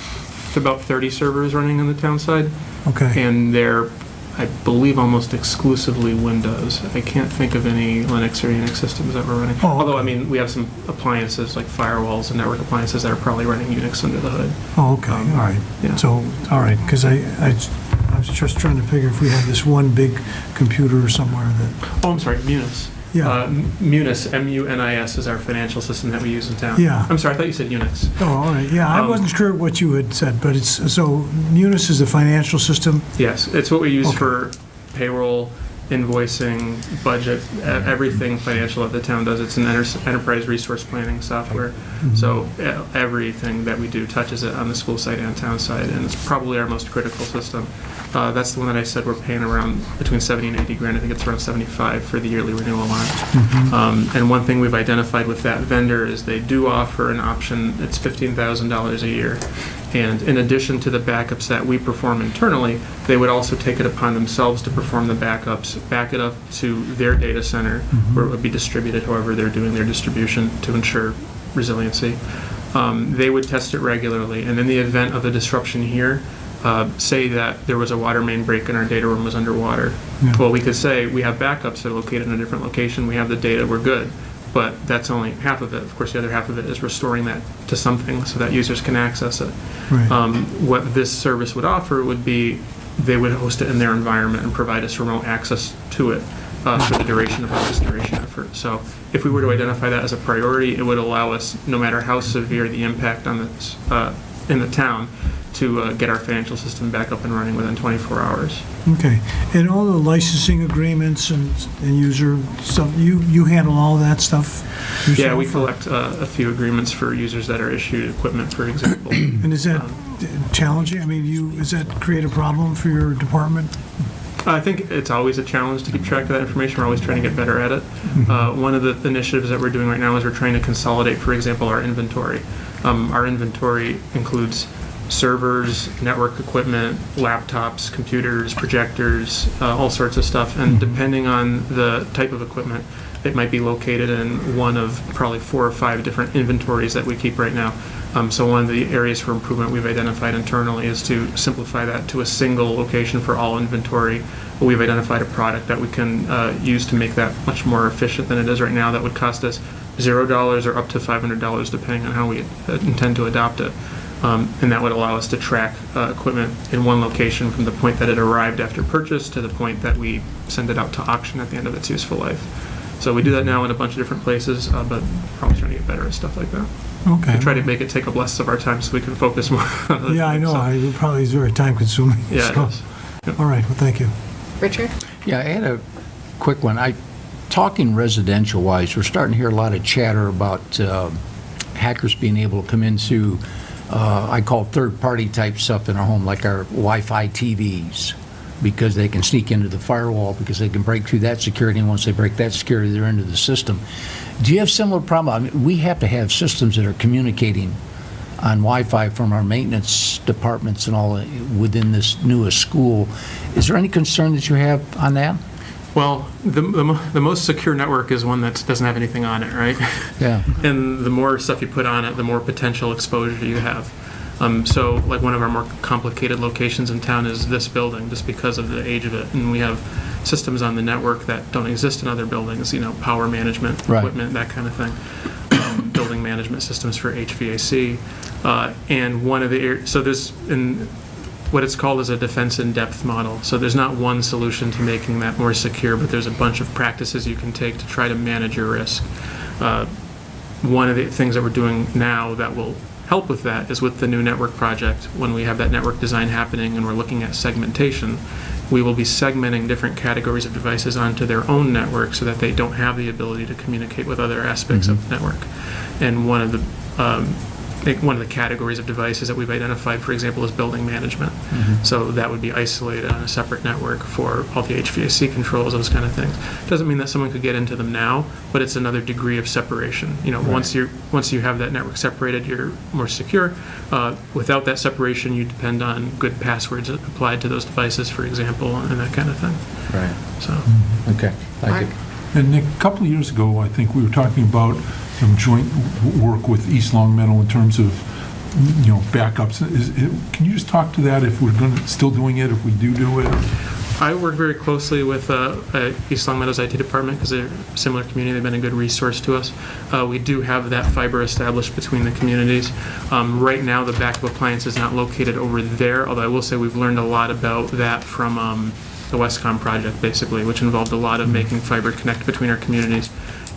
[SPEAKER 16] about 30 servers running on the town side.
[SPEAKER 6] Okay.
[SPEAKER 16] And they're, I believe, almost exclusively Windows. I can't think of any Linux or Unix systems that we're running.
[SPEAKER 6] Oh, okay.
[SPEAKER 16] Although, we have some appliances like firewalls and network appliances that are probably running Unix under the hood.
[SPEAKER 6] Oh, okay, all right.
[SPEAKER 16] Yeah.
[SPEAKER 6] So, all right, because I was just trying to figure if we had this one big computer somewhere that...
[SPEAKER 16] Oh, I'm sorry, Munis.
[SPEAKER 6] Yeah.
[SPEAKER 16] Munis, M-U-N-I-S, is our financial system that we use in town.
[SPEAKER 6] Yeah.
[SPEAKER 16] I'm sorry, I thought you said Unix.
[SPEAKER 6] Oh, all right, yeah, I wasn't sure what you had said, but it's, so Munis is a financial system?
[SPEAKER 16] Yes, it's what we use for payroll, invoicing, budget, everything financial that the town does. It's an enterprise resource planning software. So everything that we do touches it on the school site and town side, and it's probably our most critical system. That's the one that I said we're paying around between 70 and 80 grand. I think it's around 75 for the yearly renewal on it. And one thing we've identified with that vendor is they do offer an option. It's $15,000 a year. And in addition to the backups that we perform internally, they would also take it upon themselves to perform the backups, back it up to their data center, where it would be distributed however they're doing their distribution to ensure resiliency. They would test it regularly, and in the event of a disruption here, say that there was a water main break and our data room was underwater. Well, we could say we have backups that are located in a different location, we have the data, we're good. But that's only half of it. Of course, the other half of it is restoring that to something so that users can access it.
[SPEAKER 6] Right.
[SPEAKER 16] What this service would offer would be they would host it in their environment and provide us remote access to it for the duration of our restoration effort. So if we were to identify that as a priority, it would allow us, no matter how severe the impact on this, in the town, to get our financial system back up and running within 24 hours.
[SPEAKER 6] Okay. And all the licensing agreements and user stuff, you handle all that stuff yourself?
[SPEAKER 16] Yeah, we collect a few agreements for users that are issued equipment, for example.
[SPEAKER 6] And is that challenging? I mean, does that create a problem for your department?
[SPEAKER 16] I think it's always a challenge to keep track of that information. We're always trying to get better at it. One of the initiatives that we're doing right now is we're trying to consolidate, for example, our inventory. Our inventory includes servers, network equipment, laptops, computers, projectors, all sorts of stuff. And depending on the type of equipment, it might be located in one of probably 4 or 5 different inventories that we keep right now. So one of the areas for improvement we've identified internally is to simplify that to a single location for all inventory. We've identified a product that we can use to make that much more efficient than it is right now. That would cost us $0 or up to $500 depending on how we intend to adopt it. And that would allow us to track equipment in one location from the point that it arrived after purchase to the point that we send it out to auction at the end of its useful life. So we do that now in a bunch of different places, but probably trying to get better at stuff like that.
[SPEAKER 6] Okay.
[SPEAKER 16] We try to make it take up less of our time so we can focus more on other
[SPEAKER 6] Yeah, I
[SPEAKER 16] things,
[SPEAKER 6] know.
[SPEAKER 16] so.
[SPEAKER 6] It probably is very time consuming.
[SPEAKER 16] Yeah,
[SPEAKER 6] so.
[SPEAKER 16] it is. Yep.
[SPEAKER 6] All right. Well, thank you.
[SPEAKER 1] Richard?
[SPEAKER 4] Yeah, I had a quick one. Talking residential-wise, we're starting to hear a lot of chatter about hackers being able to come into, I call third-party type stuff in our home, like our Wi-Fi TVs, because they can sneak into the firewall, because they can break through that security, and once they break that security, they're into the system. Do you have similar problem? I mean, we have to have systems that are communicating on Wi-Fi from our maintenance departments and all within this newest school. Is there any concern that you have on that?
[SPEAKER 16] Well, the most secure network is one that doesn't have anything on it, right?
[SPEAKER 4] Yeah.
[SPEAKER 16] And the more stuff you put on it, the more potential exposure you have. So, like one of our more complicated locations in town is this building, just because of the age of it. And we have systems on the network that don't exist in other buildings, power management, equipment, that kind of thing. Building management systems for HVAC. And one of the, so there's, in what it's called is a defense in depth model. So there's not one solution to making that more secure, but there's a bunch of practices you can take to try to manage your risk. One of the things that we're doing now that will help with that is with the new network project. When we have that network design happening and we're looking at segmentation, we will be segmenting different categories of devices onto their own network so that they don't have the ability to communicate with other aspects of the network. And one of the categories of devices that we've identified, for example, is building management. So that would be isolated on a separate network for all the HVAC controls, those kind of things. Doesn't mean that someone could get into them now, but it's another degree of separation. Once you have that network separated, you're more secure. Without that separation, you depend on good passwords applied to those devices, for example, and that kind of thing.
[SPEAKER 4] Right.
[SPEAKER 16] So.
[SPEAKER 4] Okay. Thank you.
[SPEAKER 2] And Nick, a couple of years ago, I think we were talking about some joint work with East Long Meadow in terms of, backups. Can you just talk to that, if we're still doing it, if we do it?
[SPEAKER 16] I work very closely with East Long Meadow's IT department because they're a similar community. They've been a good resource to us. We do have that fiber established between the communities. Right now, the backup appliance is not located over there, although I will say we've learned a lot about that from the Westcom project, basically, which involved a lot of making fiber connect between our communities.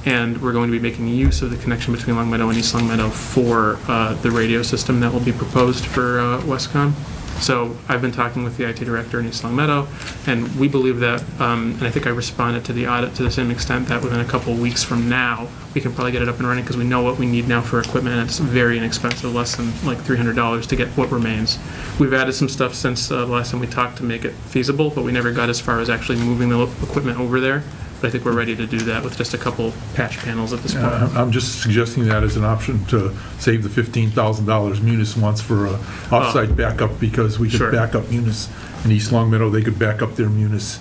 [SPEAKER 16] And we're going to be making use of the connection between Long Meadow and East Long Meadow for the radio system that will be proposed for Westcom. So I've been talking with the IT director in East Long Meadow, and we believe that, and I think I responded to the audit to the same extent, that within a couple of weeks from now, we can probably get it up and running because we know what we need now for equipment, and it's very inexpensive, less than like $300 to get what remains. We've added some stuff since the last time we talked to make it feasible, but we never got as far as actually moving the equipment over there. But I think we're ready to do that with just a couple patch panels at this point.
[SPEAKER 2] I'm just suggesting that as an option to save the $15,000 Munis wants for a offsite backup, because we could back up Munis in East Long Meadow. They could back up their Munis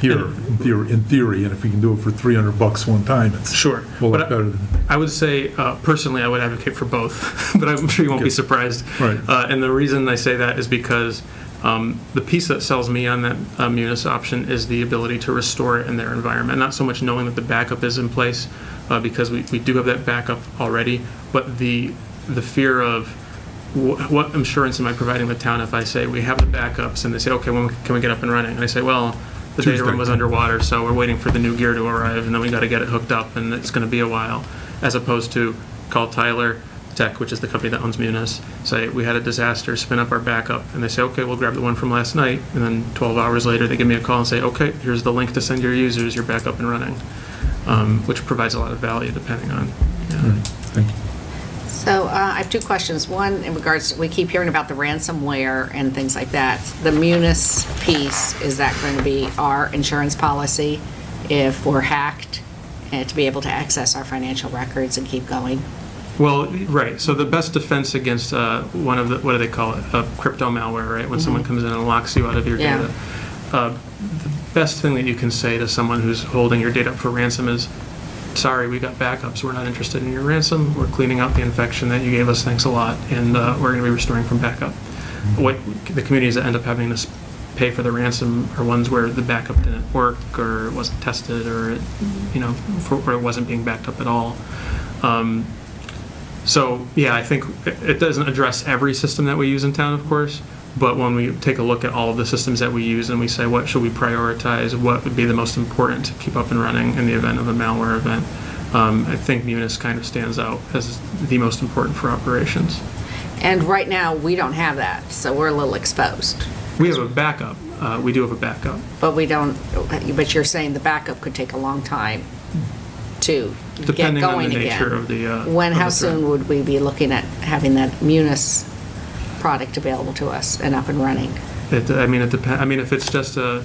[SPEAKER 2] here, in theory, and if we can do it for $300 one time, it's a whole lot better than.
[SPEAKER 16] I would say, personally, I would advocate for both, but I'm sure you won't be surprised.
[SPEAKER 2] Right.
[SPEAKER 16] And the reason I say that is because the piece that sells me on that Munis option is the ability to restore it in their environment. Not so much knowing that the backup is in place, because we do have that backup already, but the fear of what insurance am I providing the town if I say we have the backups and they say, okay, when can we get up and running? And I say, well, the data room was underwater, so we're waiting for the new gear to arrive, and then we got to get it hooked up, and it's going to be a while. As opposed to call Tyler, Tech, which is the company that owns Munis, say, we had a disaster, spin up our backup, and they say, okay, we'll grab the one from last night, and then 12 hours later, they give me a call and say, okay, here's the link to send your users, you're back up and running, which provides a lot of value depending on.
[SPEAKER 2] Thank you.
[SPEAKER 1] So I have two questions. One, in regards, we keep hearing about the ransomware and things like that. The Munis piece, is that going to be our insurance policy if we're hacked, and to be able to access our financial records and keep going?
[SPEAKER 16] Well, right. So the best defense against one of the, what do they call it, crypto malware, right? When someone comes in and locks you out of your data. The best thing that you can say to someone who's holding your data up for ransom is, sorry, we got backups. We're not interested in your ransom. We're cleaning out the infection that you gave us. Thanks a lot. And we're going to be restoring from backup. What the communities that end up having to pay for the ransom are ones where the backup didn't work or it wasn't tested or it, or it wasn't being backed up at all. So yeah, I think it doesn't address every system that we use in town, of course. But when we take a look at all of the systems that we use and we say, what should we prioritize? What would be the most important to keep up and running in the event of a malware event? I think Munis kind of stands out as the most important for operations.
[SPEAKER 1] And right now, we don't have that, so we're a little exposed.
[SPEAKER 16] We have a backup. We do have a backup.
[SPEAKER 1] But we don't, but you're saying the backup could take a long time to get
[SPEAKER 16] Depending on
[SPEAKER 1] going
[SPEAKER 16] the
[SPEAKER 1] again.
[SPEAKER 16] nature of the
[SPEAKER 1] How
[SPEAKER 16] threat.
[SPEAKER 1] soon would we be looking at having that Munis product available to us and up and running?
[SPEAKER 16] It depends. I mean, if it's just it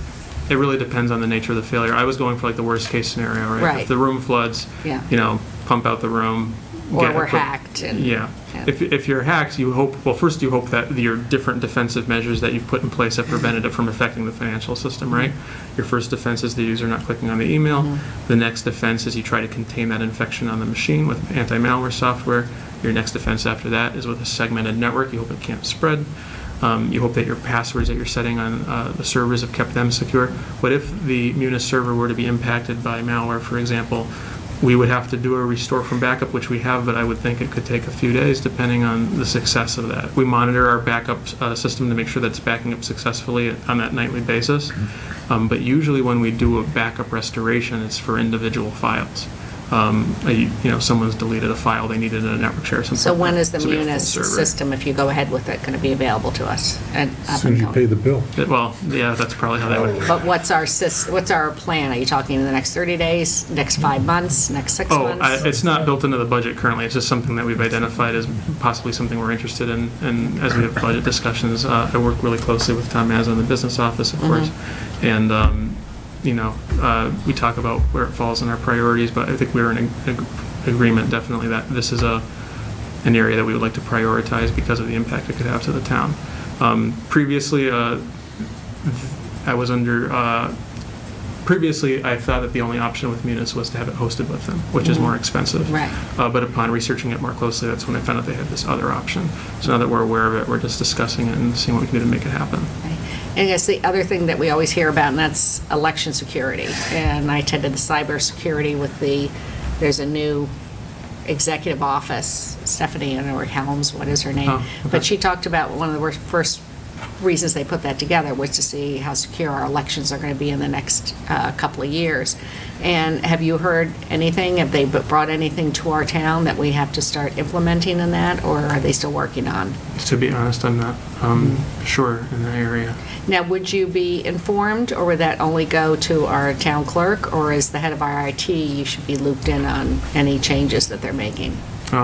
[SPEAKER 16] really depends on the nature of the failure. I was going for like the worst case scenario, right?
[SPEAKER 1] Right.
[SPEAKER 16] If the room floods,
[SPEAKER 1] Yeah.
[SPEAKER 16] Pump out the room.
[SPEAKER 1] Or we're hacked.
[SPEAKER 16] Yeah. If you're hacked, you hope that your different defensive measures that you've put in place have prevented it from affecting the financial system, right? Your first defense is the user not clicking on the email. The next defense is you try to contain that infection on the machine with anti-malware software. Your next defense after that is with a segmented network. You hope it can't spread. You hope that your passwords that you're setting on the servers have kept them secure. But if the Munis server were to be impacted by malware, for example, we would have to do a restore from backup, which we have, but I would think it could take a few days depending on the success of that. We monitor our backup system to make sure that it's backing up successfully on that nightly basis. But usually when we do a backup restoration, it's for individual files. Someone's deleted a file, they needed a network share or something.
[SPEAKER 1] So when is the
[SPEAKER 16] So we have a full
[SPEAKER 1] Munis
[SPEAKER 16] server.
[SPEAKER 1] system, if you go ahead with it, going to be available to us? And up
[SPEAKER 2] As soon as
[SPEAKER 1] and
[SPEAKER 2] you
[SPEAKER 1] going?
[SPEAKER 2] pay the bill.
[SPEAKER 16] Well, yeah, that's probably how that would.
[SPEAKER 1] But what's our plan? Are you talking in the next 30 days, next 5 months, next 6 months?
[SPEAKER 16] It's not built into the budget currently. It's just something that we've identified as possibly something we're interested in. And as we have budget discussions, I work really closely with Tom Mazza in the business office, of course. And, we talk about where it falls in our priorities, but I think we're in agreement definitely that this is an area that we would like to prioritize because of the impact it could have to the town. Previously, I thought that the only option with Munis was to have it hosted with them, which is more expensive.
[SPEAKER 1] Right.
[SPEAKER 16] But upon researching it more closely, that's when I found out they had this other option. So now that we're aware of it, we're just discussing it and seeing what we can do to make it happen.
[SPEAKER 1] And I guess the other thing that we always hear about, and that's election security. And I attended the cybersecurity with there's a new executive office, Stephanie Helms, what is her name?
[SPEAKER 16] Oh, okay.
[SPEAKER 1] But she talked about one of the first reasons they put that together was to see how secure our elections are going to be in the next couple of years. And have you heard anything? Have they brought anything to our town that we have to start implementing in that, or are they still working on?
[SPEAKER 16] To be honest, I'm not sure in that area.
[SPEAKER 1] Now, would you be informed, or would that only go to our town clerk, or as the head of our IT, you should be looped in on any changes that they're making?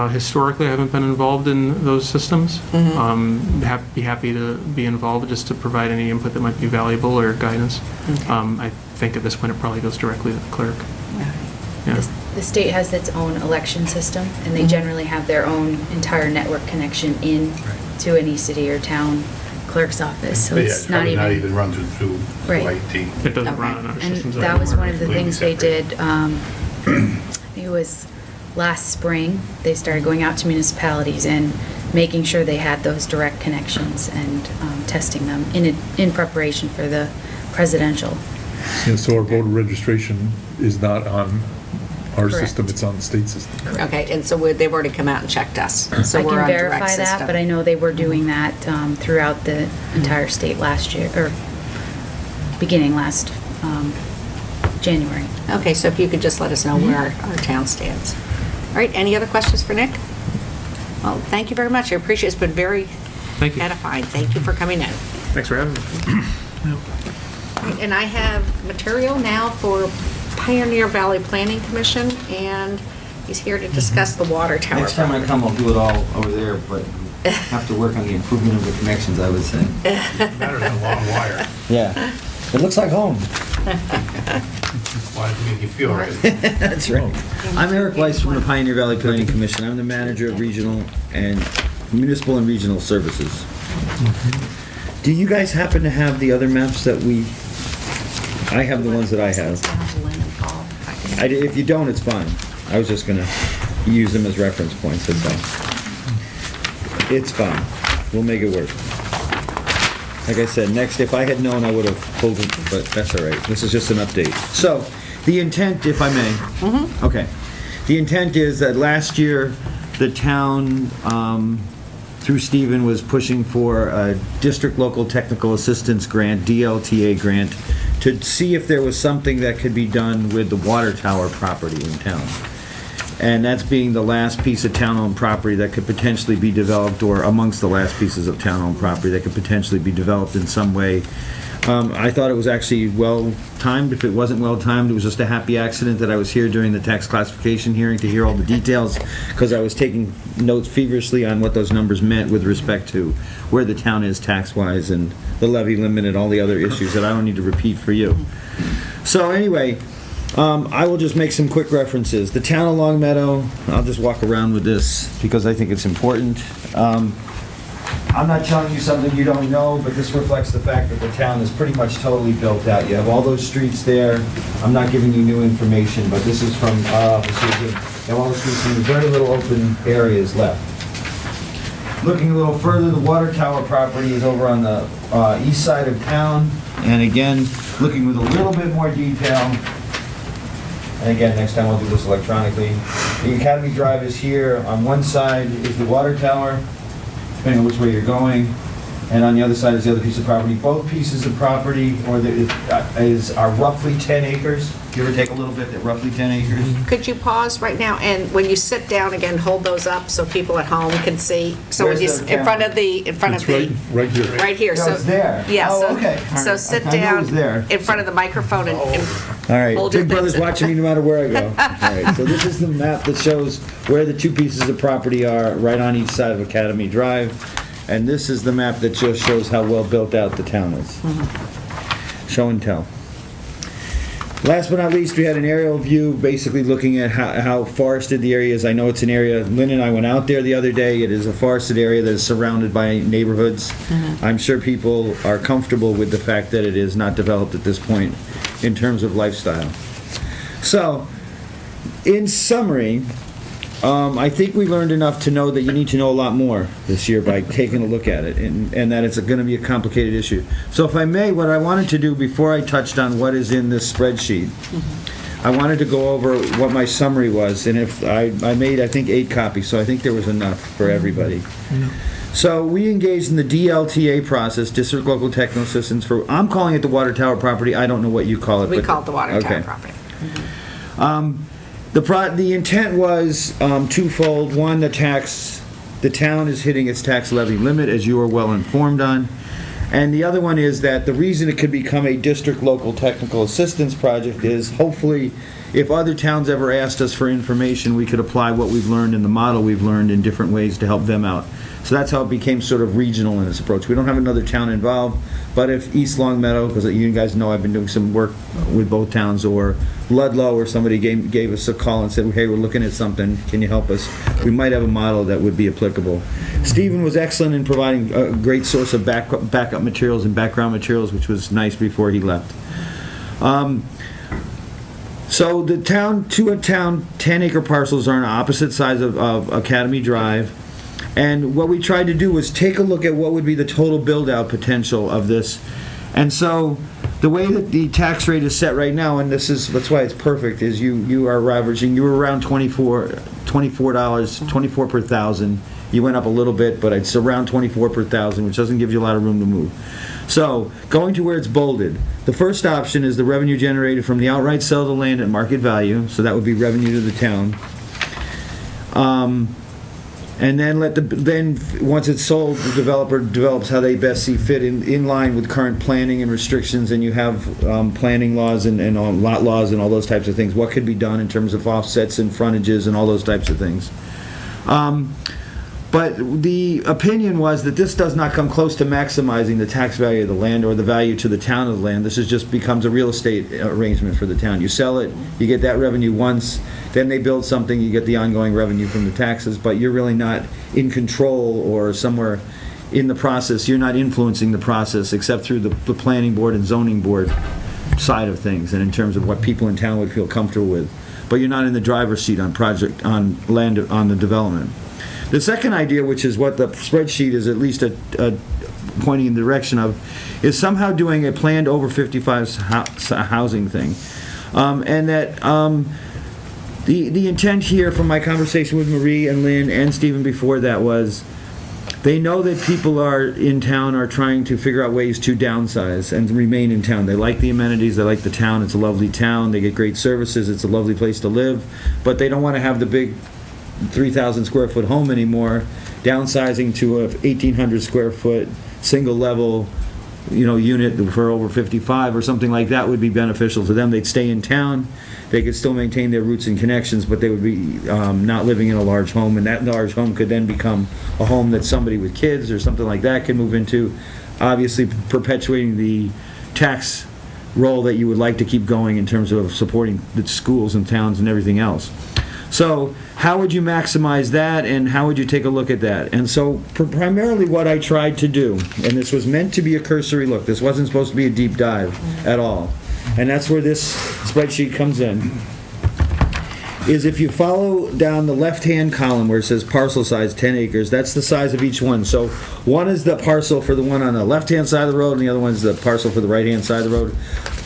[SPEAKER 16] Historically, I haven't been involved in those systems. Be happy to be involved just to provide any input that might be valuable or guidance. I think at this point it probably goes directly to the clerk. Yeah.
[SPEAKER 3] The state has its own election system, and they generally have their own entire network connection in to any city or town clerk's office, so it's not even
[SPEAKER 19] run through
[SPEAKER 3] Right.
[SPEAKER 19] IT.
[SPEAKER 16] It doesn't run on our
[SPEAKER 3] And
[SPEAKER 16] systems
[SPEAKER 3] that was
[SPEAKER 16] anymore.
[SPEAKER 3] one of the things they did, I think it was last spring, they started going out to municipalities and making sure they had those direct connections and testing them in preparation for the presidential.
[SPEAKER 2] And so our voter registration is not on our
[SPEAKER 3] Correct.
[SPEAKER 2] system, it's on the state system.
[SPEAKER 1] Okay, and so they've already come out and checked us, so
[SPEAKER 3] I
[SPEAKER 1] we're
[SPEAKER 3] can
[SPEAKER 1] on direct
[SPEAKER 3] verify that,
[SPEAKER 1] system.
[SPEAKER 3] but I know they were doing that throughout the entire state last year, or beginning last January.
[SPEAKER 1] Okay, so if you could just let us know where our town stands. All right, any other questions for Nick? Well, thank you very much. I appreciate it. It's been very
[SPEAKER 16] Thank you.
[SPEAKER 1] edifying. Thank you for coming in.
[SPEAKER 16] Thanks for having me.
[SPEAKER 1] And I have material now for Pioneer Valley Planning Commission, and he's here to discuss the water tower.
[SPEAKER 20] Next time I come, I'll do it all over there, but have to work on the improvement of the connections, I would say.
[SPEAKER 19] Better than a long wire.
[SPEAKER 20] Yeah. It looks like home.
[SPEAKER 19] Why does it make you feel right?
[SPEAKER 20] That's right. I'm Eric Weiss from the Pioneer Valley Planning Commission. I'm the manager of regional and municipal and regional services. Do you guys happen to have the other maps that I have the ones that I have. If you don't, it's fine. I was just gonna use them as reference points, that's all. It's fine. We'll make it work. Like I said, next, if I had known, I would have pulled it, but that's all right. This is just an update. So, the intent, if I may. Okay. The intent is that last year, the town, through Stephen, was pushing for a District Local Technical Assistance Grant, DLTA grant, to see if there was something that could be done with the water tower property in town. And that's being the last piece of town-owned property that could potentially be developed, or amongst the last pieces of town-owned property that could potentially be developed in some way. I thought it was actually well-timed. If it wasn't well-timed, it was just a happy accident that I was here during the tax classification hearing to hear all the details, because I was taking notes feverishly on what those numbers meant with respect to where the town is tax-wise and the levy limit and all the other issues that I don't need to repeat for you. So anyway, I will just make some quick references. The town of Long Meadow, I'll just walk around with this because I think it's important. I'm not telling you something you don't know, but this reflects the fact that the town is pretty much totally built out. You have all those streets there. I'm not giving you new information, but this is from, you have all the streets and very little open areas left. Looking a little further, the water tower property is over on the east side of town. And again, looking with a little bit more detail. And again, next time I'll do this electronically. The Academy Drive is here. On one side is the water tower, depending on which way you're going. And on the other side is the other piece of property. Both pieces of property are roughly 10 acres. Give or take a little bit, they're roughly 10 acres.
[SPEAKER 1] Could you pause right now, and when you sit down again, hold those up so people at home can see? So when you,
[SPEAKER 20] Where's the
[SPEAKER 1] in front of the,
[SPEAKER 2] Right here.
[SPEAKER 1] right here.
[SPEAKER 20] No,
[SPEAKER 1] So
[SPEAKER 20] it's there.
[SPEAKER 1] Yeah,
[SPEAKER 20] Oh,
[SPEAKER 1] so,
[SPEAKER 20] okay. All
[SPEAKER 1] so
[SPEAKER 20] right.
[SPEAKER 1] sit
[SPEAKER 20] I knew it
[SPEAKER 1] down
[SPEAKER 20] was there.
[SPEAKER 1] in front of the microphone and
[SPEAKER 20] All right,
[SPEAKER 1] Hold your
[SPEAKER 20] Big Brother's
[SPEAKER 1] things.
[SPEAKER 20] watching me no matter where I go. All right, so this is the map that shows where the two pieces of property are, right on each side of Academy Drive. And this is the map that just shows how well built out the town is. Show and tell. Last but not least, we had an aerial view basically looking at how forested the area is. I know it's an area, Lynn and I went out there the other day. It is a forested area that is surrounded by neighborhoods. I'm sure people are comfortable with the fact that it is not developed at this point in terms of lifestyle. So, in summary, I think we learned enough to know that you need to know a lot more this year by taking a look at it, and that it's going to be a complicated issue. So if I may, what I wanted to do before I touched on what is in this spreadsheet, I wanted to go over what my summary was, and if I made, I think, 8 copies, so I think there was enough for everybody. So we engaged in the DLTA process, District Local Technical Assistance, for, I'm calling it the water tower property, I don't know what you call it.
[SPEAKER 1] we
[SPEAKER 20] but-
[SPEAKER 1] call it the water tower
[SPEAKER 20] okay.
[SPEAKER 1] property.
[SPEAKER 20] The intent was twofold. One, the town is hitting its tax levy limit, as you are well informed on. And the other one is that the reason it could become a district local technical assistance project is hopefully if other towns ever asked us for information, we could apply what we've learned in the model we've learned in different ways to help them out. So that's how it became sort of regional in its approach. We don't have another town involved, but if East Long Meadow, because you guys know I've been doing some work with both towns, or Ludlow, or somebody gave us a call and said, hey, we're looking at something, can you help us? We might have a model that would be applicable. Stephen was excellent in providing a great source of backup materials and background materials, which was nice before he left. So the town, 10-acre parcels are on opposite sides of Academy Drive. And what we tried to do was take a look at what would be the total build-out potential of this. And so the way that the tax rate is set right now, and that's why it's perfect, is you are averaging, you were around $24 per thousand. You went up a little bit, but it's around 24 per thousand, which doesn't give you a lot of room to move. So, going to where it's bolded, the first option is the revenue generated from the outright sale of the land at market value, so that would be revenue to the town. And then once it's sold, the developer develops how they best see fit in line with current planning and restrictions, and you have planning laws and lot laws and all those types of things. What could be done in terms of offsets and frontages and all those types of things. But the opinion was that this does not come close to maximizing the tax value of the land or the value to the town of the land. This just becomes a real estate arrangement for the town. You sell it, you get that revenue once, then they build something, you get the ongoing revenue from the taxes, but you're really not in control or somewhere in the process. You're not influencing the process except through the planning board and zoning board side of things and in terms of what people in town would feel comfortable with. But you're not in the driver's seat on land, on the development. The second idea, which is what the spreadsheet is at least pointing in the direction of, is somehow doing a planned over 55 housing thing. And that the intent here from my conversation with Marie and Lynn and Stephen before that was they know that people in town are trying to figure out ways to downsize and remain in town. They like the amenities, they like the town, it's a lovely town, they get great services, it's a lovely place to live, but they don't want to have the big 3,000 square foot home anymore. Downsizing to a 1,800 square foot single level, unit for over 55 or something like that would be beneficial to them. They'd stay in town. They could still maintain their roots and connections, but they would be not living in a large home, and that large home could then become a home that somebody with kids or something like that could move into, obviously perpetuating the tax role that you would like to keep going in terms of supporting the schools and towns and everything else. So how would you maximize that, and how would you take a look at that? And so primarily what I tried to do, and this was meant to be a cursory look, this wasn't supposed to be a deep dive at all, and that's where this spreadsheet comes in, is if you follow down the left-hand column where it says parcel size 10 acres, that's the size of each one. So one is the parcel for the one on the left-hand side of the road, and the other one is the parcel for the right-hand side of the road.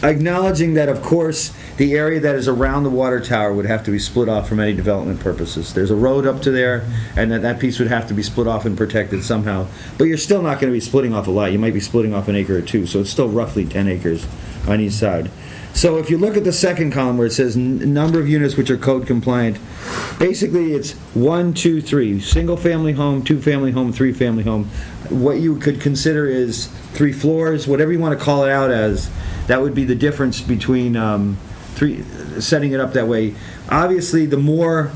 [SPEAKER 20] Acknowledging that, of course, the area that is around the water tower would have to be split off from any development purposes. There's a road up to there, and that piece would have to be split off and protected somehow. But you're still not going to be splitting off a lot. You might be splitting off an acre or two, so it's still roughly 10 acres on each side. So if you look at the second column where it says number of units which are code compliant, basically it's 1, 2, 3, single family home, 2 family home, 3 family home. What you could consider is 3 floors, whatever you want to call it out as, that would be the difference between setting it up that way. Obviously, the more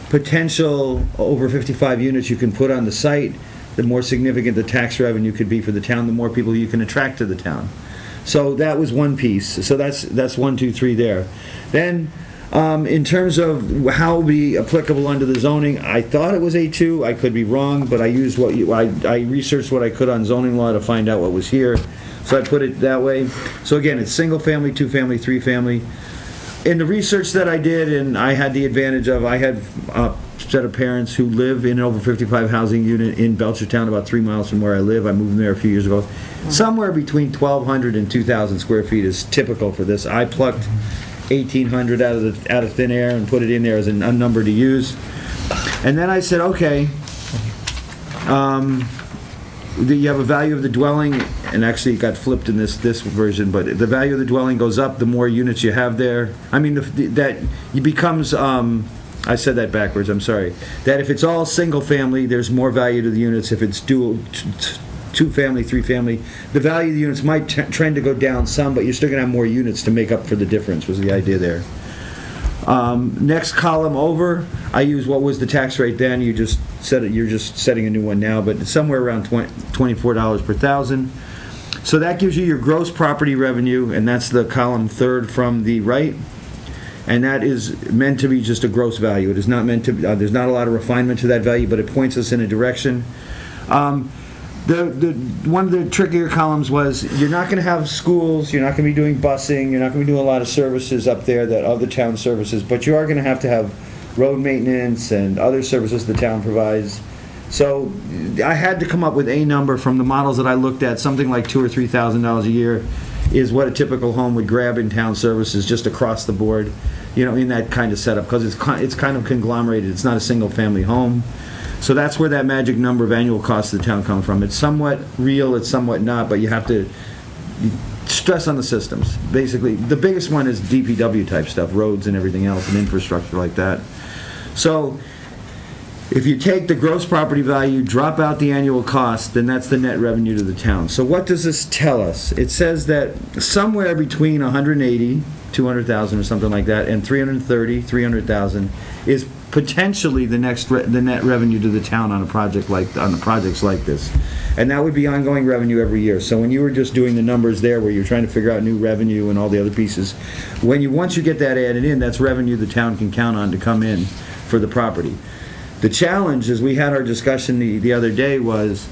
[SPEAKER 20] potential over 55 units you can put on the site, the more significant the tax revenue could be for the town, the more people you can attract to the town. So that was one piece. So that's 1, 2, 3 there. Then in terms of how it would be applicable under the zoning, I thought it was A2. I could be wrong, but I used I researched what I could on zoning law to find out what was here. So I put it that way. So again, it's single family, 2 family, 3 family. In the research that I did, and I had the advantage of, I had a set of parents who live in an over 55 housing unit in Belchertown, about 3 miles from where I live. I moved there a few years ago. Somewhere between 1,200 and 2,000 square feet is typical for this. I plucked 1,800 out of thin air and put it in there as a number to use. And then I said, okay, you have a value of the dwelling, and actually it got flipped in this version, but the value of the dwelling goes up the more units you have there. I mean, that it becomes, I said that backwards, I'm sorry. That if it's all single family, there's more value to the units. If it's dual, 2 family, 3 family, the value of the units might trend to go down some, but you're still going to have more units to make up for the difference, was the idea there. Next column over, I use what was the tax rate then. You just said it, you're just setting a new one now, but it's somewhere around $24 per thousand. So that gives you your gross property revenue, and that's the column third from the right. And that is meant to be just a gross value. It is not meant to, there's not a lot of refinement to that value, but it points us in a direction. One of the trickier columns was you're not going to have schools, you're not going to be doing busing, you're not going to be doing a lot of services up there, that other town services, but you are going to have road maintenance and other services the town provides. So I had to come up with a number from the models that I looked at. Something like $2,000 or $3,000 a year is what a typical home would grab in town services just across the board, in that kind of setup, because it's kind of conglomerated. It's not a single family home. So that's where that magic number of annual costs of the town come from. It's somewhat real, it's somewhat not, but you have to stress on the systems. Basically, the biggest one is DPW type stuff, roads and everything else, and infrastructure like that. So If you take the gross property value, drop out the annual cost, then that's the net revenue to the town. So what does this tell us? It says that somewhere between 180, 200,000 or something like that, and 330, 300,000 is potentially the net revenue to the town on the projects like this. And that would be ongoing revenue every year. So when you were just doing the numbers there where you're trying to figure out new revenue and all the other pieces, once you get that added in, that's revenue the town can count on to come in for the property. The challenge, as we had our discussion the other day, was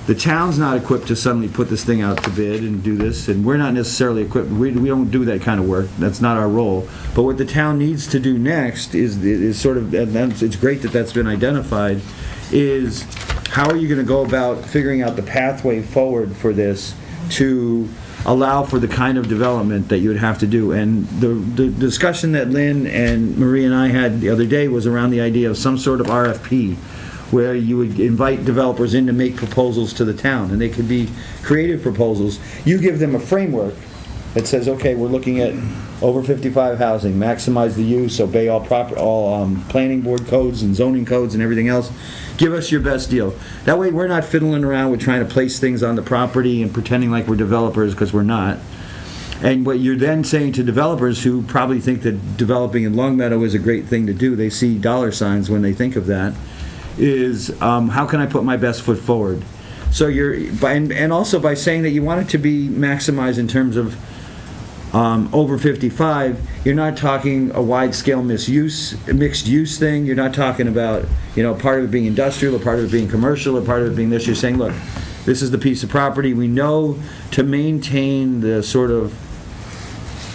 [SPEAKER 20] the town's not equipped to suddenly put this thing out to bid and do this, and we're not necessarily equipped. We don't do that kind of work. That's not our role. But what the town needs to do next is sort of, and it's great that that's been identified, is how are you going to go about figuring out the pathway forward for this to allow for the kind of development that you would have to do. And the discussion that Lynn and Marie and I had the other day was around the idea of some sort of RFP, where you would invite developers in to make proposals to the town, and they could be creative proposals. You give them a framework that says, okay, we're looking at over 55 housing, maximize the use, obey all planning board codes and zoning codes and everything else. Give us your best deal. That way we're not fiddling around with trying to place things on the property and pretending like we're developers, because we're not. And what you're then saying to developers who probably think that developing in Longmeadow is a great thing to do, they see dollar signs when they think of that, is how can I put my best foot forward? So and also by saying that you want it to be maximized in terms of over 55, you're not talking a wide-scale mixed-use thing. You're not talking about, part of it being industrial, or part of it being commercial, or part of it being this. You're saying, look, this is the piece of property. We know to maintain the sort of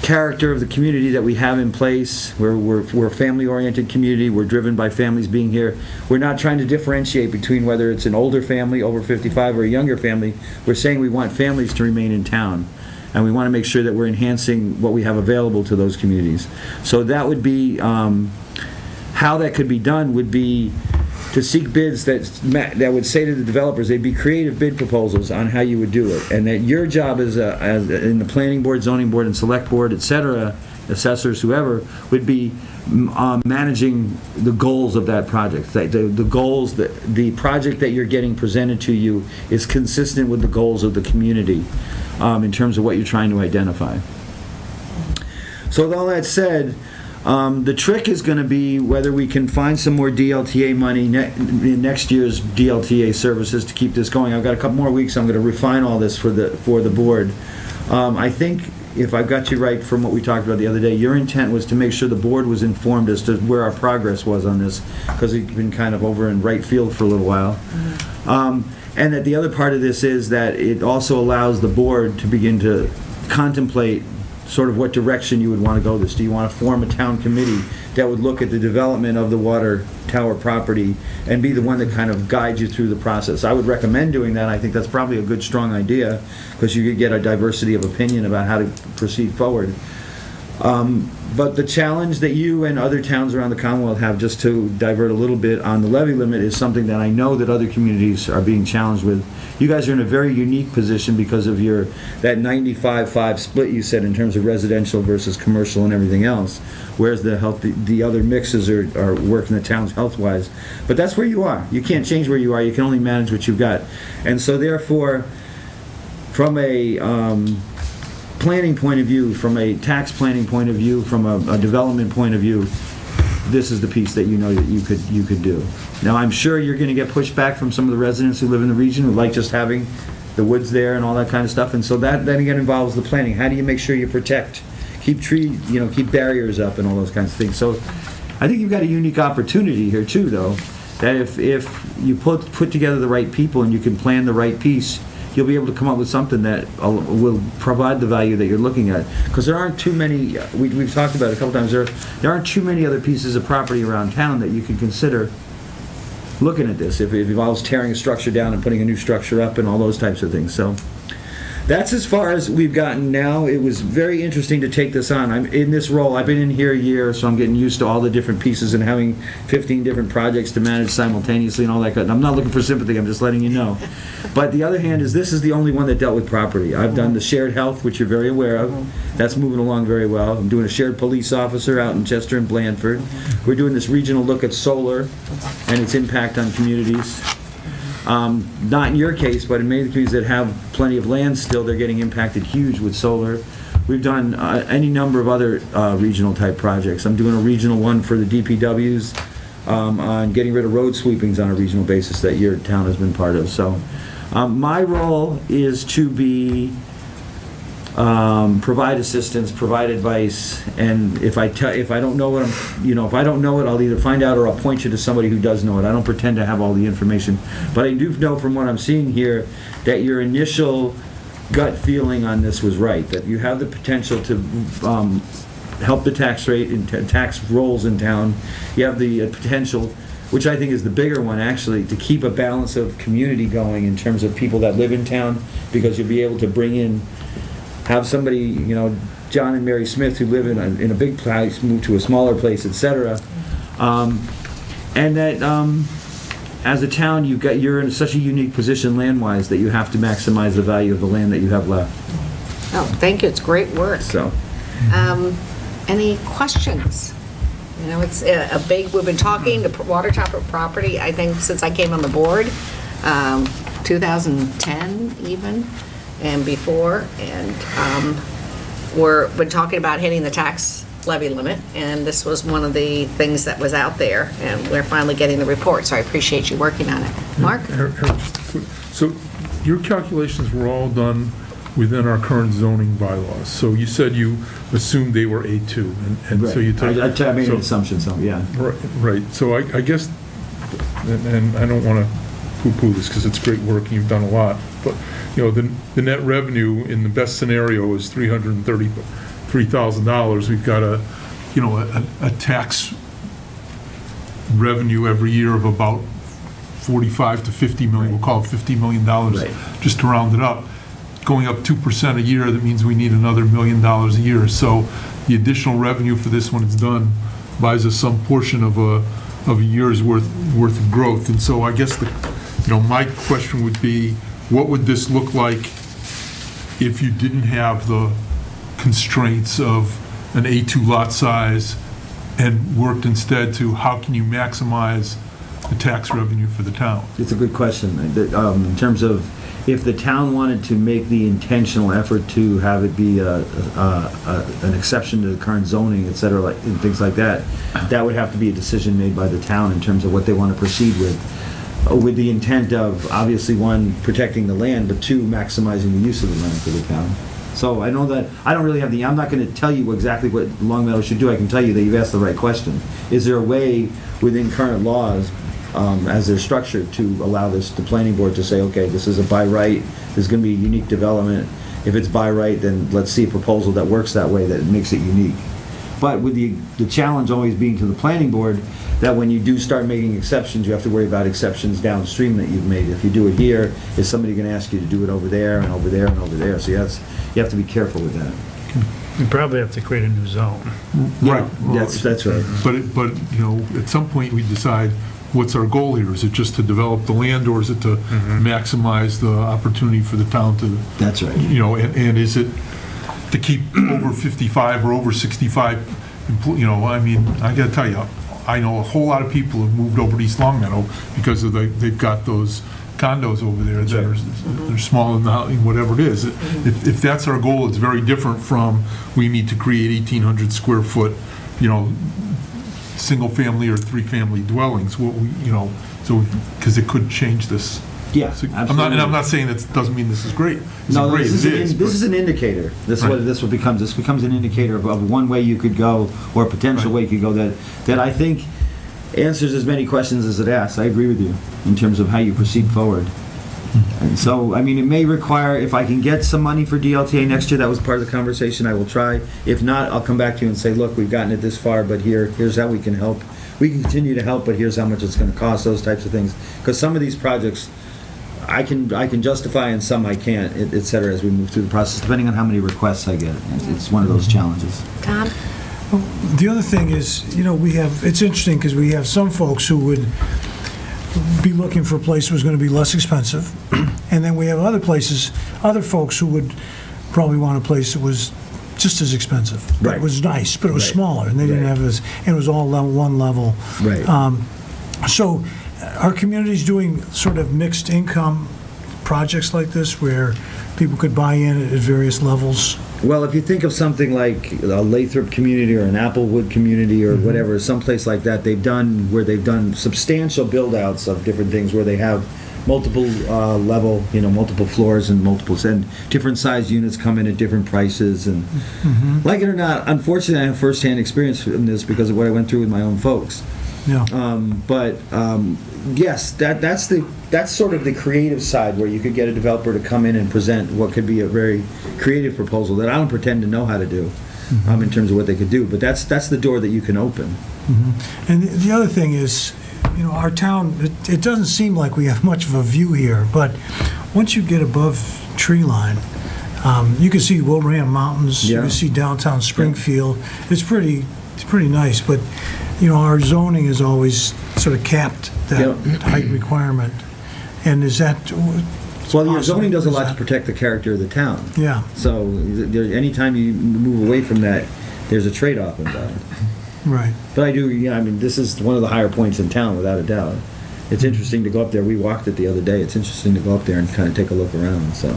[SPEAKER 20] character of the community that we have in place. We're a family-oriented community. We're driven by families being here. We're not trying to differentiate between whether it's an older family, over 55, or a younger family. We're saying we want families to remain in town, and we want to make sure that we're enhancing what we have available to those communities. So that would be, how that could be done would be to seek bids that would say to the developers, they'd be creative bid proposals on how you would do it, and that your job as in the planning board, zoning board, and select board, et cetera, assessors, whoever, would be managing the goals of that project. The goals, the project that you're getting presented to you is consistent with the goals of the community in terms of what you're trying to identify. So with all that said, the trick is going to be whether we can find some more DLTA money in next year's DLTA services to keep this going. I've got a couple more weeks. I'm going to refine all this for the board. I think if I've got you right from what we talked about the other day, your intent was to make sure the board was informed as to where our progress was on this, because we've been kind of over in right field for a little while. And that the other part of this is that it also allows the board to begin to contemplate sort of what direction you would want to go this. Do you want to form a town committee that would look at the development of the water tower property and be the one that kind of guides you through the process? I would recommend doing that. I think that's probably a good, strong idea, because you could get a diversity of opinion about how to proceed forward. But the challenge that you and other towns around the Commonwealth have, just to divert a little bit on the levy limit, is something that I know that other communities are being challenged with. You guys are in a very unique position because of that 95-5 split you said in terms of residential versus commercial and everything else, whereas the other mixes are working the towns health-wise. But that's where you are. You can't change where you are. You can only manage what you've got. And so therefore, from a planning point of view, from a tax planning point of view, from a development point of view, this is the piece that you know that you could do. Now, I'm sure you're going to get pushback from some of the residents who live in the region who like just having the woods there and all that kind of stuff, and so that then again involves the planning. How do you make sure you protect, keep barriers up and all those kinds of things? So I think you've got a unique opportunity here too, though, that if you put together the right people and you can plan the right piece, you'll be able to come up with something that will provide the value that you're looking at. Because there aren't too many, we've talked about it a couple times, there aren't too many other pieces of property around town that you can consider looking at this, if it involves tearing a structure down and putting a new structure up and all those types of things. So that's as far as we've gotten now. It was very interesting to take this on. I'm in this role. I've been in here a year, so I'm getting used to all the different pieces and having 15 different projects to manage simultaneously and all that. I'm not looking for sympathy. I'm just letting you know. But the other hand is this is the only one that dealt with property. I've done the shared health, which you're very aware of. That's moving along very well. I'm doing a shared police officer out in Chester and Blandford. We're doing this regional look at solar and its impact on communities. Not in your case, but in many of the communities that have plenty of land still, they're getting impacted huge with solar. We've done any number of other regional type projects. I'm doing a regional one for the DPWs on getting rid of road sweepings on a regional basis that your town has been part of. So my role is to be provide assistance, provide advice, and if I don't know what if I don't know it, I'll either find out or I'll point you to somebody who does know it. I don't pretend to have all the information, but I do know from what I'm seeing here that your initial gut feeling on this was right, that you have the potential to help the tax rate and tax rolls in town. You have the potential, which I think is the bigger one actually, to keep a balance of community going in terms of people that live in town, because you'll be able to bring in, have somebody, John and Mary Smith who live in a big place move to a smaller place, etc. And that as a town, you're in such a unique position land-wise that you have to maximize the value of the land that you have left.
[SPEAKER 1] Oh, thank you. It's great work.
[SPEAKER 20] So,
[SPEAKER 1] any questions? It's a big, we've been talking to Water Tower property, I think, since I came on the board, 2010 even, and before, and we've been talking about hitting the tax levy limit, and this was one of the things that was out there, and we're finally getting the report, so I appreciate you working on it. Mark?
[SPEAKER 2] So your calculations were all done within our current zoning bylaws. So you said you assumed they were A2, and so you took...
[SPEAKER 20] I made an assumption, so yeah.
[SPEAKER 2] Right. So I guess, and I don't want to poo-poo this because it's great work and you've done a lot, but the net revenue in the best scenario is $333,000. We've got a tax revenue every year of about 45 to 50 million. We'll call it $50 million, just to round it up. Going up 2% a year, that means we need another $1 million a year. So the additional revenue for this when it's done buys us some portion of a year's worth of growth. And so I guess my question would be, what would this look like if you didn't have the constraints of an A2 lot size and worked instead to how can you maximize the tax revenue for the town?
[SPEAKER 20] It's a good question. In terms of if the town wanted to make the intentional effort to have it be an exception to the current zoning, et cetera, and things like that, that would have to be a decision made by the town in terms of what they want to proceed with the intent of, obviously, one, protecting the land, but two, maximizing the use of the land for the town. So I know that, I don't really have I'm not going to tell you exactly what Long Meadow should do. I can tell you that you've asked the right question. Is there a way within current laws, as they're structured, to allow the planning board to say, okay, this is a by right, there's going to be a unique development. If it's by right, then let's see a proposal that works that way, that makes it unique. But with the challenge always being to the planning board, that when you do start making exceptions, you have to worry about exceptions downstream that you've made. If you do it here, is somebody going to ask you to do it over there and over there and over there? So you have to be careful with that.
[SPEAKER 5] You probably have to create a new zone.
[SPEAKER 2] Right.
[SPEAKER 20] That's right.
[SPEAKER 2] But at some point we decide what's our goal here. Is it just to develop the land, or is it to maximize the opportunity for the town to?
[SPEAKER 20] That's right.
[SPEAKER 2] And is it to keep over 55 or over 65? I mean, I got to tell you, I know a whole lot of people have moved over to East Long Meadow because they've got those condos over there that are they're smaller than whatever it is. If that's our goal, it's very different from we need to create 1,800 square foot, single family or three family dwellings. So because it could change this.
[SPEAKER 20] Yeah,
[SPEAKER 2] so I'm not saying that doesn't mean this is great. This
[SPEAKER 20] is an indicator. This becomes an indicator of one way you could go, or a potential way you could go that I think answers as many questions as it asks. I agree with you in terms of how you proceed forward. And so, I mean, it may require, if I can get some money for DLTA next year, that was part of the conversation, I will try. If not, I'll come back to you and say, look, we've gotten it this far, but here's how we can help. We can continue to help, but here's how much it's going to cost, those types of things. Because some of these projects, I can justify and some I can't, et cetera, as we move through the process, depending on how many requests I get. It's one of those challenges.
[SPEAKER 1] Tom?
[SPEAKER 6] The other thing is, it's interesting because we have some folks who would be looking for a place that was going to be less expensive, and then we have other folks who would probably want a place that was just as expensive. But
[SPEAKER 20] Right.
[SPEAKER 6] it was nice, but it was
[SPEAKER 20] Right.
[SPEAKER 6] smaller, and they didn't
[SPEAKER 20] Right.
[SPEAKER 6] have this, and it was all one level.
[SPEAKER 20] Right.
[SPEAKER 6] So our community's doing sort of mixed income projects like this where people could buy in at various levels.
[SPEAKER 20] Well, if you think of something like a Lathrop community or an Applewood community or whatever, someplace like that, they've done substantial build-outs of different things where they have multiple level, multiple floors and different size units come in at different prices. And like it or not, unfortunately, I have firsthand experience in this because of what I went through with my own folks.
[SPEAKER 6] Yeah.
[SPEAKER 20] Yes, that's sort of the creative side where you could get a developer to come in and present what could be a very creative proposal that I don't pretend to know how to do in terms of what they could do. But that's the door that you can open.
[SPEAKER 6] And the other thing is, our town, it doesn't seem like we have much of a view here, but once you get above tree line, you can see Wilbraham Mountains, you
[SPEAKER 20] Yeah.
[SPEAKER 6] can see downtown Springfield. It's pretty nice, but, our zoning has always sort of capped that height requirement. And is that...
[SPEAKER 20] Well, your zoning does a lot to protect the character of the town.
[SPEAKER 6] Yeah.
[SPEAKER 20] So anytime you move away from that, there's a trade-off involved.
[SPEAKER 6] Right.
[SPEAKER 20] But this is one of the higher points in town, without a doubt. It's interesting to go up there. We walked it the other day. It's interesting to go up there and kind of take a look around, so.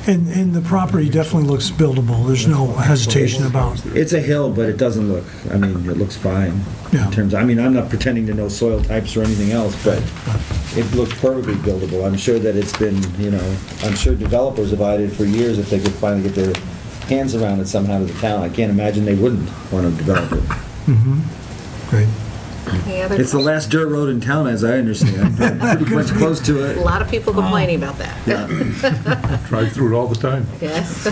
[SPEAKER 6] And the property definitely looks buildable. There's no hesitation about...
[SPEAKER 20] It's a hill, but it doesn't look, it looks fine.
[SPEAKER 6] Yeah.
[SPEAKER 20] In terms, I'm not pretending to know soil types or anything else, but it looks perfectly buildable. I'm sure that it's been, I'm sure developers have eyed it for years if they could finally get their hands around it somehow to the town. I can't imagine they wouldn't want to develop it.
[SPEAKER 6] Great.
[SPEAKER 1] Any other
[SPEAKER 20] It's the
[SPEAKER 1] questions?
[SPEAKER 20] last dirt road in town, as I understand. I'm pretty much close to
[SPEAKER 1] A
[SPEAKER 20] it.
[SPEAKER 1] lot of people complaining about that.
[SPEAKER 2] Drive through it all the time.
[SPEAKER 1] Yes.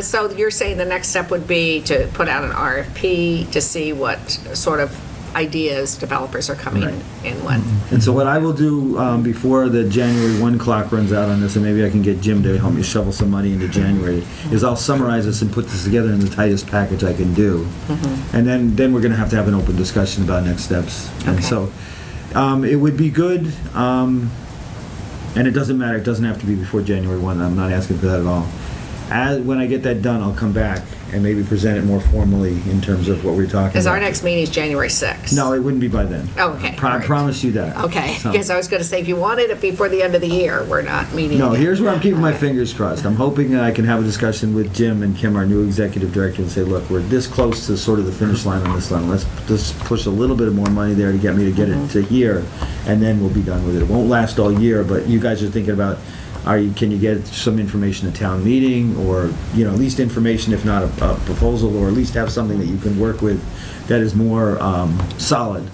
[SPEAKER 1] So you're saying the next step would be to put out an RFP to see what sort of ideas developers are coming in with?
[SPEAKER 20] And so what I will do before the January 1 clock runs out on this, and maybe I can get Jim to help me shovel some money into January, is I'll summarize this and put this together in the tightest package I can do. And then we're going to have an open discussion about next steps. And so it would be good, and it doesn't matter, it doesn't have to be before January 1, I'm not asking for that at all. When I get that done, I'll come back and maybe present it more formally in terms of what we're talking about.
[SPEAKER 1] Because our next meeting is January 6th.
[SPEAKER 20] No, it wouldn't be by then.
[SPEAKER 1] Oh, okay.
[SPEAKER 20] I
[SPEAKER 1] All right.
[SPEAKER 20] promise you that.
[SPEAKER 1] Okay,
[SPEAKER 20] So-
[SPEAKER 1] because I was going to say, if you wanted it before the end of the year, we're not meeting.
[SPEAKER 20] No,
[SPEAKER 1] again.
[SPEAKER 20] here's where I'm keeping my fingers crossed. I'm hoping that I can have a discussion with Jim and Kim, our new executive director, and say, look, we're this close to sort of the finish line on this one. Let's just push a little bit more money there to get me to get it to here, and then we'll be done with it. It won't last all year, but you guys are thinking about, can you get some information at town meeting, or, at least information, if not a proposal, or at least have something that you can work with that is more solid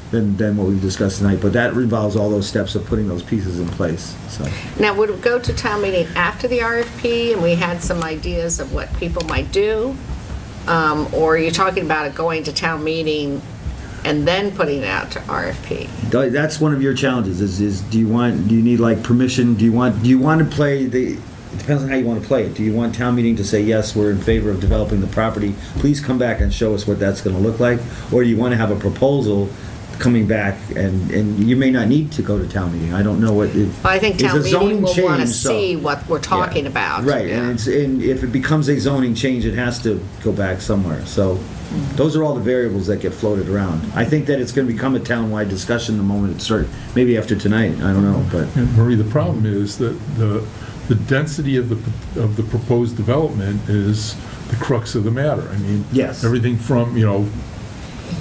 [SPEAKER 20] than what we've discussed tonight. But that involves all those steps of putting those pieces in place, so.
[SPEAKER 1] Now, would it go to town meeting after the RFP, and we had some ideas of what people might do? Or are you talking about it going to town meeting and then putting it out to RFP?
[SPEAKER 20] That's one of your challenges, is do you need like permission, do you want to play it depends on how you want to play it. Do you want town meeting to say, yes, we're in favor of developing the property, please come back and show us what that's going to look like? Or do you want to have a proposal coming back, and you may not need to go to town meeting? I don't know what.
[SPEAKER 1] I think
[SPEAKER 20] It's
[SPEAKER 1] town
[SPEAKER 20] a zoning
[SPEAKER 1] meeting will want to
[SPEAKER 20] change, so-
[SPEAKER 1] see what we're talking about.
[SPEAKER 20] Right, and if it becomes a zoning change, it has to go back somewhere. So those are all the variables that get floated around. I think that it's going to become a town-wide discussion the moment it starts, maybe after tonight, I don't know, but.
[SPEAKER 2] And Marie, the problem is that the density of the proposed development is the crux of the matter. I mean,
[SPEAKER 20] yes,
[SPEAKER 2] everything from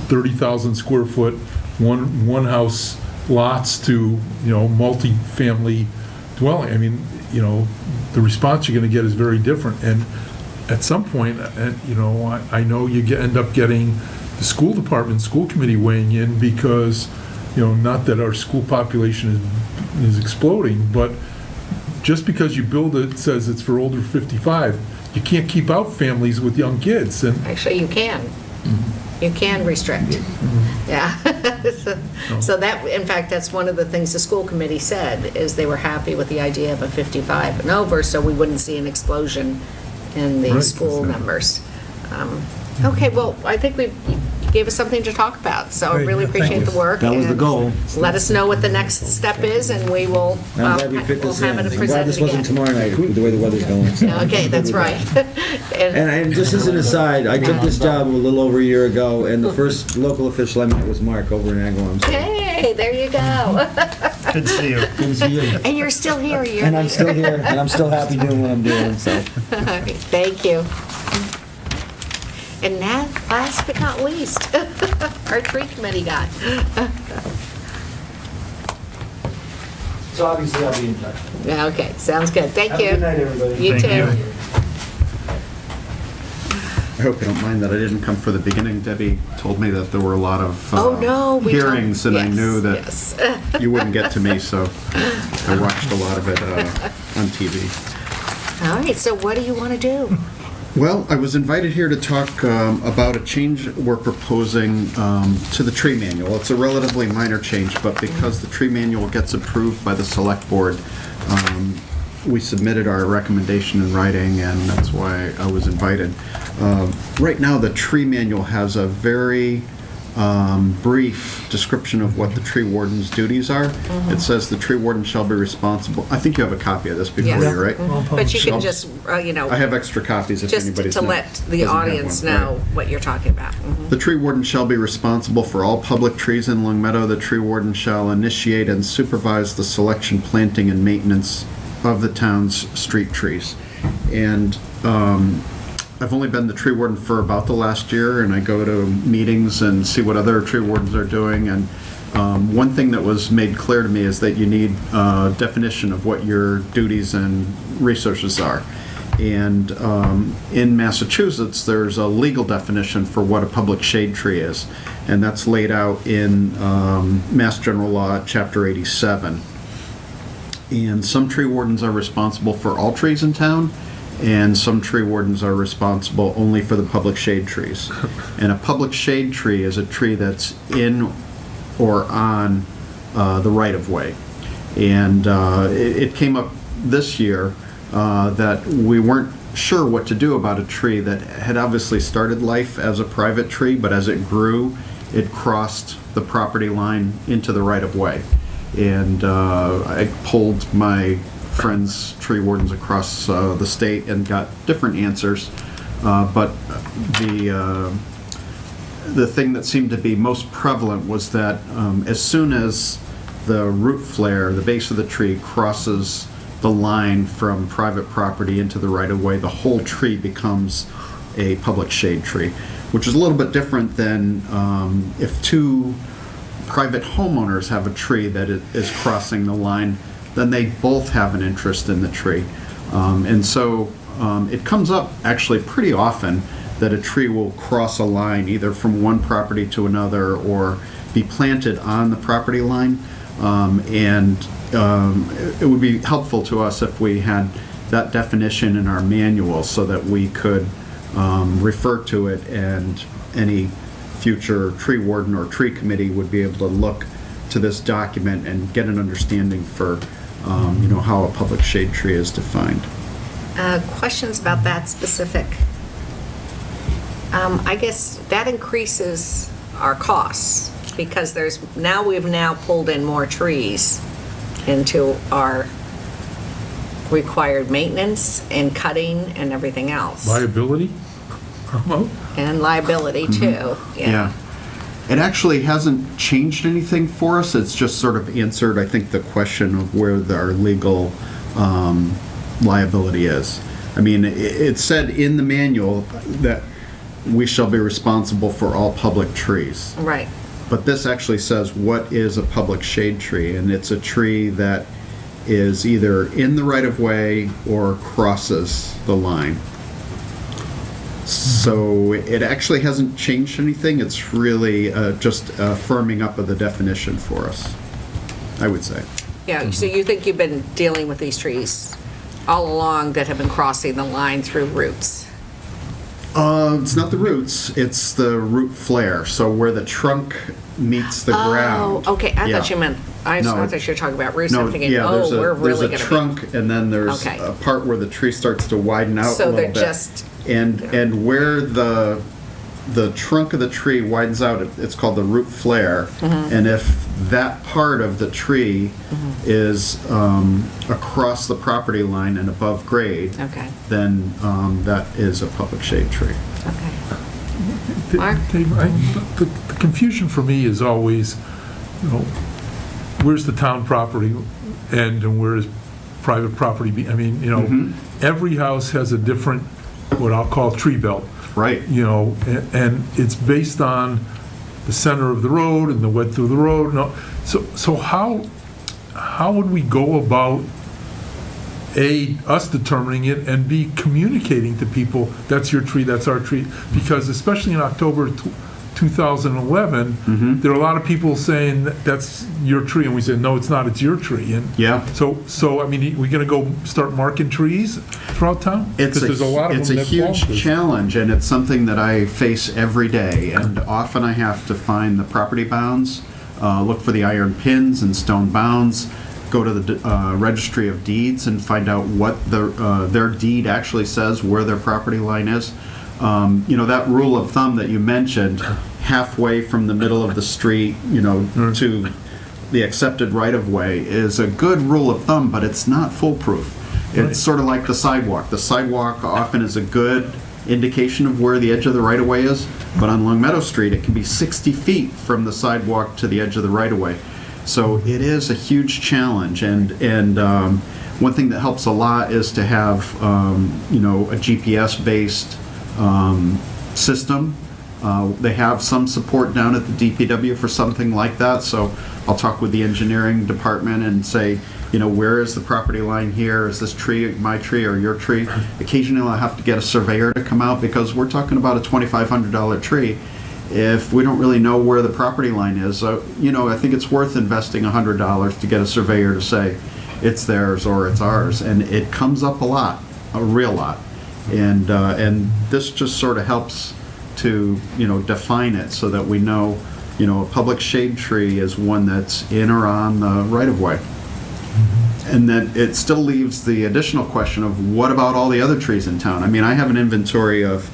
[SPEAKER 2] 30,000 square foot one house lots to multi-family dwelling. I mean, the response you're going to get is very different. And at some point, I know you end up getting the school department, school committee weighing in because, not that our school population is exploding, but just because you build it says it's for older 55, you can't keep out families with young kids. And
[SPEAKER 1] Actually, you can. You can restrict. Yeah. So that, in fact, that's one of the things the school committee said, is they were happy with the idea of a 55 and over, so we wouldn't see an explosion in the
[SPEAKER 2] Right,
[SPEAKER 1] school
[SPEAKER 2] exactly.
[SPEAKER 1] numbers. Okay, well, I think you gave us something to talk about, so I
[SPEAKER 6] Great,
[SPEAKER 1] really
[SPEAKER 6] yeah, thank
[SPEAKER 1] appreciate
[SPEAKER 6] you.
[SPEAKER 1] the work.
[SPEAKER 20] That was the
[SPEAKER 1] and
[SPEAKER 20] goal.
[SPEAKER 1] Let us know what the next step is, and we will,
[SPEAKER 20] I'm glad we fit
[SPEAKER 1] we'll
[SPEAKER 20] this in.
[SPEAKER 1] have it
[SPEAKER 20] I'm glad
[SPEAKER 1] presented
[SPEAKER 20] this wasn't
[SPEAKER 1] again.
[SPEAKER 20] tomorrow night, with the way the weather's going. so I'm
[SPEAKER 1] Okay,
[SPEAKER 20] good
[SPEAKER 1] that's
[SPEAKER 20] with
[SPEAKER 1] right.
[SPEAKER 20] that. And just as an aside, I took this job a little over a year ago, and the first local official I met was Mark over in Agawam. So
[SPEAKER 1] Hey, there you go.
[SPEAKER 5] Good to see you.
[SPEAKER 20] good to see you.
[SPEAKER 1] And you're still here.
[SPEAKER 20] And I'm still here, and I'm still happy doing what I'm doing, so.
[SPEAKER 1] Thank you. And now, last but not least, our tree committee guy.
[SPEAKER 13] So obviously I'll be in touch.
[SPEAKER 1] Yeah, okay, sounds good. Thank
[SPEAKER 13] Have a
[SPEAKER 1] you.
[SPEAKER 13] good night, everybody.
[SPEAKER 1] You
[SPEAKER 5] Thank
[SPEAKER 1] too.
[SPEAKER 5] you. I hope you don't mind that I didn't come for the beginning. Debbie told me that there were a lot of
[SPEAKER 1] Oh, no, we don't-
[SPEAKER 5] hearings, and I
[SPEAKER 1] yes,
[SPEAKER 5] knew that
[SPEAKER 1] yes.
[SPEAKER 5] you wouldn't get to me, so I watched a lot of it on TV.
[SPEAKER 1] All right, so what do you want to do?
[SPEAKER 5] Well, I was invited here to talk about a change we're proposing to the tree manual. It's a relatively minor change, but because the tree manual gets approved by the select board, we submitted our recommendation in writing, and that's why I was invited. Right now, the tree manual has a very brief description of what the tree warden's duties are. It says the tree warden shall be responsible. I think you have a copy of this before
[SPEAKER 1] Yes.
[SPEAKER 5] you, right?
[SPEAKER 1] But you can
[SPEAKER 5] So-
[SPEAKER 1] just,
[SPEAKER 5] I have extra copies if
[SPEAKER 1] just
[SPEAKER 5] anybody's
[SPEAKER 1] to
[SPEAKER 5] not-
[SPEAKER 1] let the
[SPEAKER 5] doesn't have
[SPEAKER 1] audience
[SPEAKER 5] one, right.
[SPEAKER 1] know what you're talking about.
[SPEAKER 5] The tree warden shall be responsible for all public trees in Long Meadow. The tree warden shall initiate and supervise the selection, planting, and maintenance of the town's street trees. And I've only been the tree warden for about the last year, and I go to meetings and see what other tree wardens are doing. And one thing that was made clear to me is that you need a definition of what your duties and resources are. And in Massachusetts, there's a legal definition for what a public shade tree is, and that's laid out in Mass General Law, Chapter 87. And some tree wardens are responsible for all trees in town, and some tree wardens are responsible only for the public shade trees. And a public shade tree is a tree that's in or on the right-of-way. And it came up this year that we weren't sure what to do about a tree that had obviously started life as a private tree, but as it grew, it crossed the property line into the right-of-way. And I polled my friends, tree wardens across the state, and got different answers. But the thing that seemed to be most prevalent was that as soon as the root flare, the base of the tree, crosses the line from private property into the right-of-way, the whole tree becomes a public shade tree, which is a little bit different than if two private homeowners have a tree that is crossing the line, then they both have an interest in the tree. And so it comes up actually pretty often that a tree will cross a line either from one property to another or be planted on the property line. It would be helpful to us if we had that definition in our manual so that we could refer to it, and any future tree warden or tree committee would be able to look to this document and get an understanding for how a public shade tree is defined.
[SPEAKER 1] Questions about that specific? I guess that increases our costs because we've now pulled in more trees into our required maintenance and cutting and everything else.
[SPEAKER 2] Liability? Promo?
[SPEAKER 1] And liability too.
[SPEAKER 5] Yeah. It actually hasn't changed anything for us. It's just sort of answered, I think, the question of where our legal liability is. I mean, it said in the manual that we shall be responsible for all public trees.
[SPEAKER 1] Right.
[SPEAKER 5] But this actually says what is a public shade tree, and it's a tree that is either in the right-of-way or crosses the line. So it actually hasn't changed anything. It's really just a firming up of the definition for us, I would say.
[SPEAKER 1] Yeah, so you think you've been dealing with these trees all along that have been crossing the line through roots?
[SPEAKER 5] It's not the roots, it's the root flare, so where the trunk meets the ground.
[SPEAKER 1] Oh, okay, I thought
[SPEAKER 5] Yeah.
[SPEAKER 1] you meant, I
[SPEAKER 5] No,
[SPEAKER 1] thought you were talking about roots.
[SPEAKER 5] No,
[SPEAKER 1] I'm thinking,
[SPEAKER 5] yeah,
[SPEAKER 1] oh, we're really
[SPEAKER 5] there's a
[SPEAKER 1] going to
[SPEAKER 5] trunk, and then there's
[SPEAKER 1] Okay.
[SPEAKER 5] a part where the tree starts to widen out a
[SPEAKER 1] So
[SPEAKER 5] little
[SPEAKER 1] they're
[SPEAKER 5] bit.
[SPEAKER 1] just-
[SPEAKER 5] And where the trunk of the tree widens out, it's called the root flare.
[SPEAKER 1] Mhm.
[SPEAKER 5] And if that part of the tree is across the property line and above grade,
[SPEAKER 1] Okay.
[SPEAKER 5] then that is a public shade tree.
[SPEAKER 1] Mark?
[SPEAKER 2] Dave, the confusion for me is always, where's the town property end and where is private property be? I mean, every house has a different, what I'll call tree belt.
[SPEAKER 5] Right.
[SPEAKER 2] And it's based on the center of the road and the width of the road. So how would we go about, A, us determining it, and B, communicating to people, that's your tree, that's our tree? Because especially in October 2011, there are a lot of people saying that's your tree, and we said, no, it's not, it's your tree. And
[SPEAKER 5] yeah.
[SPEAKER 2] So I mean, we're going to go start marking trees throughout town?
[SPEAKER 5] It's
[SPEAKER 2] 'Cause there's a lot of
[SPEAKER 5] it's
[SPEAKER 2] them
[SPEAKER 5] a
[SPEAKER 2] that fall
[SPEAKER 5] huge
[SPEAKER 2] through.
[SPEAKER 5] challenge, and it's something that I face every day. And often I have to find the property bounds, look for the iron pins and stone bounds, go to the registry of deeds and find out what their deed actually says, where their property line is. That rule of thumb that you mentioned, halfway from the middle of the street, to the accepted right-of-way, is a good rule of thumb, but it's not foolproof. It's sort of like the sidewalk. The sidewalk often is a good indication of where the edge of the right-of-way is, but on Long Meadow Street, it can be 60 feet from the sidewalk to the edge of the right-of-way. So it is a huge challenge, and one thing that helps a lot is to have, a GPS-based system. They have some support down at the DPW for something like that, so I'll talk with the engineering department and say, where is the property line here? Is this tree my tree or your tree? Occasionally I'll have to get a surveyor to come out because we're talking about a $2,500 tree. If we don't really know where the property line is, I think it's worth investing $100 to get a surveyor to say it's theirs or it's ours, and it comes up a real lot. And this just sort of helps to, define it so that we know, a public shade tree is one that's in or on the right-of-way. And then it still leaves the additional question of what about all the other trees in town? I mean, I have an inventory of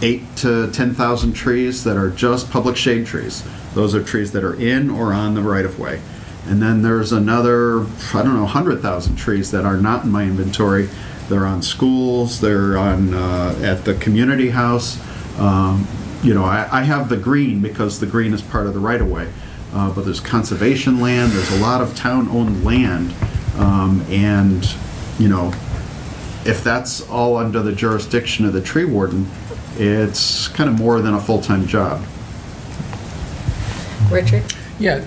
[SPEAKER 5] 8,000 to 10,000 trees that are just public shade trees. Those are trees that are in or on the right-of-way. And then there's another, 100,000 trees that are not in my inventory. They're on schools, they're on at the community house. I have the green because the green is part of the right-of-way. But there's conservation land, there's a lot of town-owned land. If that's all under the jurisdiction of the tree warden, it's kind of more than a full-time job.
[SPEAKER 1] Richard?
[SPEAKER 4] Yeah,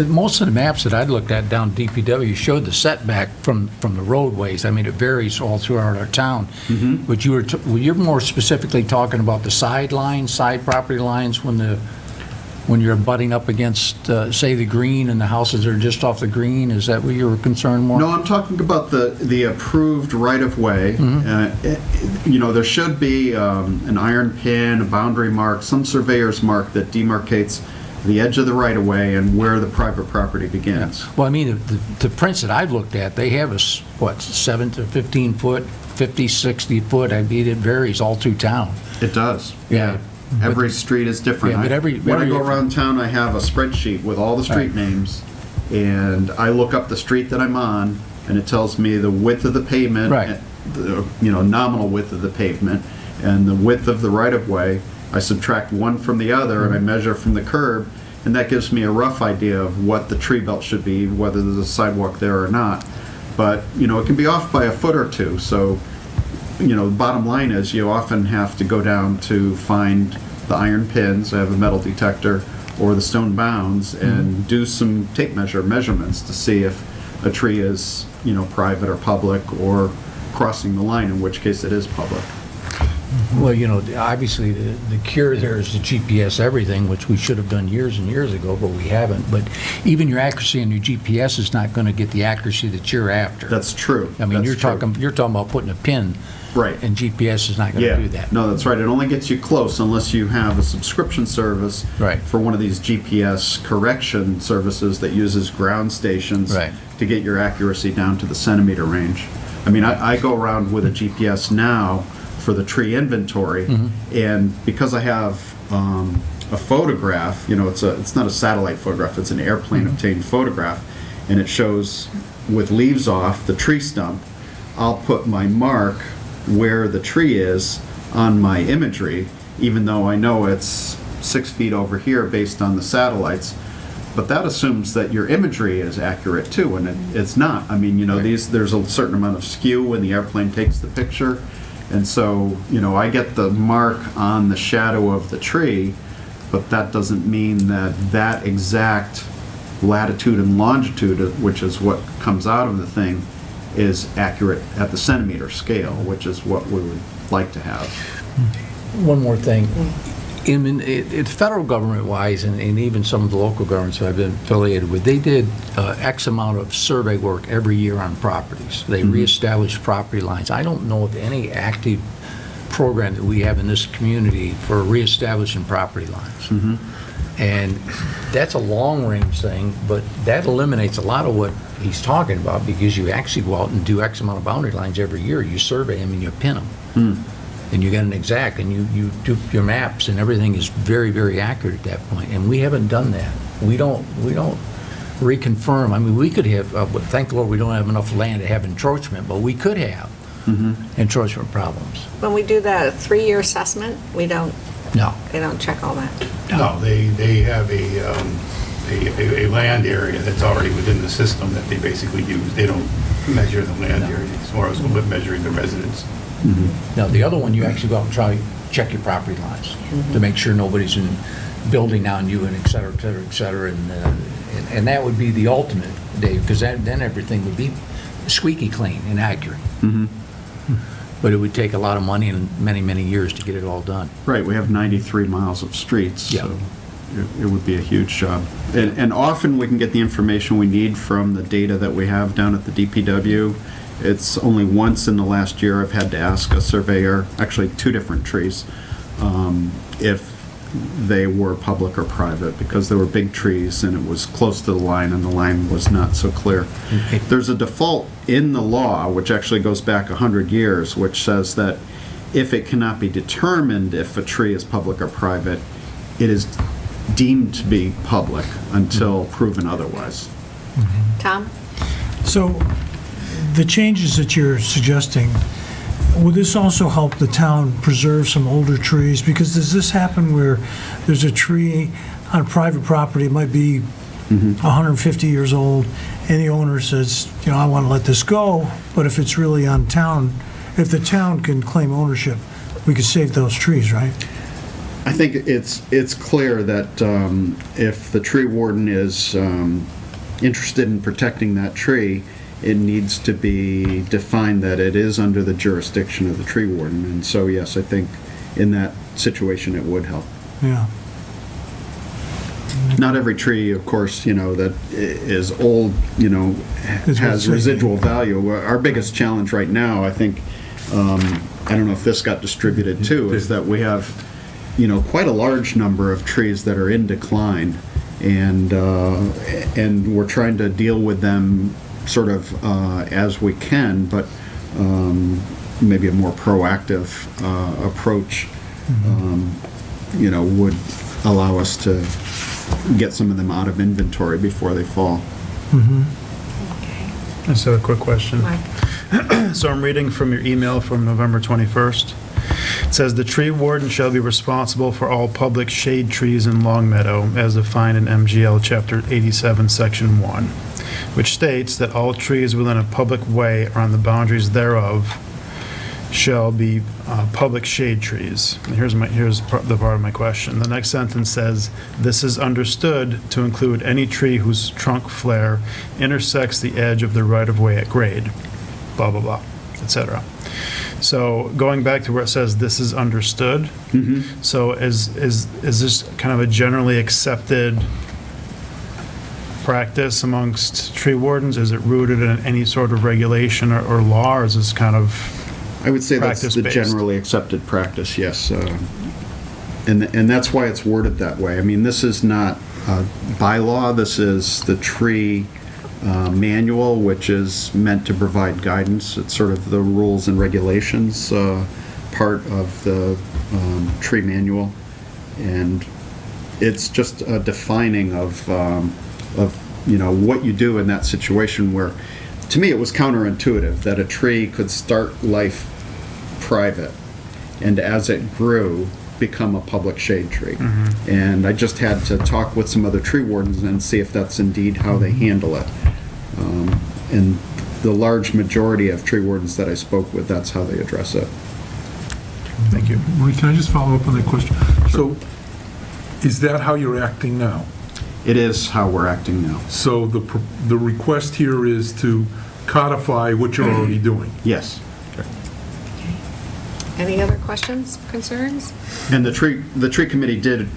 [SPEAKER 4] most of the maps that I'd looked at down DPW showed the setback from the roadways. I mean, it varies all throughout our town. But you're more specifically talking about the side property lines when you're butting up against, say, the green and the houses are just off the green? Is that what you were concerned more?
[SPEAKER 5] No, I'm talking about the approved right-of-way. There should be an iron pin, a boundary mark, some surveyor's mark that demarcates the edge of the right-of-way and where the private property begins.
[SPEAKER 4] Well, I mean, the prints that I've looked at, they have 7 to 15 foot, 50, 60 foot. I mean, it varies all through town.
[SPEAKER 5] It does.
[SPEAKER 4] Yeah.
[SPEAKER 5] Every street is different.
[SPEAKER 4] Yeah, but
[SPEAKER 5] When I go around town, I have a spreadsheet with all the street names, and I look up the street that I'm on, and it tells me the width of the pavement, the nominal width of the pavement, and the width of the right-of-way. I subtract one from the other, and I measure from the curb, and that gives me a rough idea of what the tree belt should be, whether there's a sidewalk there or not. But, it can be off by a foot or two, so the bottom line is you often have to go down to find the iron pins, I have a metal detector, or the stone bounds, and do some tape measurements to see if a tree is, private or public, or crossing the line, in which case it is public.
[SPEAKER 4] Well, obviously the cure there is the GPS everything, which we should have done years and years ago, but we haven't. But even your accuracy on your GPS is not going to get the accuracy that you're after.
[SPEAKER 5] That's true.
[SPEAKER 4] I mean, you're talking about putting a pin
[SPEAKER 8] Right.
[SPEAKER 4] And GPS is not going to do that.
[SPEAKER 8] No, that's right. It only gets you close unless you have a subscription service
[SPEAKER 4] Right.
[SPEAKER 8] for one of these GPS correction services that uses ground stations
[SPEAKER 4] Right.
[SPEAKER 8] to get your accuracy down to the centimeter range. I mean, I go around with a GPS now for the tree inventory, and because I have a photograph, you know, it's not a satellite photograph, it's an airplane obtained photograph, and it shows with leaves off the tree stump. I'll put my mark where the tree is on my imagery, even though I know it's 6 feet over here based on the satellites. But that assumes that your imagery is accurate too, and it's not. I mean, you know, there's a certain amount of skew when the airplane takes the picture. And so, you know, I get the mark on the shadow of the tree, but that doesn't mean that that exact latitude and longitude, which is what comes out of the thing, is accurate at the centimeter scale, which is what we would like to have.
[SPEAKER 4] One more thing. It's federal government-wise, and even some of the local governments that I've been affiliated with, they did X amount of survey work every year on properties. They reestablished property lines. I don't know of any active program that we have in this community for reestablishing property lines. And that's a long-range thing, but that eliminates a lot of what he's talking about, because you actually go out and do X amount of boundary lines every year. You survey them and you pin them. And you get an exact, and you do your maps, and everything is very, very accurate at that point. And we haven't done that. We don't reconfirm. I mean, we could have, thank the Lord we don't have enough land to have encroachment, but we could have encroachment problems.
[SPEAKER 1] When we do the 3-year assessment, we don't,
[SPEAKER 4] No.
[SPEAKER 1] they don't check all that.
[SPEAKER 19] No, they have a land area that's already within the system that they basically use. They don't measure the land area, it's more as measuring the residents.
[SPEAKER 4] Now, the other one, you actually go out and try to check your property lines to make sure nobody's building on you, and et cetera, et cetera, et cetera. And that would be the ultimate, Dave, because then everything would be squeaky clean and accurate. But it would take a lot of money and many, many years to get it all done.
[SPEAKER 8] Right, we have 93 miles of streets, so it would be a huge job. And often we can get the information we need from the data that we have down at the DPW. It's only once in the last year I've had to ask a surveyor, actually 2 different trees, if they were public or private, because there were big trees and it was close to the line and the line was not so clear. There's a default in the law, which actually goes back 100 years, which says that if it cannot be determined if a tree is public or private, it is deemed to be public until proven otherwise.
[SPEAKER 1] Tom?
[SPEAKER 6] So the changes that you're suggesting, would this also help the town preserve some older trees? Because does this happen where there's a tree on private property, it might be 150 years old, and the owner says, you know, I want to let this go, but if it's really on town, if the town can claim ownership, we could save those trees, right?
[SPEAKER 8] I think it's clear that if the tree warden is interested in protecting that tree, it needs to be defined that it is under the jurisdiction of the tree warden. And so, yes, I think in that situation it would help.
[SPEAKER 6] Yeah.
[SPEAKER 8] Not every tree, of course, you know, that is old, you know, has residual value. Our biggest challenge right now, I think, I don't know if this got distributed too, is that we have, you know, quite a large number of trees that are in decline, and we're trying to deal with them sort of as we can, but maybe a more proactive approach, you know, would allow us to get some of them out of inventory before they fall.
[SPEAKER 5] I just have a quick question. So I'm reading from your email from November 21st. It says, "The tree warden shall be responsible for all public shade trees in Long Meadow as defined in MGL Chapter 87, Section 1, which states that all trees within a public way or on the boundaries thereof shall be public shade trees." And here's the part of my question. The next sentence says, "This is understood to include any tree whose trunk flare intersects the edge of the right-of-way at grade," blah, blah, blah, etc. So going back to where it says this is understood, so is this kind of a generally accepted practice amongst tree wardens? Is it rooted in any sort of regulation or law, or is this kind of I would say that's the
[SPEAKER 14] Practice-based.
[SPEAKER 5] generally accepted practice, yes. And that's why it's worded that way. I mean, this is not by law, this is the tree manual, which is meant to provide guidance. It's sort of the rules and regulations part of the tree manual. And it's just a defining of what you do in that situation where, to me, it was counterintuitive that a tree could start life private and as it grew become a public shade tree. And I just had to talk with some other tree wardens and see if that's indeed how they handle it. And the large majority of tree wardens that I spoke with, that's how they address it.
[SPEAKER 2] Thank you. Marie, can I just follow up on that question? So is that how you're acting now?
[SPEAKER 5] It is how we're acting now.
[SPEAKER 2] So the request here is to codify what you're already doing?
[SPEAKER 5] Yes.
[SPEAKER 1] Any other questions, concerns?
[SPEAKER 5] And the tree committee did,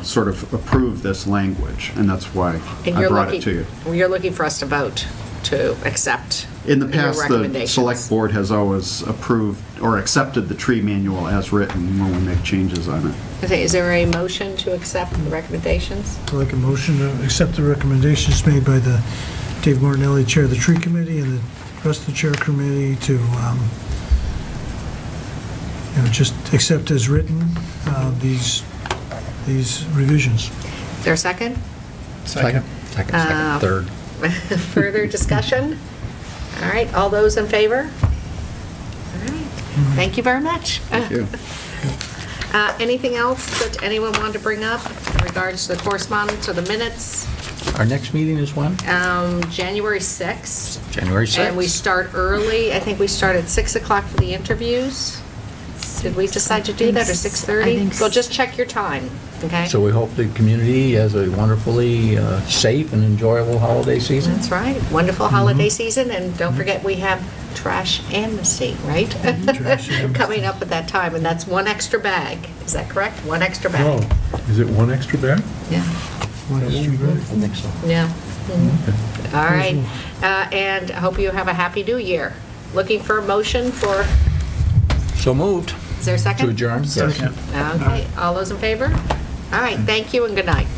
[SPEAKER 5] sort of approve this language, and that's why
[SPEAKER 1] And
[SPEAKER 5] I
[SPEAKER 1] you're
[SPEAKER 5] brought
[SPEAKER 1] looking,
[SPEAKER 5] it to you.
[SPEAKER 1] you're looking for us to vote to accept
[SPEAKER 5] In the
[SPEAKER 1] your
[SPEAKER 5] past, the
[SPEAKER 1] recommendations.
[SPEAKER 5] select board has always approved or accepted the tree manual as written when we make changes on it.
[SPEAKER 1] Okay, is there a motion to accept the recommendations?
[SPEAKER 6] I'd like a motion to accept the recommendations made by the Dave Martinelli, Chair of the Tree Committee, and the rest of the Chair Committee to, just accept as written these revisions.
[SPEAKER 1] Is there a second?
[SPEAKER 4] Second.
[SPEAKER 1] Third. Further discussion? All right, all those in favor? All right, thank you very much.
[SPEAKER 5] Thank you.
[SPEAKER 1] Anything else that anyone wanted to bring up in regards to the correspondence or the minutes?
[SPEAKER 4] Our next meeting is when?
[SPEAKER 1] January 6th.
[SPEAKER 4] January 6th.
[SPEAKER 1] And we start early. I think we start at 6 o'clock for the interviews. Did we decide to do that, or 6:30? Well, just check your time, okay?
[SPEAKER 4] So we hope the community has a wonderfully safe and enjoyable holiday season.
[SPEAKER 1] That's right. Wonderful holiday season, and don't forget we have trash amnesty, right?
[SPEAKER 6] Trash amnesty.
[SPEAKER 1] Coming up at that time, and that's one extra bag. Is that correct? One extra bag.
[SPEAKER 2] Oh, is it one extra bag?
[SPEAKER 1] Yeah.
[SPEAKER 4] I think so.
[SPEAKER 1] Yeah. All right. And I hope you have a happy new year. Looking for a motion for,
[SPEAKER 4] So moved.
[SPEAKER 1] is there a second?
[SPEAKER 4] To adjourn?
[SPEAKER 14] Second.
[SPEAKER 1] Okay. All those in favor? All right. Thank you and good night.